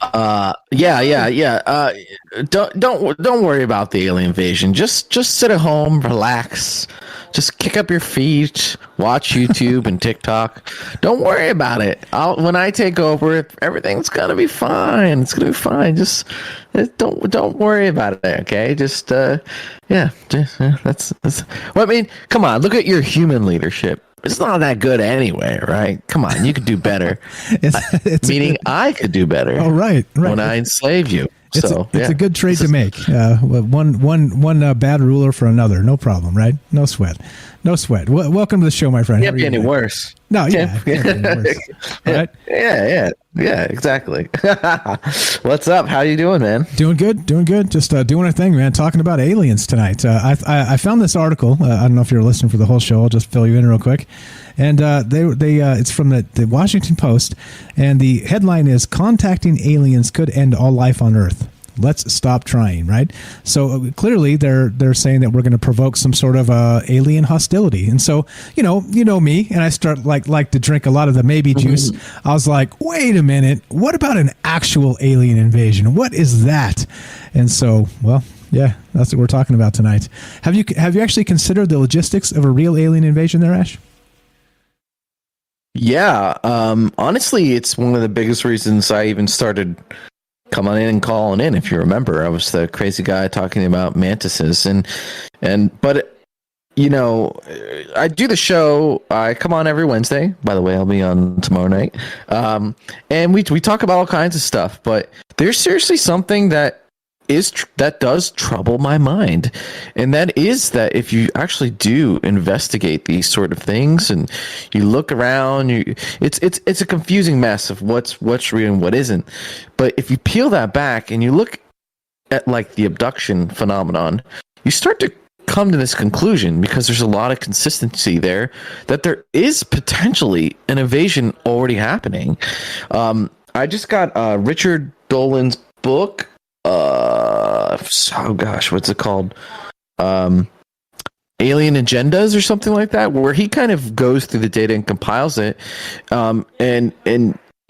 Don't worry about the alien invasion. Just sit at home, relax. Just kick up your feet, watch YouTube and TikTok. Don't worry about it. When I take over, everything's gonna be fine. It's gonna be fine. Just don't worry about it. Okay? That's. Well, I mean, come on. Look at your human leadership. It's not that good anyway, right? Come on, you could do better. Meaning, I could do better. Oh, right. When I enslave you. It's a good trade to make. One bad ruler for another. No problem, right? No sweat. Welcome to the show, my friend. Can't be any worse. No, yeah. Can't be any worse. Right? Yeah, exactly. What's up? How you doing, man? Doing good. Just doing our thing, man. Talking about aliens tonight. I found this article. I don't know if you're listening for the whole show. I'll just fill you in real quick. And it's from the Washington Post, and the headline is "Contacting Aliens Could End All Life on Earth. Let's stop trying." Right. So clearly they're saying that we're going to provoke some sort of alien hostility. And so you know me, and I start like to drink a lot of the maybe juice. I was like, wait a minute, what about an actual alien invasion? What is that? And so, well, yeah, that's what we're talking about tonight. Have you actually considered the logistics of a real alien invasion there, Ash? Yeah, honestly, it's one of the biggest reasons I even started coming in and calling in. If you remember, I was the crazy guy talking about mantises, but I do the show. I come on every Wednesday. By the way, I'll be on tomorrow night, and we talk about all kinds of stuff. But there's seriously something that does trouble my mind, and that is that if you actually do investigate these sort of things and you look around, it's a confusing mess of what's real and what isn't. But if you peel that back and you look at like the abduction phenomenon, you start to come to this conclusion, because there's a lot of consistency there, that there is potentially an invasion already happening. I just got Richard Dolan's book. What's it called? Alien Agendas or something like that, where he kind of goes through the data and compiles it. And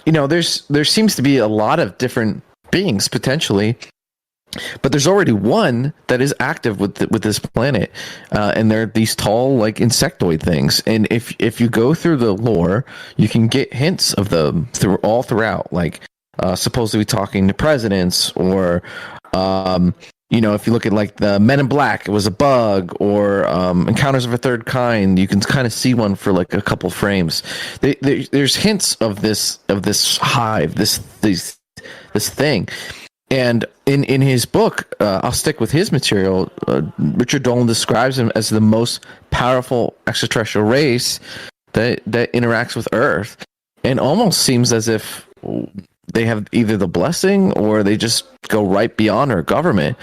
there seems to be a lot of different beings potentially, but there's already one that is active with this planet, and they're these tall, like, insectoid things. And if you go through the lore, you can get hints of them throughout, like. Supposedly talking to presidents, or if you look at like the Men in Black, it was a bug, or Encounters of a Third Kind, you can kind of see one for like a couple frames. There's hints of this hive, this thing, And in his book, I'll stick with his material. Richard Dolan describes him as the most powerful extraterrestrial race that interacts with Earth, and almost seems as if they have either the blessing or they just go right beyond our government.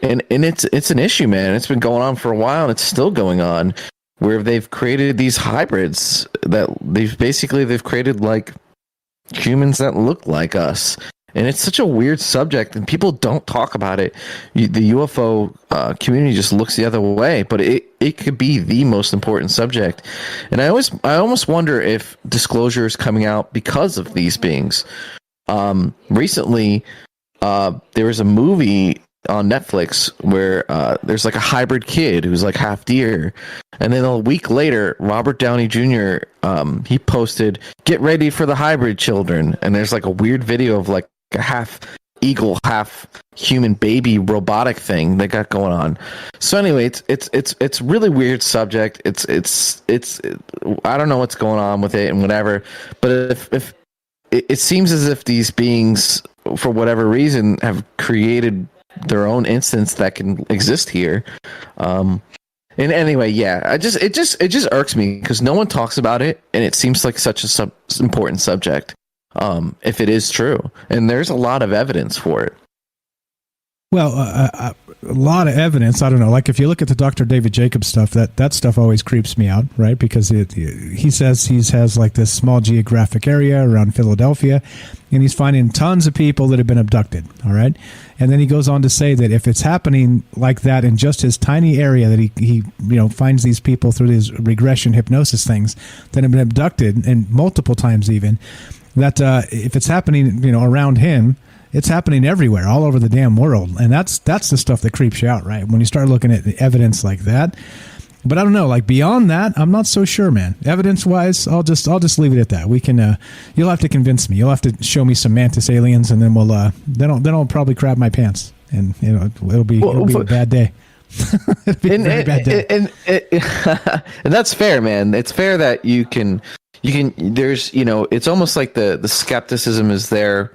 And it's an issue, man. It's been going on for a while, and it's still going on, where they've created these hybrids that they've created like humans that look like us. And it's such a weird subject, and people don't talk about it. The UFO community just looks the other way, but it could be the most important subject. And I almost wonder if disclosure is coming out because of these beings. Recently, there was a movie on Netflix where there's like a hybrid kid who's like half deer, and then a week later, Robert Downey Jr. He posted, "Get ready for the hybrid children," and there's like a weird video of like a half eagle, half human baby robotic thing they got going on. So anyway, it's really weird subject. It's I don't know what's going on with it and whatever, but if it seems as if these beings, for whatever reason, have created their own instance that can exist here. And anyway, yeah, it just irks me because no one talks about it, and it seems like such a important subject. If it is true, and there's a lot of evidence for it. Well, a lot of evidence. I don't know. Like if you look at the Dr. David Jacobs stuff, that stuff always creeps me out, right? Because he says he has like this small geographic area around Philadelphia, and he's finding tons of people that have been abducted. All right, and then he goes on to say that if it's happening like that in just his tiny area, that he finds these people through his regression hypnosis things that have been abducted, and multiple times even. That if it's happening, around him, it's happening everywhere, all over the damn world, and that's the stuff that creeps you out, right? When you start looking at the evidence like that. But I don't know, like beyond that, I'm not so sure, man. Evidence-wise, I'll just leave it at that. We can, you'll have to convince me. You'll have to show me some mantis aliens, and then we'll, then I'll probably crap my pants, and it'll be a bad day. It'll be a very bad day. And that's fair, man. It's fair that you can. There's, it's almost like the skepticism is there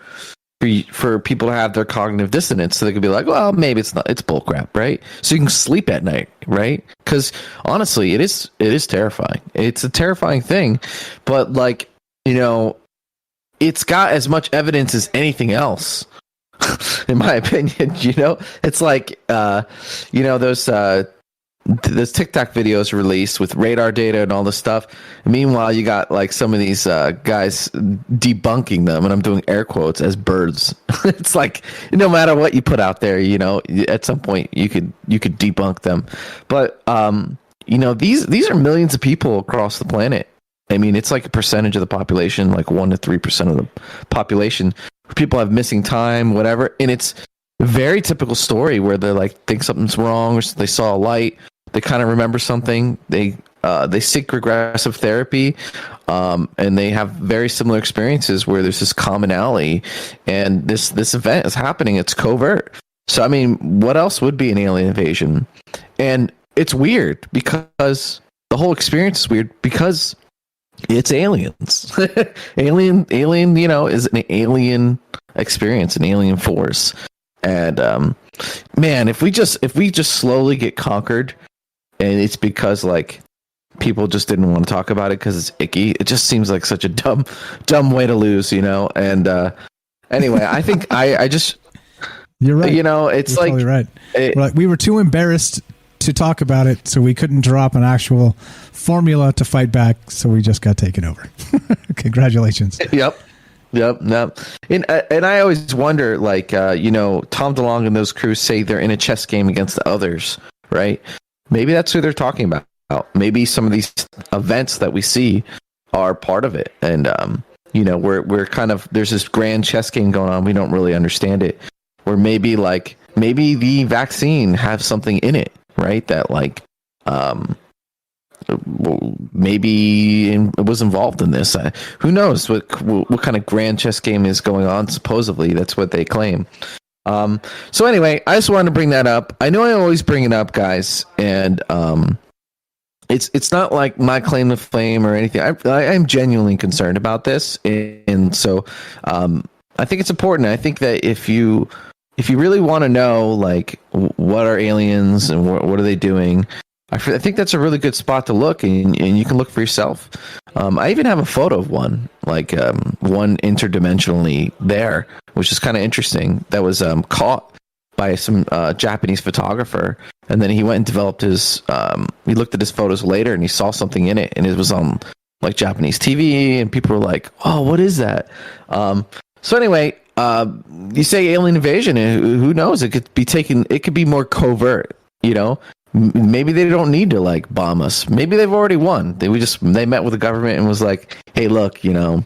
for people to have their cognitive dissonance, so they could be like, well, maybe it's bullcrap, right? So you can sleep at night, right? Because honestly, it is terrifying. It's a terrifying thing, but like, it's got as much evidence as anything else, in my opinion. It's like, those TikTok videos released with radar data and all this stuff. Meanwhile, you got like some of these guys debunking them, and I'm doing air quotes, as birds. It's like no matter what you put out there, at some point you could debunk them. But these are millions of people across the planet. I mean, it's like a percentage of the population, like 1 to 3% of the population. People have missing time, whatever, and it's a very typical story where they like think something's wrong, or they saw a light. They kind of remember something. They seek regressive therapy, and they have very similar experiences where there's this commonality, and this event is happening. It's covert. So I mean, what else would be an alien invasion? And it's weird because the whole experience is weird because it's aliens. alien, is an alien experience, an alien force. And man, if we just slowly get conquered, and it's because like people just didn't want to talk about it because it's icky. It just seems like such a dumb way to lose, And anyway, I think I just you're right. It's you're totally right. We were too embarrassed to talk about it, so we couldn't drop an actual formula to fight back. So we just got taken over. Congratulations. Yep. And I always wonder, like, Tom DeLonge and those crews say they're in a chess game against the others, right? Maybe that's who they're talking about. Maybe some of these events that we see are part of it. And, we're kind of, there's this grand chess game going on. We don't really understand it. Or maybe the vaccine has something in it, right? That like, maybe it was involved in this. Who knows what kind of grand chess game is going on? Supposedly, that's what they claim. So anyway, I just wanted to bring that up. I know I always bring it up, guys, and it's not like my claim to fame or anything. I'm genuinely concerned about this, and so I think it's important. I think that if you if you really want to know, like, what are aliens and what are they doing, I think that's a really good spot to look, and you can look for yourself. I even have a photo of one, like one interdimensionally there, which is kind of interesting. That was caught by some Japanese photographer, and then he went and developed his. He looked at his photos later, and he saw something in it, and it was on like Japanese TV, and people were like, "Oh, what is that?" So anyway, you say alien invasion, and who knows? It could be taken. It could be more covert, you know. Maybe they don't need to like bomb us. Maybe they've already won. They met with the government and was like, "Hey, look, you know,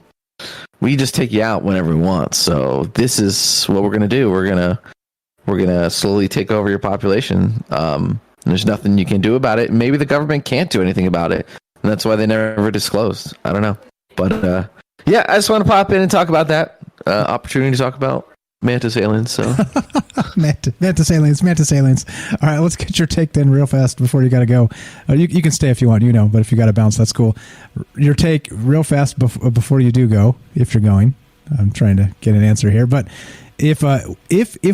we just take you out whenever we want. So this is what we're gonna do. We're gonna slowly take over your population. And there's nothing you can do about it. Maybe the government can't do anything about it, and that's why they never disclosed. I don't know, but yeah, I just want to pop in and talk about that opportunity to talk about Mantis aliens. So Mantis aliens. All right, let's get your take then real fast before you got to go. You can stay if you want, you know, but if you got to bounce, that's cool. Your take real fast before you do go, if you're going. I'm trying to get an answer here, but if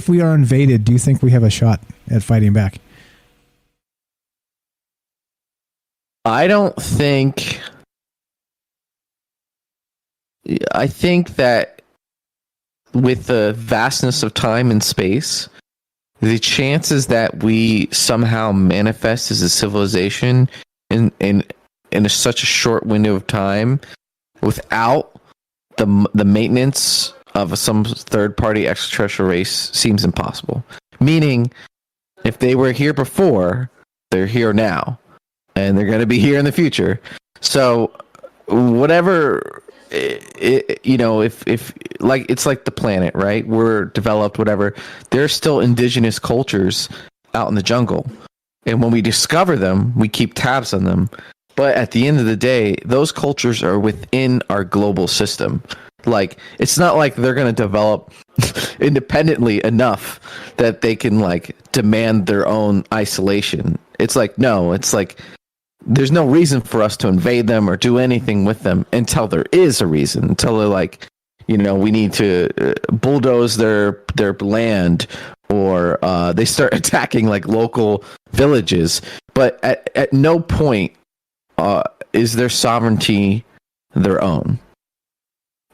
we are invaded, do you think we have a shot at fighting back? I don't think. I think that with the vastness of time and space, the chances that we somehow manifest as a civilization in such a short window of time without the maintenance of some third-party extraterrestrial race seems impossible. Meaning, if they were here before, they're here now, and they're going to be here in the future. So, whatever. You know, if like it's like the planet, right? We're developed, whatever. There's still indigenous cultures out in the jungle, and when we discover them, we keep tabs on them. But at the end of the day, those cultures are within our global system. Like, it's not like they're going to develop independently enough that they can like demand their own isolation. It's like, no, it's like, there's no reason for us to invade them or do anything with them until there is a reason, until they're like, you know, we need to bulldoze their land, or they start attacking like local villages. But at no point is their sovereignty their own,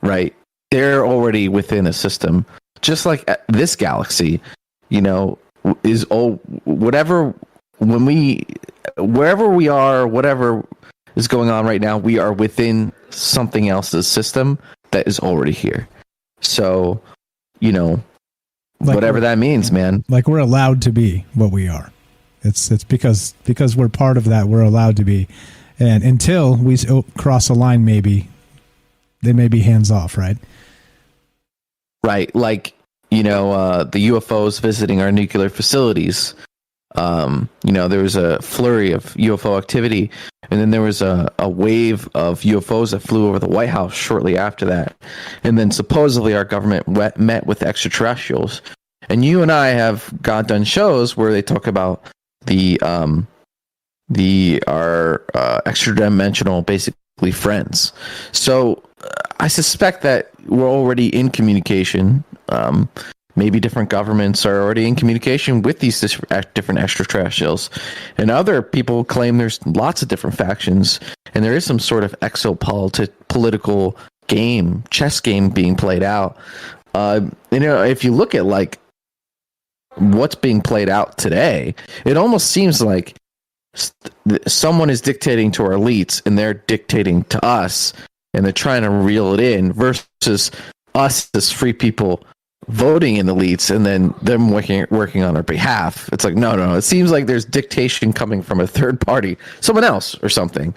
right? They're already within a system, just like this galaxy, you know, is whatever. Wherever we are, whatever is going on right now, we are within something else's system that is already here. So, you know, like whatever that means, man. Like, we're allowed to be what we are. It's because we're part of that, we're allowed to be. And until we cross a line, maybe they may be hands off, right? Right. Like, you know, the UFOs visiting our nuclear facilities. You know, there was a flurry of UFO activity, and then there was a wave of UFOs that flew over the White House shortly after that. And then supposedly our government met with extraterrestrials. And you and I have done shows where they talk about our extra-dimensional, basically, friends. So I suspect that we're already in communication. Maybe different governments are already in communication with these different extraterrestrials. And other people claim there's lots of different factions, and there is some sort of exopolitical game, chess game being played out. You know, if you look at like what's being played out today, it almost seems like someone is dictating to our elites, and they're dictating to us, and they're trying to reel it in, versus us as free people voting in the elites and then them working on our behalf. It's like, no. It seems like there's dictation coming from a third party, someone else or something.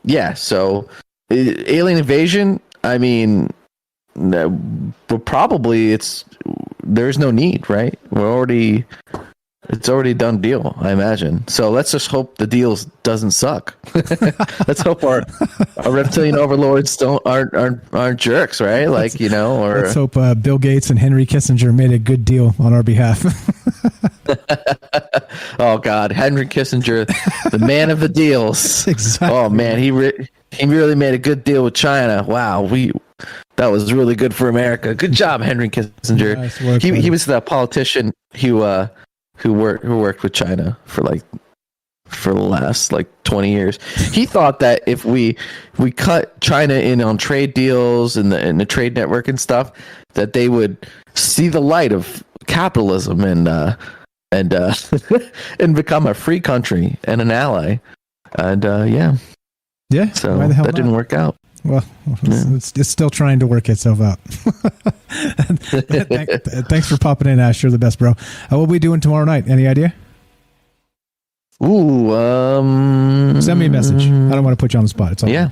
Yeah. So alien invasion, I mean, probably there's no need, right? It's already a done deal, I imagine. So let's just hope the deal doesn't suck. Let's hope our reptilian overlords aren't jerks, right? Like, you know, or let's hope Bill Gates and Henry Kissinger made a good deal on our behalf. Oh God, Henry Kissinger, the man of the deals. Exactly. Oh man, he really made a good deal with China. Wow, That was really good for America. Good job, Henry Kissinger. Nice work, he buddy. was the politician who worked with China for the last 20 years. He thought that if we cut China in on trade deals and the trade network and stuff, that they would see the light of capitalism and and become a free country and an ally. And Yeah. so why the hell that didn't not? work out. Well, it's still trying to work itself out. Thanks for popping in, Ash. You're the best, bro. What are we doing tomorrow night? Any idea? Ooh, Send me a message. I don't want to put you on the spot. It's all yeah.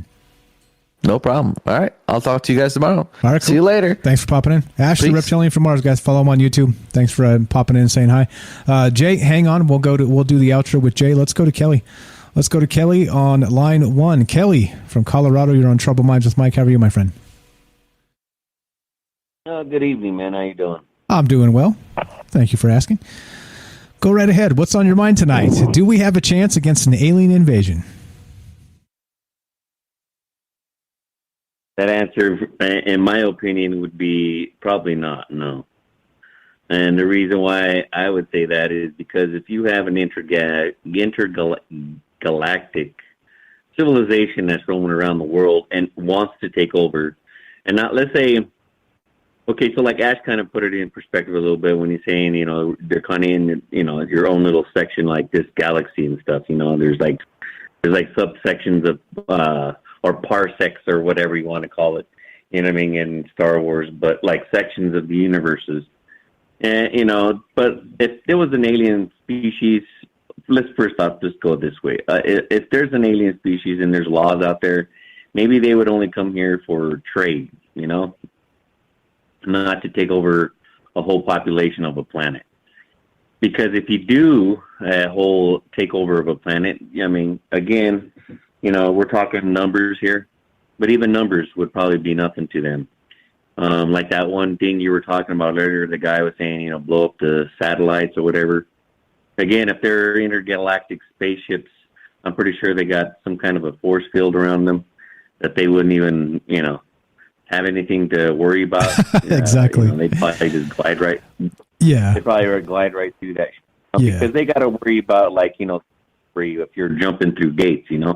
No problem. All right. I'll talk to you guys tomorrow. All right, See you later. Thanks for popping in. Ash, the Peace. Reptilian from Mars, guys. Follow him on YouTube. Thanks for popping in and saying hi. Jay, hang on. We'll do the outro with Jay. Let's go to Kelly. Let's go to Kelly on line 1. Kelly from Colorado. You're on Trouble Minds with Mike. How are you, my friend? Good evening, man. How you doing? I'm doing well. Thank you for asking. Go right ahead. What's on your mind tonight? Do we have a chance against an alien invasion? That answer, in my opinion, would be probably not, no. And the reason why I would say that is because if you have an intergalactic civilization that's roaming around the world and wants to take over, and not, let's say, okay, so like Ash kind of put it in perspective a little bit when he's saying, they're kind of in, your own little section like this galaxy and stuff, there's subsections of, or parsecs or whatever you want to call it, in Star Wars, but like sections of the universes. And, but if there was an alien species, let's first off just go this way. If there's an alien species and there's laws out there, maybe they would only come here for trade, not to take over a whole population of a planet. Because if you do a whole takeover of a planet, again, we're talking numbers here, but even numbers would probably be nothing to them. Like that one thing you were talking about earlier, the guy was saying, blow up the satellites or whatever. Again, if they're intergalactic spaceships, I'm pretty sure they got some kind of a force field around them that they wouldn't even, have anything to worry about. Exactly. They'd probably just glide right. Yeah. They probably would glide right through that. Yeah. Because they got to worry about, if you're jumping through gates, Yeah.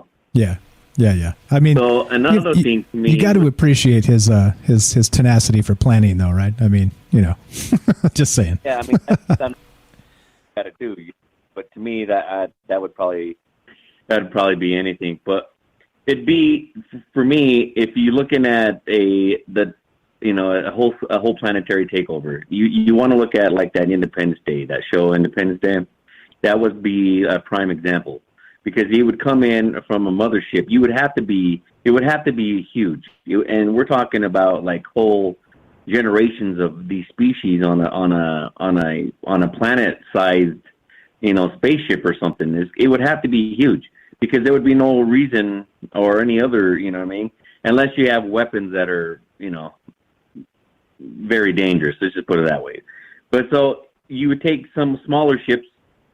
Yeah. I mean, so another thing to me, you got to appreciate his tenacity for planning, though, right? I mean, just saying. Yeah, that's something you got to do. But to me, that would probably be anything. But it'd be, for me, if you're looking at a whole planetary takeover, you want to look at like that Independence Day, that show Independence Day. That would be a prime example. Because he would come in from a mothership, it would have to be huge. And we're talking about like whole generations of these species on a planet-sized, spaceship or something. It would have to be huge because there would be no reason or any other, unless you have weapons that are, very dangerous. Let's just put it that way. But so you would take some smaller ships.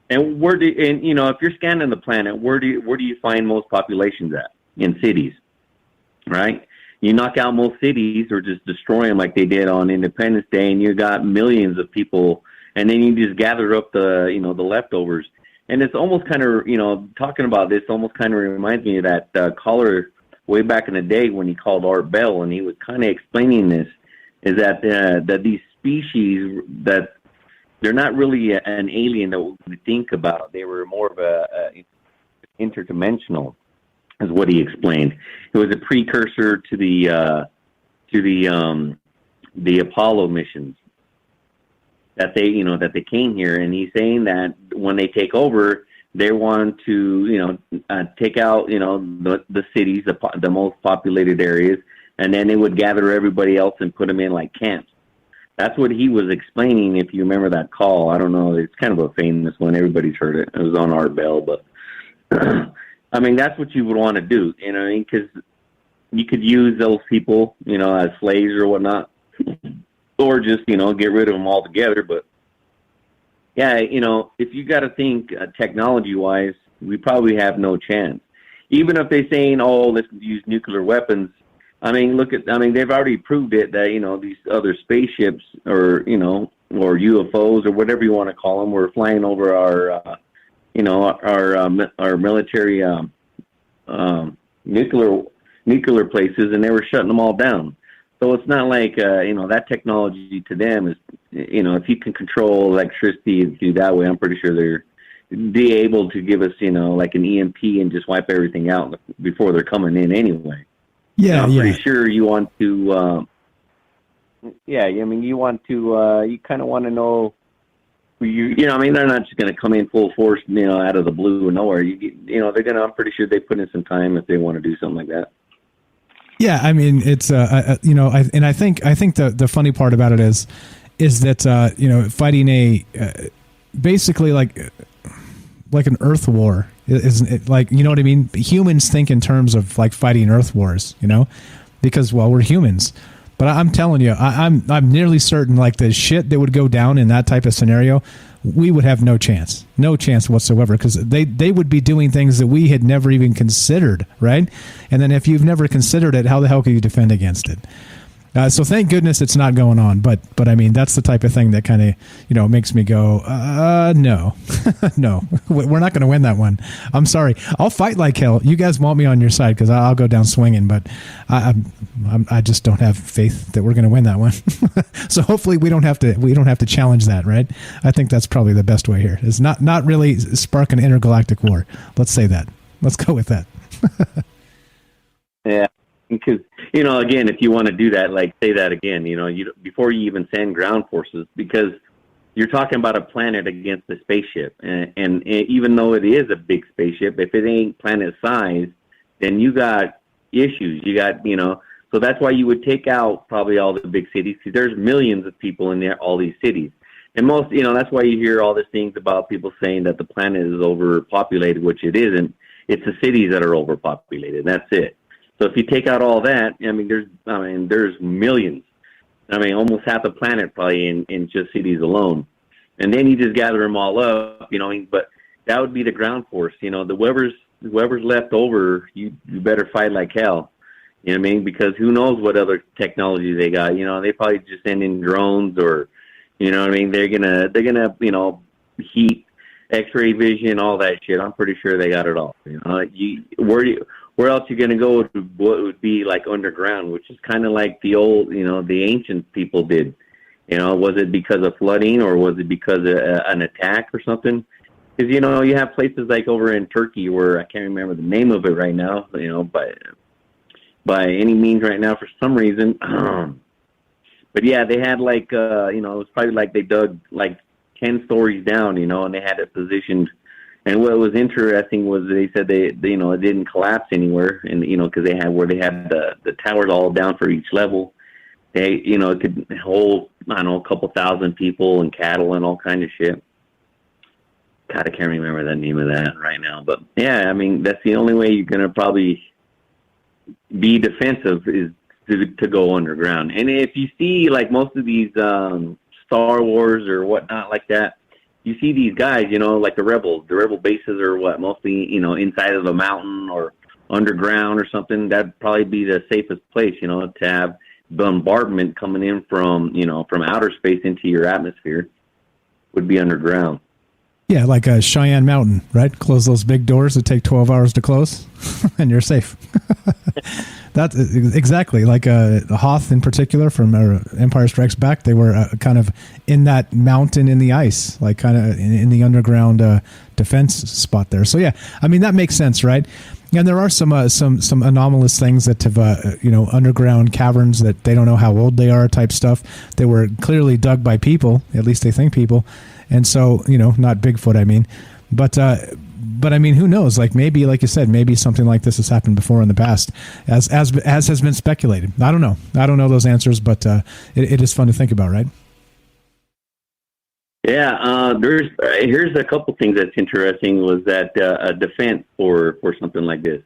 And if you're scanning the planet, where do you find most populations at? In cities, right? You knock out most cities or just destroy them like they did on Independence Day, and you got millions of people, and then you just gather up the leftovers. And it's almost kind of, talking about this almost kind of reminds me of that caller way back in the day when he called Art Bell, and he was kind of explaining this, is that these species that they're not really an alien that we think about. They were more of a interdimensional, is what he explained. It was a precursor to the Apollo missions that they came here. And he's saying that when they take over, they want to take out the cities, the most populated areas, and then they would gather everybody else and put them in like camps. That's what he was explaining, if you remember that call. I don't know. It's kind of a famous one. Everybody's heard it. It was on Art Bell. But, that's what you would want to do, because you could use those people, as slaves or whatnot, or just, get rid of them altogether. But, yeah, if you got to think technology-wise, we probably have no chance. Even if they're saying, let's use nuclear weapons, I mean, they've already proved it that, these other spaceships or UFOs or whatever you want to call them were flying over our military nuclear places, and they were shutting them all down. So it's not like, that technology to them is, if you can control electricity and do that way, I'm pretty sure they're able to give us, like an EMP and just wipe everything out before they're coming in anyway. Yeah, I'm pretty sure you want to, you kind of want to know, they're not just going to come in full force, out of the blue or nowhere. I'm pretty sure they put in some time if they want to do something like that. Yeah, I mean, it's I think the funny part about it is that fighting a basically like an Earth war is like, you know what I mean? Humans think in terms of like fighting Earth wars, because we're humans. But I'm telling you, I'm nearly certain like the shit that would go down in that type of scenario, we would have no chance whatsoever, because they would be doing things that we had never even considered, right? And then if you've never considered it, how the hell can you defend against it? So thank goodness it's not going on. But I mean, that's the type of thing that kind of, makes me go, no, no, we're not going to win that one. I'm sorry. I'll fight like hell. You guys want me on your side because I'll go down swinging, but I just don't have faith that we're going to win that one. So hopefully we don't have to challenge that, right? I think that's probably the best way here. Is not really spark an intergalactic war. Let's say that. Let's go with that. Yeah. Because, again, if you want to do that, like say that again, before you even send ground forces, because you're talking about a planet against a spaceship. And even though it is a big spaceship, if it ain't planet size, then you got issues. You got, so that's why you would take out probably all the big cities, because there's millions of people in there, all these cities. And most, that's why you hear all these things about people saying that the planet is overpopulated, which it isn't. It's the cities that are overpopulated. That's it. So if you take out all that, there's millions. Almost half the planet probably in just cities alone. And then you just gather them all up, but that would be the ground force. Whoever's left over, you better fight like hell. Because who knows what other technology they got. They probably just send in drones or, they're gonna heat, X-ray vision, all that shit. I'm pretty sure they got it all. Where else you gonna go to what would be like underground, which is kind of like the old, the ancient people did. Was it because of flooding or was it because of an attack or something? Because you have places like over in Turkey where I can't remember the name of it right now. By any means right now for some reason. But yeah, they had like it was probably like they dug like 10 stories down, and they had it positioned. And what was interesting was they said it didn't collapse anywhere, and because they had the towers all down for each level. They it could hold a couple thousand people and cattle and all kind of shit. God, I can't remember the name of that right now, but yeah, that's the only way you're gonna probably be defensive is to go underground. And if you see like most of these Star Wars or whatnot like that, you see these guys, like the rebel bases are mostly, inside of the mountain or underground or something. That'd probably be the safest place, to have bombardment coming in from outer space into your atmosphere would be underground. Yeah, like a Cheyenne Mountain, right? Close those big doors that take 12 hours to close, and you're safe. That's exactly like Hoth in particular from Empire Strikes Back. They were kind of in that mountain in the ice, like kind of in the underground defense spot there. So yeah, that makes sense, right? And there are some anomalous things that have underground caverns that they don't know how old they are type stuff. They were clearly dug by people, at least they think people, and so not Bigfoot. But who knows? Like maybe, like you said, maybe something like this has happened before in the past, as has been speculated. I don't know. I don't know those answers, but it is fun to think about, right? Yeah. Here's a couple things that's interesting. Was that a defense for something like this?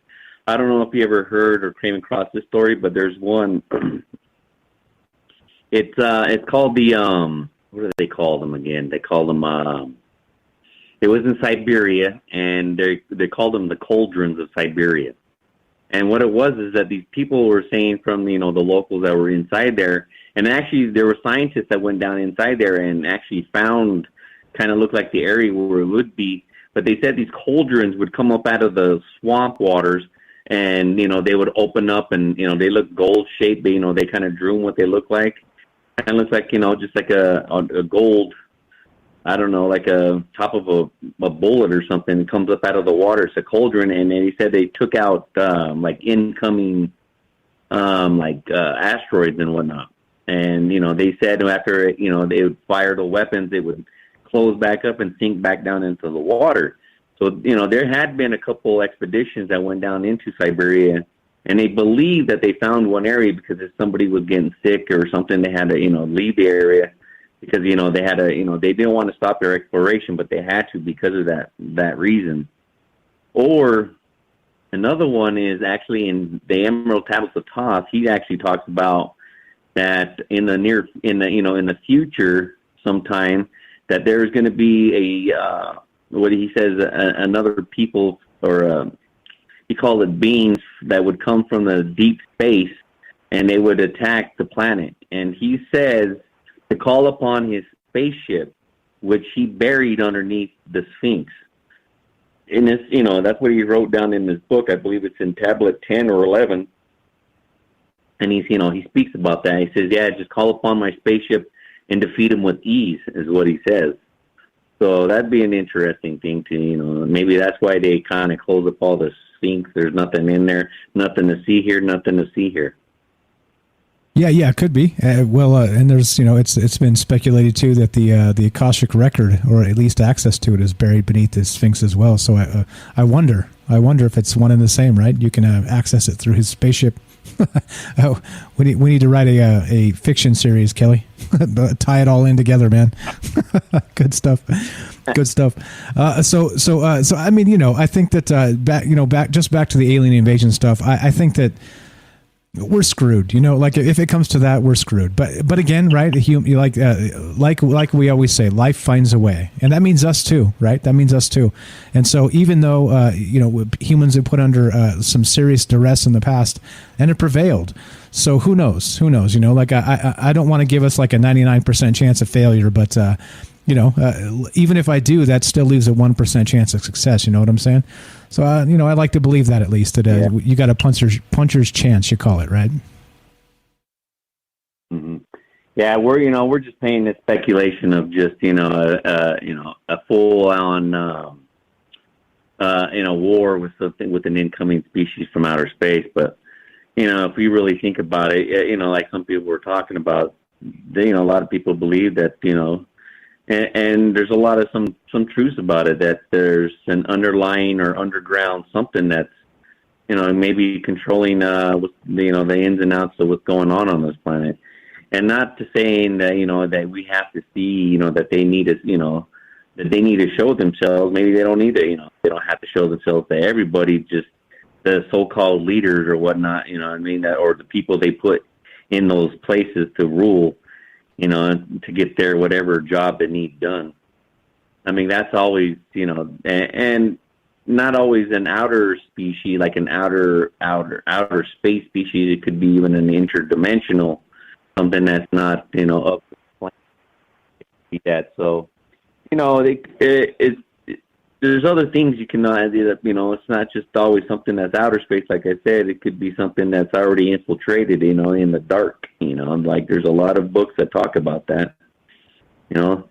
I don't know if you ever heard or came across this story, but there's one. It's called the what do they call them again? They call them. It was in Siberia, and they called them the cauldrons of Siberia. And what it was is that these people were saying from, the locals that were inside there, and actually there were scientists that went down inside there and actually found, kind of looked like the area where it would be, but they said these cauldrons would come up out of the swamp waters, and, they would open up and, they look gold shaped, but, they kind of drew what they look like. Kind of looks like, just like a gold, I don't know, like a top of a bullet or something. It comes up out of the water. It's a cauldron, and they said they took out like incoming asteroids and whatnot. And they said after they would fire the weapons, it would close back up and sink back down into the water. So there had been a couple expeditions that went down into Siberia, and they believed that they found one area because if somebody was getting sick or something, they had to leave the area. Because they had they didn't want to stop their exploration, but they had to because of that reason. Or another one is actually in the Emerald Tablets of Thoth. He actually talks about that in the future sometime that there's going to be what he says another people or he called it beings that would come from the deep space and they would attack the planet. And he says to call upon his spaceship, which he buried underneath the Sphinx. In this, that's what he wrote down in his book. I believe it's in tablet 10 or 11. And he's, he speaks about that. He says, yeah, just call upon my spaceship and defeat him with ease, is what he says. So that'd be an interesting thing to, maybe that's why they kind of close up all the Sphinx. There's nothing in there, nothing to see here, nothing to see here. Yeah, it could be. And there's, it's been speculated too that the Akashic record, or at least access to it, is buried beneath the Sphinx as well. So I wonder if it's one and the same, right? You can access it through his spaceship. We need to write a fiction series, Kelly. Tie it all in together, man. Good stuff. So I mean, I think that back to the alien invasion stuff. I think that we're screwed, like if it comes to that, we're screwed. But again, right? Like we always say, life finds a way, and that means us too, right? That means us too. And so even though humans have put under some serious duress in the past, and it prevailed. So who knows? Like I don't want to give us like a 99% chance of failure, but even if I do, that still leaves a 1% chance of success. You know what I'm saying? So, I like to believe that at least that you got a puncher's chance, you call it, right? Mm-hmm. Yeah, we're just paying the speculation of just a full on war with an incoming species from outer space. But if we really think about it, like some people were talking about, a lot of people believe that And there's a lot of some truths about it, that there's an underlying or underground something that's, maybe controlling, the ins and outs of what's going on this planet. And not to saying that, that we have to see, that they need us, that they need to show themselves. Maybe they don't need to, they don't have to show themselves to everybody, just the so-called leaders or whatnot, or the people they put in those places to rule. To get their whatever job that needs done. I mean, that's always, and not always an outer species, like an outer space species. It could be even an interdimensional, something that's not, up to the planet. So, there's other things you can do that, it's not just always something that's outer space. Like I said, it could be something that's already infiltrated, in the dark, like there's a lot of books that talk about that, and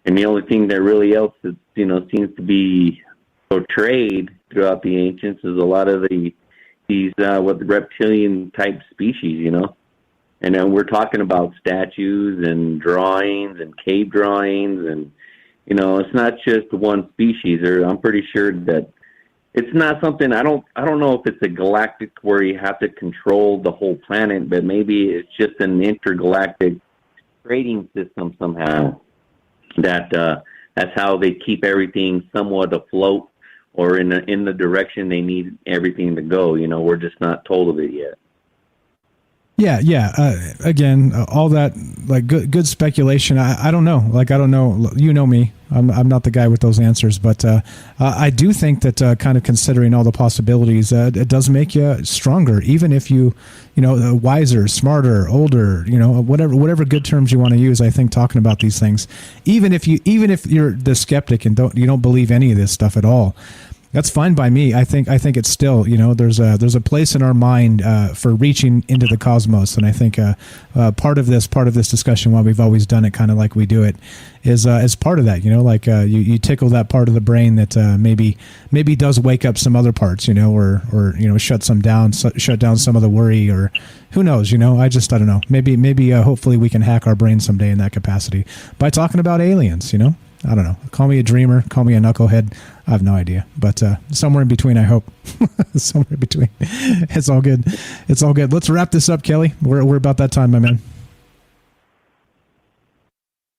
the only thing that really else that, seems to be portrayed throughout the ancients is a lot of these reptilian type species, and then we're talking about statues and drawings and cave drawings and, it's not just one species. I'm pretty sure that it's not something. I don't know if it's a galactic where you have to control the whole planet, but maybe it's just an intergalactic trading system somehow. That's how they keep everything somewhat afloat, or in the direction they need everything to go. We're just not told of it yet. Yeah. Again, all that, like good speculation. I don't know. Like, I don't know. You know me. I'm not the guy with those answers, but I do think that kind of considering all the possibilities, it does make you stronger, even if you wiser, smarter, older, whatever good terms you want to use. I think talking about these things, even if you're the skeptic and you don't believe any of this stuff at all, that's fine by me. I think it's still, there's a place in our mind for reaching into the cosmos, and I think part of this discussion, why we've always done it kind of like we do it, is part of that. You tickle that part of the brain that maybe does wake up some other parts, or shut down some of the worry, or who knows. I don't know. Maybe hopefully we can hack our brain someday in that capacity by talking about aliens. I don't know. Call me a dreamer. Call me a knucklehead. I have no idea. But somewhere in between, I hope. Somewhere in between. It's all good. It's all good. Let's wrap this up, Kelly. We're about that time, my man.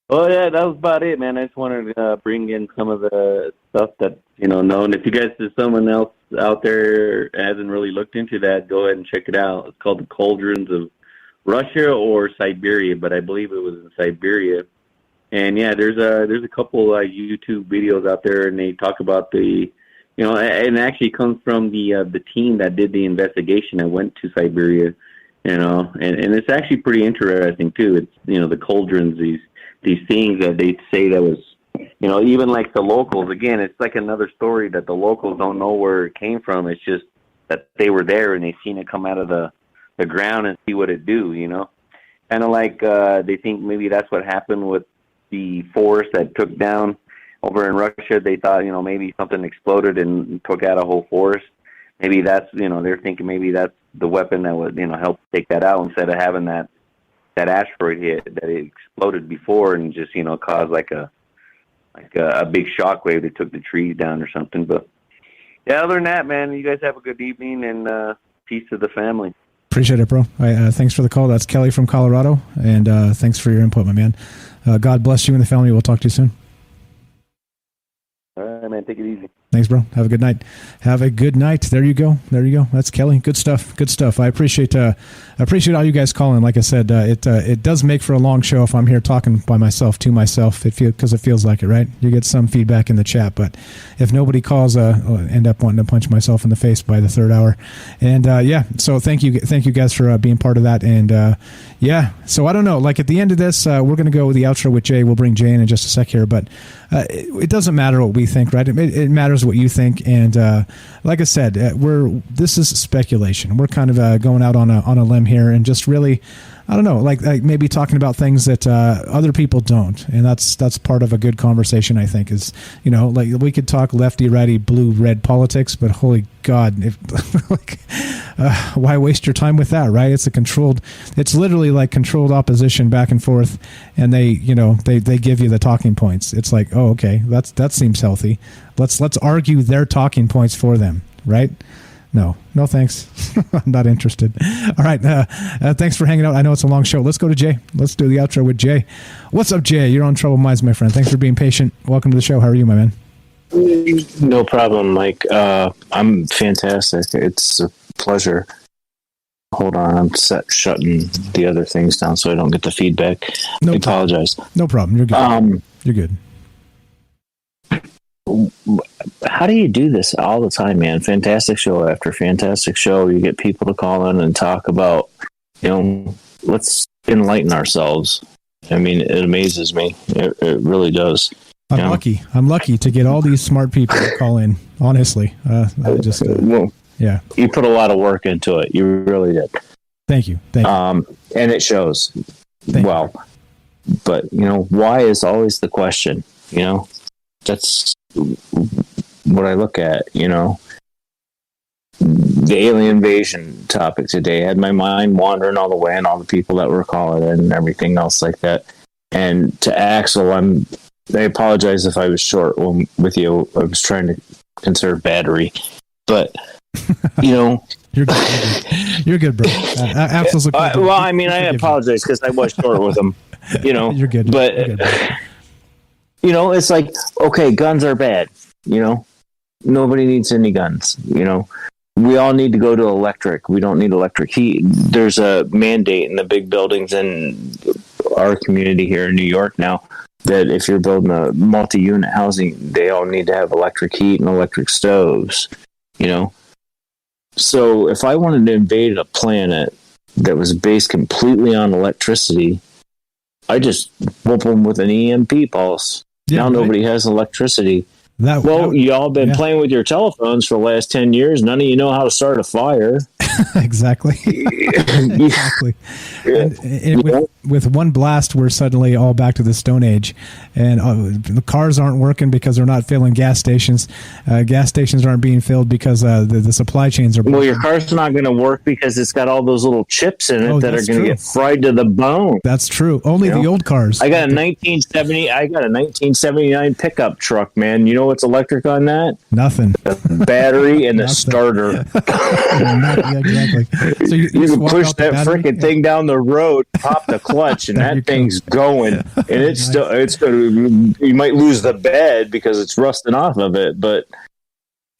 Oh, yeah, that was about it, man. I just wanted to bring in some of the stuff that, known. If you guys, there's someone else out there hasn't really looked into that, go ahead and check it out. It's called The Cauldrons of Russia or Siberia, but I believe it was in Siberia. And yeah, there's a couple YouTube videos out there, and they talk about and it actually comes from the team that did the investigation that went to Siberia, and it's actually pretty interesting too. It's the cauldrons, these things that they say that was, even like the locals. Again, it's like another story that the locals don't know where it came from. It's just that they were there and they seen it come out of the ground and see what it do. Kind of like they think maybe that's what happened with the forest that took down over in Russia. They thought, maybe something exploded and took out a whole forest. Maybe that's, they're thinking maybe that's the weapon that would, help take that out instead of having that asteroid hit that it exploded before and just, caused like a big shockwave that took the trees down or something. But yeah, other than that, man, you guys have a good evening and peace to the family. Appreciate it, bro. Thanks for the call. That's Kelly from Colorado, and thanks for your input, my man. God bless you and the family. We'll talk to you soon. All right, man. Take it easy. Thanks, bro. Have a good night. Have a good night. There you go. That's Kelly. Good stuff. I appreciate all you guys calling. Like I said, it does make for a long show if I'm here talking by myself to myself. Because it feels like it, right? You get some feedback in the chat, but if nobody calls, I'll end up wanting to punch myself in the face by the third hour. And so thank you guys for being part of that. And so I don't know. Like at the end of this, we're going to go with the outro with Jay. We'll bring Jay in just a sec here, but it doesn't matter what we think, right? It matters what you think. And like I said, this is speculation. We're kind of going out on a limb here, and just really, I don't know, like maybe talking about things that other people don't, and that's part of a good conversation. I think is like we could talk lefty, righty, blue, red politics, but holy God, why waste your time with that, right? It's literally like controlled opposition back and forth, and they give you the talking points. It's like, oh, okay, that seems healthy. Let's argue their talking points for them, right? No, thanks. I'm not interested. All right. Thanks for hanging out. I know it's a long show. Let's go to Jay. Let's do the outro with Jay. What's up, Jay? You're on Troubled Minds, my friend. Thanks for being patient. Welcome to the show. How are you, my man? No problem, Mike. I'm fantastic. It's a pleasure. Hold on. I'm shutting the other things down so I don't get the feedback. I apologize. No problem. You're good. You're good. How do you do this all the time, man? Fantastic show after fantastic show. You get people to call in and talk about, let's enlighten ourselves. I mean, it amazes me. It really does. I'm lucky to get all these smart people to call in. Honestly, yeah. You put a lot of work into it. You really did. Thank you. And it shows. But why is always the question? That's what I look at. The alien invasion topic today had my mind wandering all the way, and all the people that were calling in and everything else like that. And to Axel, I apologize if I was short with you. I was trying to conserve battery, but you're good. You're good, bro. Absolutely. Well, I mean, I apologize because I was short with him. You're good. But you're good. It's like, okay, guns are bad. Nobody needs any guns. We all need to go to electric. We don't need electric heat. There's a mandate in the big buildings in our community here in New York now that if you're building a multi-unit housing, they all need to have electric heat and electric stoves, you know? So if I wanted to invade a planet that was based completely on electricity, I just whoop them with an EMP pulse. Yeah, now right. Nobody has electricity. Y'all been playing with your telephones for the last 10 years. None of you know how to start a fire. Exactly. Exactly. And with one blast, we're suddenly all back to the Stone Age, and the cars aren't working because they're not filling gas stations. Gas stations aren't being filled because the supply chains are broken. Well, your car's not going to work because it's got all those little chips in it that are going to get fried to the bone. That's true. Only the old cars. I got a 1979 pickup truck, man. You know what's electric on that? Nothing. The battery and the starter. Exactly. So you can push that freaking thing down the road, pop the clutch, and that thing's going. And it's going to. You might lose the bed because it's rusting off of it, but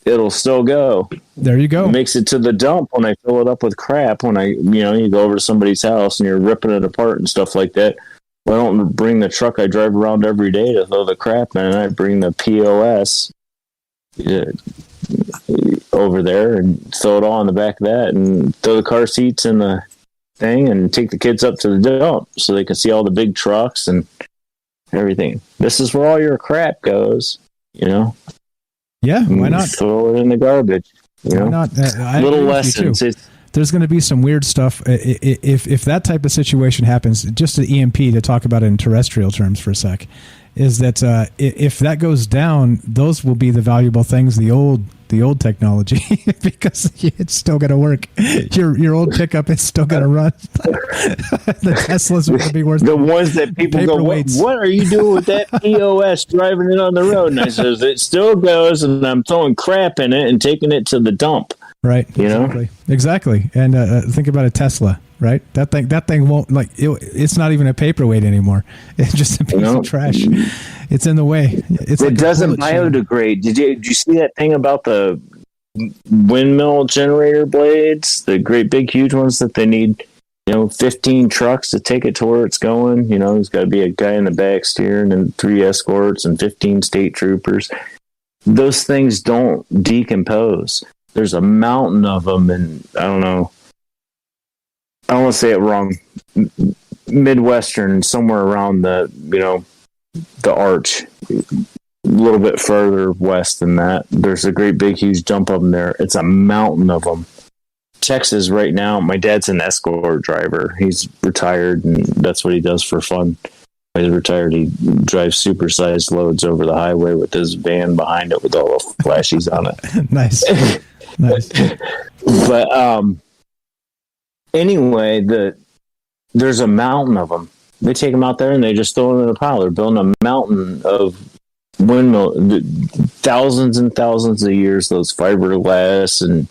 it'll still go. There you go. It makes it to the dump when I fill it up with crap. When you go over to somebody's house and you're ripping it apart and stuff like that. Well, I don't bring the truck I drive around every day to throw the crap in. I bring the POS over there and throw it all in the back of that and throw the car seats in the thing and take the kids up to the dump so they can see all the big trucks and everything. This is where all your crap goes, you know? Yeah, why not? Throw it in the garbage. You know? Why not? I Little agree with you, lessons. too. There's going to be some weird stuff. If that type of situation happens, just an EMP, to talk about it in terrestrial terms for a sec, is that if that goes down, those will be the valuable things, the old technology, because it's still going to work. Your old pickup is still going to run. The Teslas are going to be worth the ones that people go, what are you doing with that POS driving it on the road? And I says, it still goes, and I'm throwing crap in it and taking it to the dump. Right. You exactly. know? Exactly. And think about a Tesla, right? That thing won't, it's not even a paperweight anymore. It's just a piece of trash. It's in the way. It doesn't biodegrade. Did you see that thing about the windmill generator blades, the great big huge ones that they need, 15 trucks to take it to where it's going? There's got to be a guy in the back steering and 3 escorts and 15 state troopers. Those things don't decompose. There's a mountain of them, and I don't know. I don't want to say it wrong. Midwestern, somewhere around the arch, a little bit further west than that. There's a great big huge dump of them there. It's a mountain of them. Texas right now, my dad's an escort driver. He's retired, and that's what he does for fun. He's retired. He drives supersized loads over the highway with his van behind it with all the flashies on it. Nice. Nice. But anyway, there's a mountain of them. They take them out there and they just throw them in a pile. They're building a mountain of windmill, thousands and thousands of years, those fiberglass and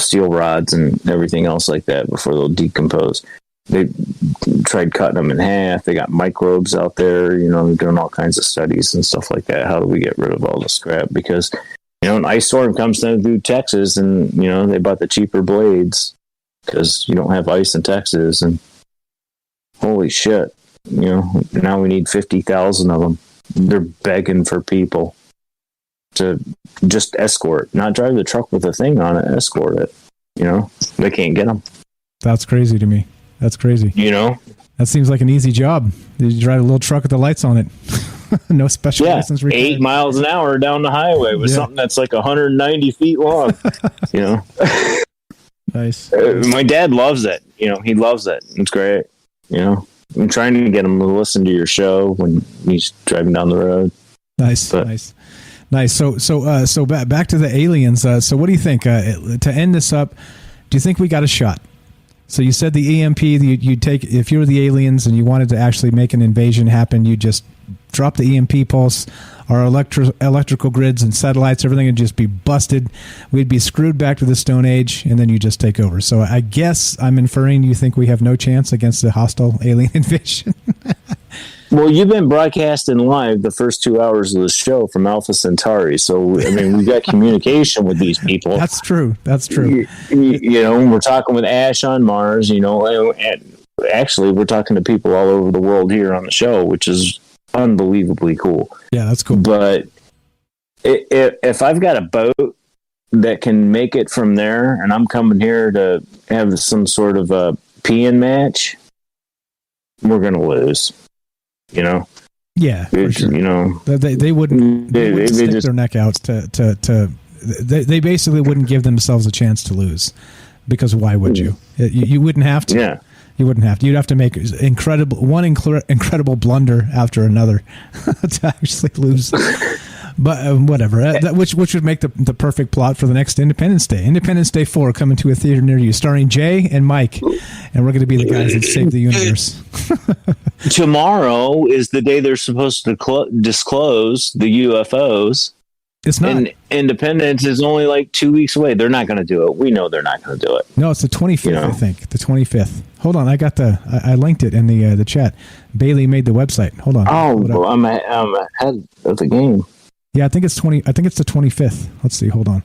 steel rods and everything else like that before they'll decompose. They tried cutting them in half. They got microbes out there, they're doing all kinds of studies and stuff like that. How do we get rid of all the scrap? Because, an ice storm comes through Texas and, they bought the cheaper blades because you don't have ice in Texas. And holy shit, now we need 50,000 of them. They're begging for people to just escort, not drive the truck with a thing on it, escort it. They can't get them. That's crazy to me. That's crazy. That seems like an easy job. You drive a little truck with the lights on it. No special license required. 8 miles an hour down the highway with something that's like 190 feet long. Nice. My dad loves it. He loves it. It's great. I'm trying to get him to listen to your show when he's driving down the road. Nice. So back to the aliens. So what do you think? To end this up, do you think we got a shot? So you said the EMP, you'd take, if you were the aliens and you wanted to actually make an invasion happen, you just drop the EMP pulse, our electrical grids and satellites, everything would just be busted. We'd be screwed back to the Stone Age, and then you just take over. So I guess I'm inferring you think we have no chance against the hostile alien invasion. Well, you've been broadcasting live the first 2 hours of the show from Alpha Centauri. So, we've got communication with these people. That's true. We're talking with Ash on Mars, and actually we're talking to people all over the world here on the show, which is unbelievably cool. Yeah, that's cool. But if I've got a boat that can make it from there, and I'm coming here to have some sort of a peeing match, we're going to lose. You know? Yeah, for sure. You know, they wouldn't stick their neck out to they basically wouldn't give themselves a chance to lose, because why would you? You wouldn't have to. Yeah. You wouldn't have to. You'd have to make incredible blunder after another to actually lose. But whatever. Which would make the perfect plot for the next Independence Day. Independence Day 4 coming to a theater near you, starring Jay and Mike, and we're going to be the guys that save the universe. Tomorrow is the day they're supposed to disclose the UFOs. It's not. And Independence is only like 2 weeks away. They're not going to do it. We know they're not going to do it. No, it's the 25th, I think. The 25th. Hold on, I linked it in the chat. Bailey made the website. Hold on. Oh, I'm ahead of the game. Yeah, I think it's the 25th. Let's see. Hold on,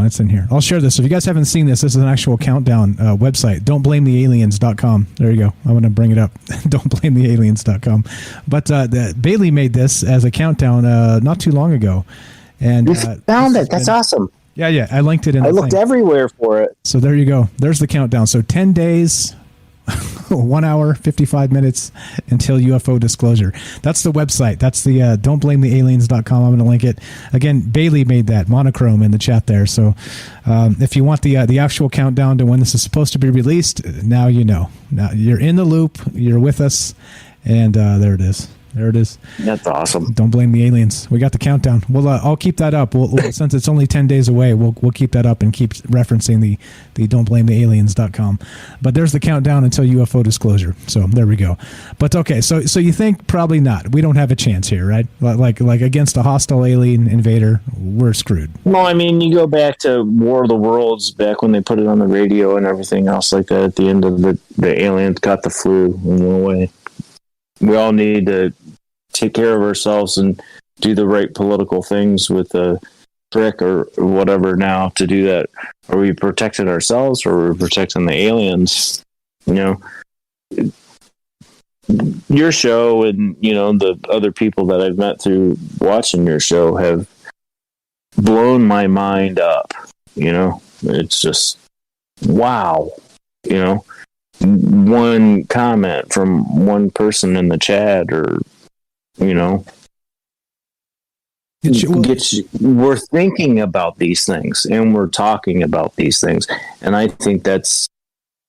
it's in here. I'll share this. If you guys haven't seen this is an actual countdown website. Don'tBlameTheAliens.com. There you go. I'm going to bring it up. Don'tBlameTheAliens.com. But Bailey made this as a countdown not too long ago. And you found it. That's awesome. Yeah. I linked it in. I looked everywhere for it. So there you go. There's the countdown. So 10 days. 1 hour, 55 minutes until UFO disclosure. That's the website. That's the don'tblamethealiens.com. I'm going to link it. Again, Bailey made that monochrome in the chat there. So if you want the actual countdown to when this is supposed to be released, now you know. Now you're in the loop. You're with us. And there it is. There it is. That's awesome. Don't blame the aliens. We got the countdown. Well, I'll keep that up. We'll since it's only 10 days away, we'll keep that up and keep referencing the don'tblamethealiens.com. But there's the countdown until UFO disclosure. So there we go. But okay, so you think probably not. We don't have a chance here, right? Like against a hostile alien invader, we're screwed. Well, I mean, you go back to War of the Worlds, back when they put it on the radio and everything else like that. At the end of the aliens got the flu and went away. We all need to take care of ourselves and do the right political things with the trick or whatever now to do that. Are we protecting ourselves or are we protecting the aliens? You know, your show and, you know, the other people that I've met through watching your show have blown my mind up. You know, it's just, wow, you know. One comment from one person in the chat, or you know, we're thinking about these things and we're talking about these things, and I think that's,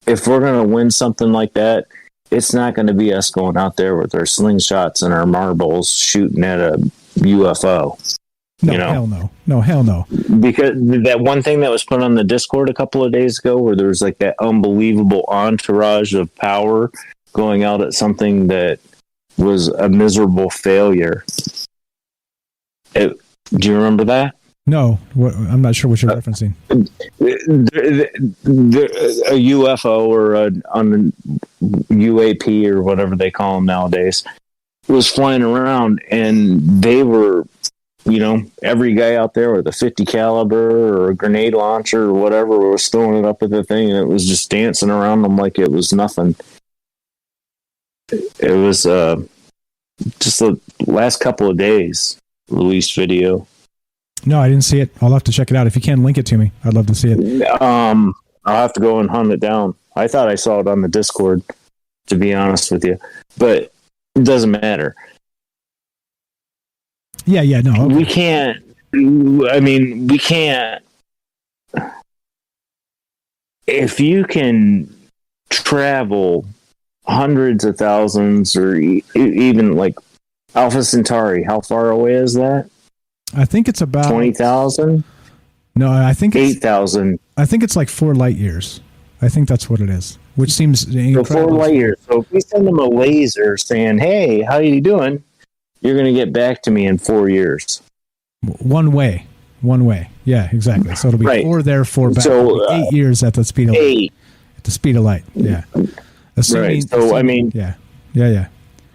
if we're going to win something like that, it's not going to be us going out there with our slingshots and our marbles shooting at a UFO. No, you know? Hell no. Because that one thing that was put on the Discord a couple of days ago, where there was like that unbelievable entourage of power going out at something that was a miserable failure. Do you remember that? No, I'm not sure what you're referencing. A UFO or on UAP or whatever they call them nowadays was flying around, and they were, you know, every guy out there with a 50 caliber or a grenade launcher or whatever was throwing it up at the thing, and it was just dancing around them like it was nothing. It was just the last couple of days, Luis video. No, I didn't see it. I'll have to check it out. If you can link it to me, I'd love to see it. I'll have to go and hunt it down. I thought I saw it on the Discord, to be honest with you, but it doesn't matter. Yeah, no. Okay. We can't. I mean, we can't. If you can travel hundreds of thousands, or even like Alpha Centauri, how far away is that? I think it's about 20,000. No, I think it's 8,000. I think it's like 4 light years. I think that's what it is, which seems incredible. So 4 light years. So if we send them a laser saying, "Hey, how you doing?" You're going to get back to me in 4 years. One way. Yeah, exactly. So it'll be 4 there, 4 back. So 8 years at the speed of light. At the speed of light. Yeah. Right. So I mean, yeah.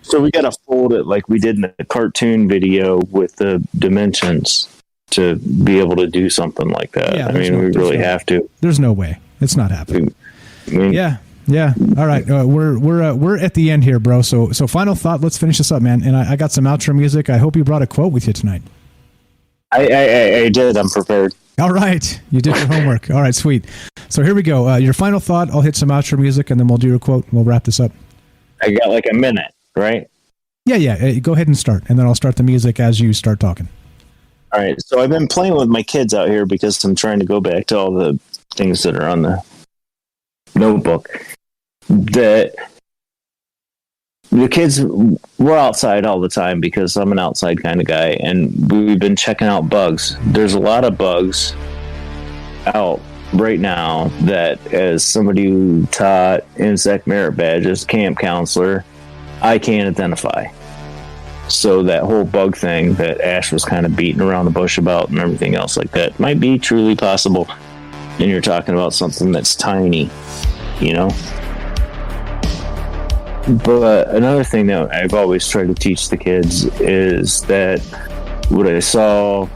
So we got to fold it like we did in the cartoon video with the dimensions to be able to do something like that. Yeah, I mean, we really have to. There's no way. It's not happening. I mean, yeah. Yeah. All right. We're at the end here, bro. So final thought. Let's finish this up, man. And I got some outro music. I hope you brought a quote with you tonight. I did. I'm prepared. All right. You did your homework. All right. Sweet. So here we go. Your final thought. I'll hit some outro music, and then we'll do your quote. We'll wrap this up. I got like a minute, right? Yeah. Go ahead and start, and then I'll start the music as you start talking. All right. So I've been playing with my kids out here because I'm trying to go back to all the things that are on the notebook. That the kids were outside all the time because I'm an outside kind of guy, and we've been checking out bugs. There's a lot of bugs out right now that, as somebody who taught insect merit badges, camp counselor, I can't identify. So that whole bug thing that Ash was kind of beating around the bush about and everything else like that might be truly possible. And you're talking about something that's tiny, you know? But another thing that I've always tried to teach the kids is that what I saw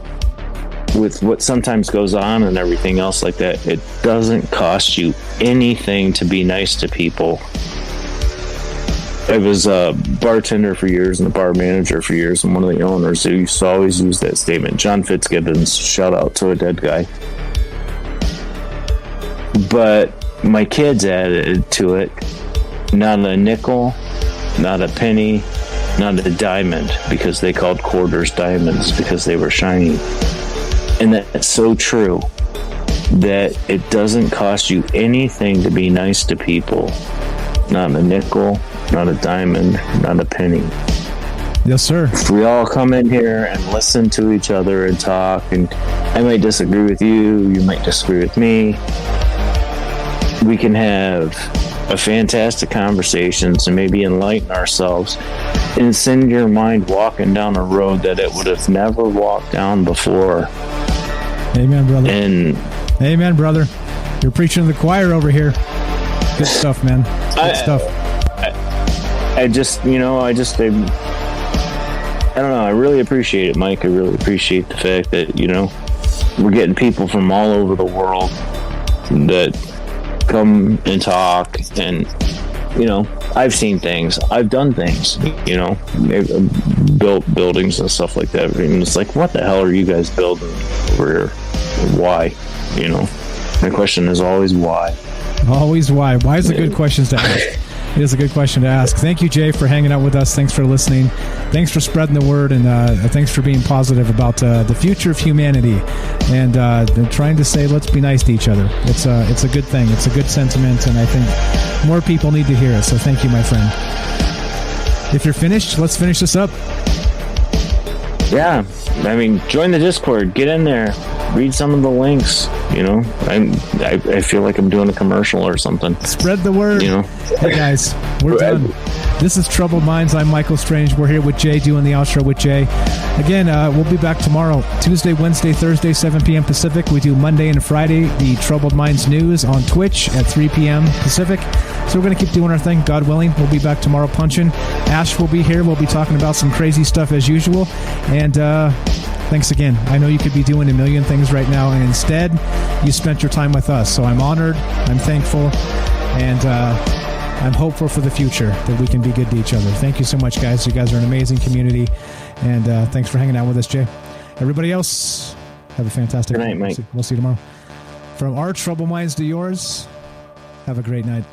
with what sometimes goes on and everything else like that, it doesn't cost you anything to be nice to people. I was a bartender for years and a bar manager for years, and one of the owners who used to always use that statement, John Fitzgibbons, shout out to a dead guy. But my kids added to it, not a nickel, not a penny, not a diamond, because they called quarters diamonds because they were shiny. And that's so true, that it doesn't cost you anything to be nice to people. Not a nickel, not a diamond, not a penny. Yes, sir. If we all come in here and listen to each other and talk, and I might disagree with you, you might disagree with me, we can have a fantastic conversations and maybe enlighten ourselves and send your mind walking down a road that it would have never walked down before. Amen, brother. And amen, brother. You're preaching to the choir over here. Good stuff, man. Good stuff. I don't know. I really appreciate it, Mike. I really appreciate the fact that, you know, we're getting people from all over the world that come and talk. And, you know, I've seen things. I've done things, you know, built buildings and stuff like that. And it's like, what the hell are you guys building over here? Why? You know, my question is always why. Always why. Why is a good question to ask. It is a good question to ask. Thank you, Jay, for hanging out with us. Thanks for listening. Thanks for spreading the word, and thanks for being positive about the future of humanity and trying to say, let's be nice to each other. It's a good thing. It's a good sentiment, and I think more people need to hear it. So thank you, my friend. If you're finished, let's finish this up. Yeah. I mean, join the Discord. Get in there. Read some of the links. You know, I feel like I'm doing a commercial or something. Spread the word. You know, hey guys, we're done. This is Troubled Minds. I'm Michael Strange. We're here with Jay, doing the outro with Jay. Again, we'll be back tomorrow, Tuesday, Wednesday, Thursday, 7 p.m. Pacific. We do Monday and Friday the Troubled Minds news on Twitch at 3 p.m. Pacific. So we're going to keep doing our thing, God willing. We'll be back tomorrow punching. Ash will be here. We'll be talking about some crazy stuff as usual. And thanks again. I know you could be doing a million things right now, and instead, you spent your time with us. So I'm honored, I'm thankful, and I'm hopeful for the future that we can be good to each other. Thank you so much, guys. You guys are an amazing community, and thanks for hanging out with us, Jay. Everybody else, have a fantastic night, Mike. We'll see you tomorrow. From our Troubled Minds to yours, have a great night.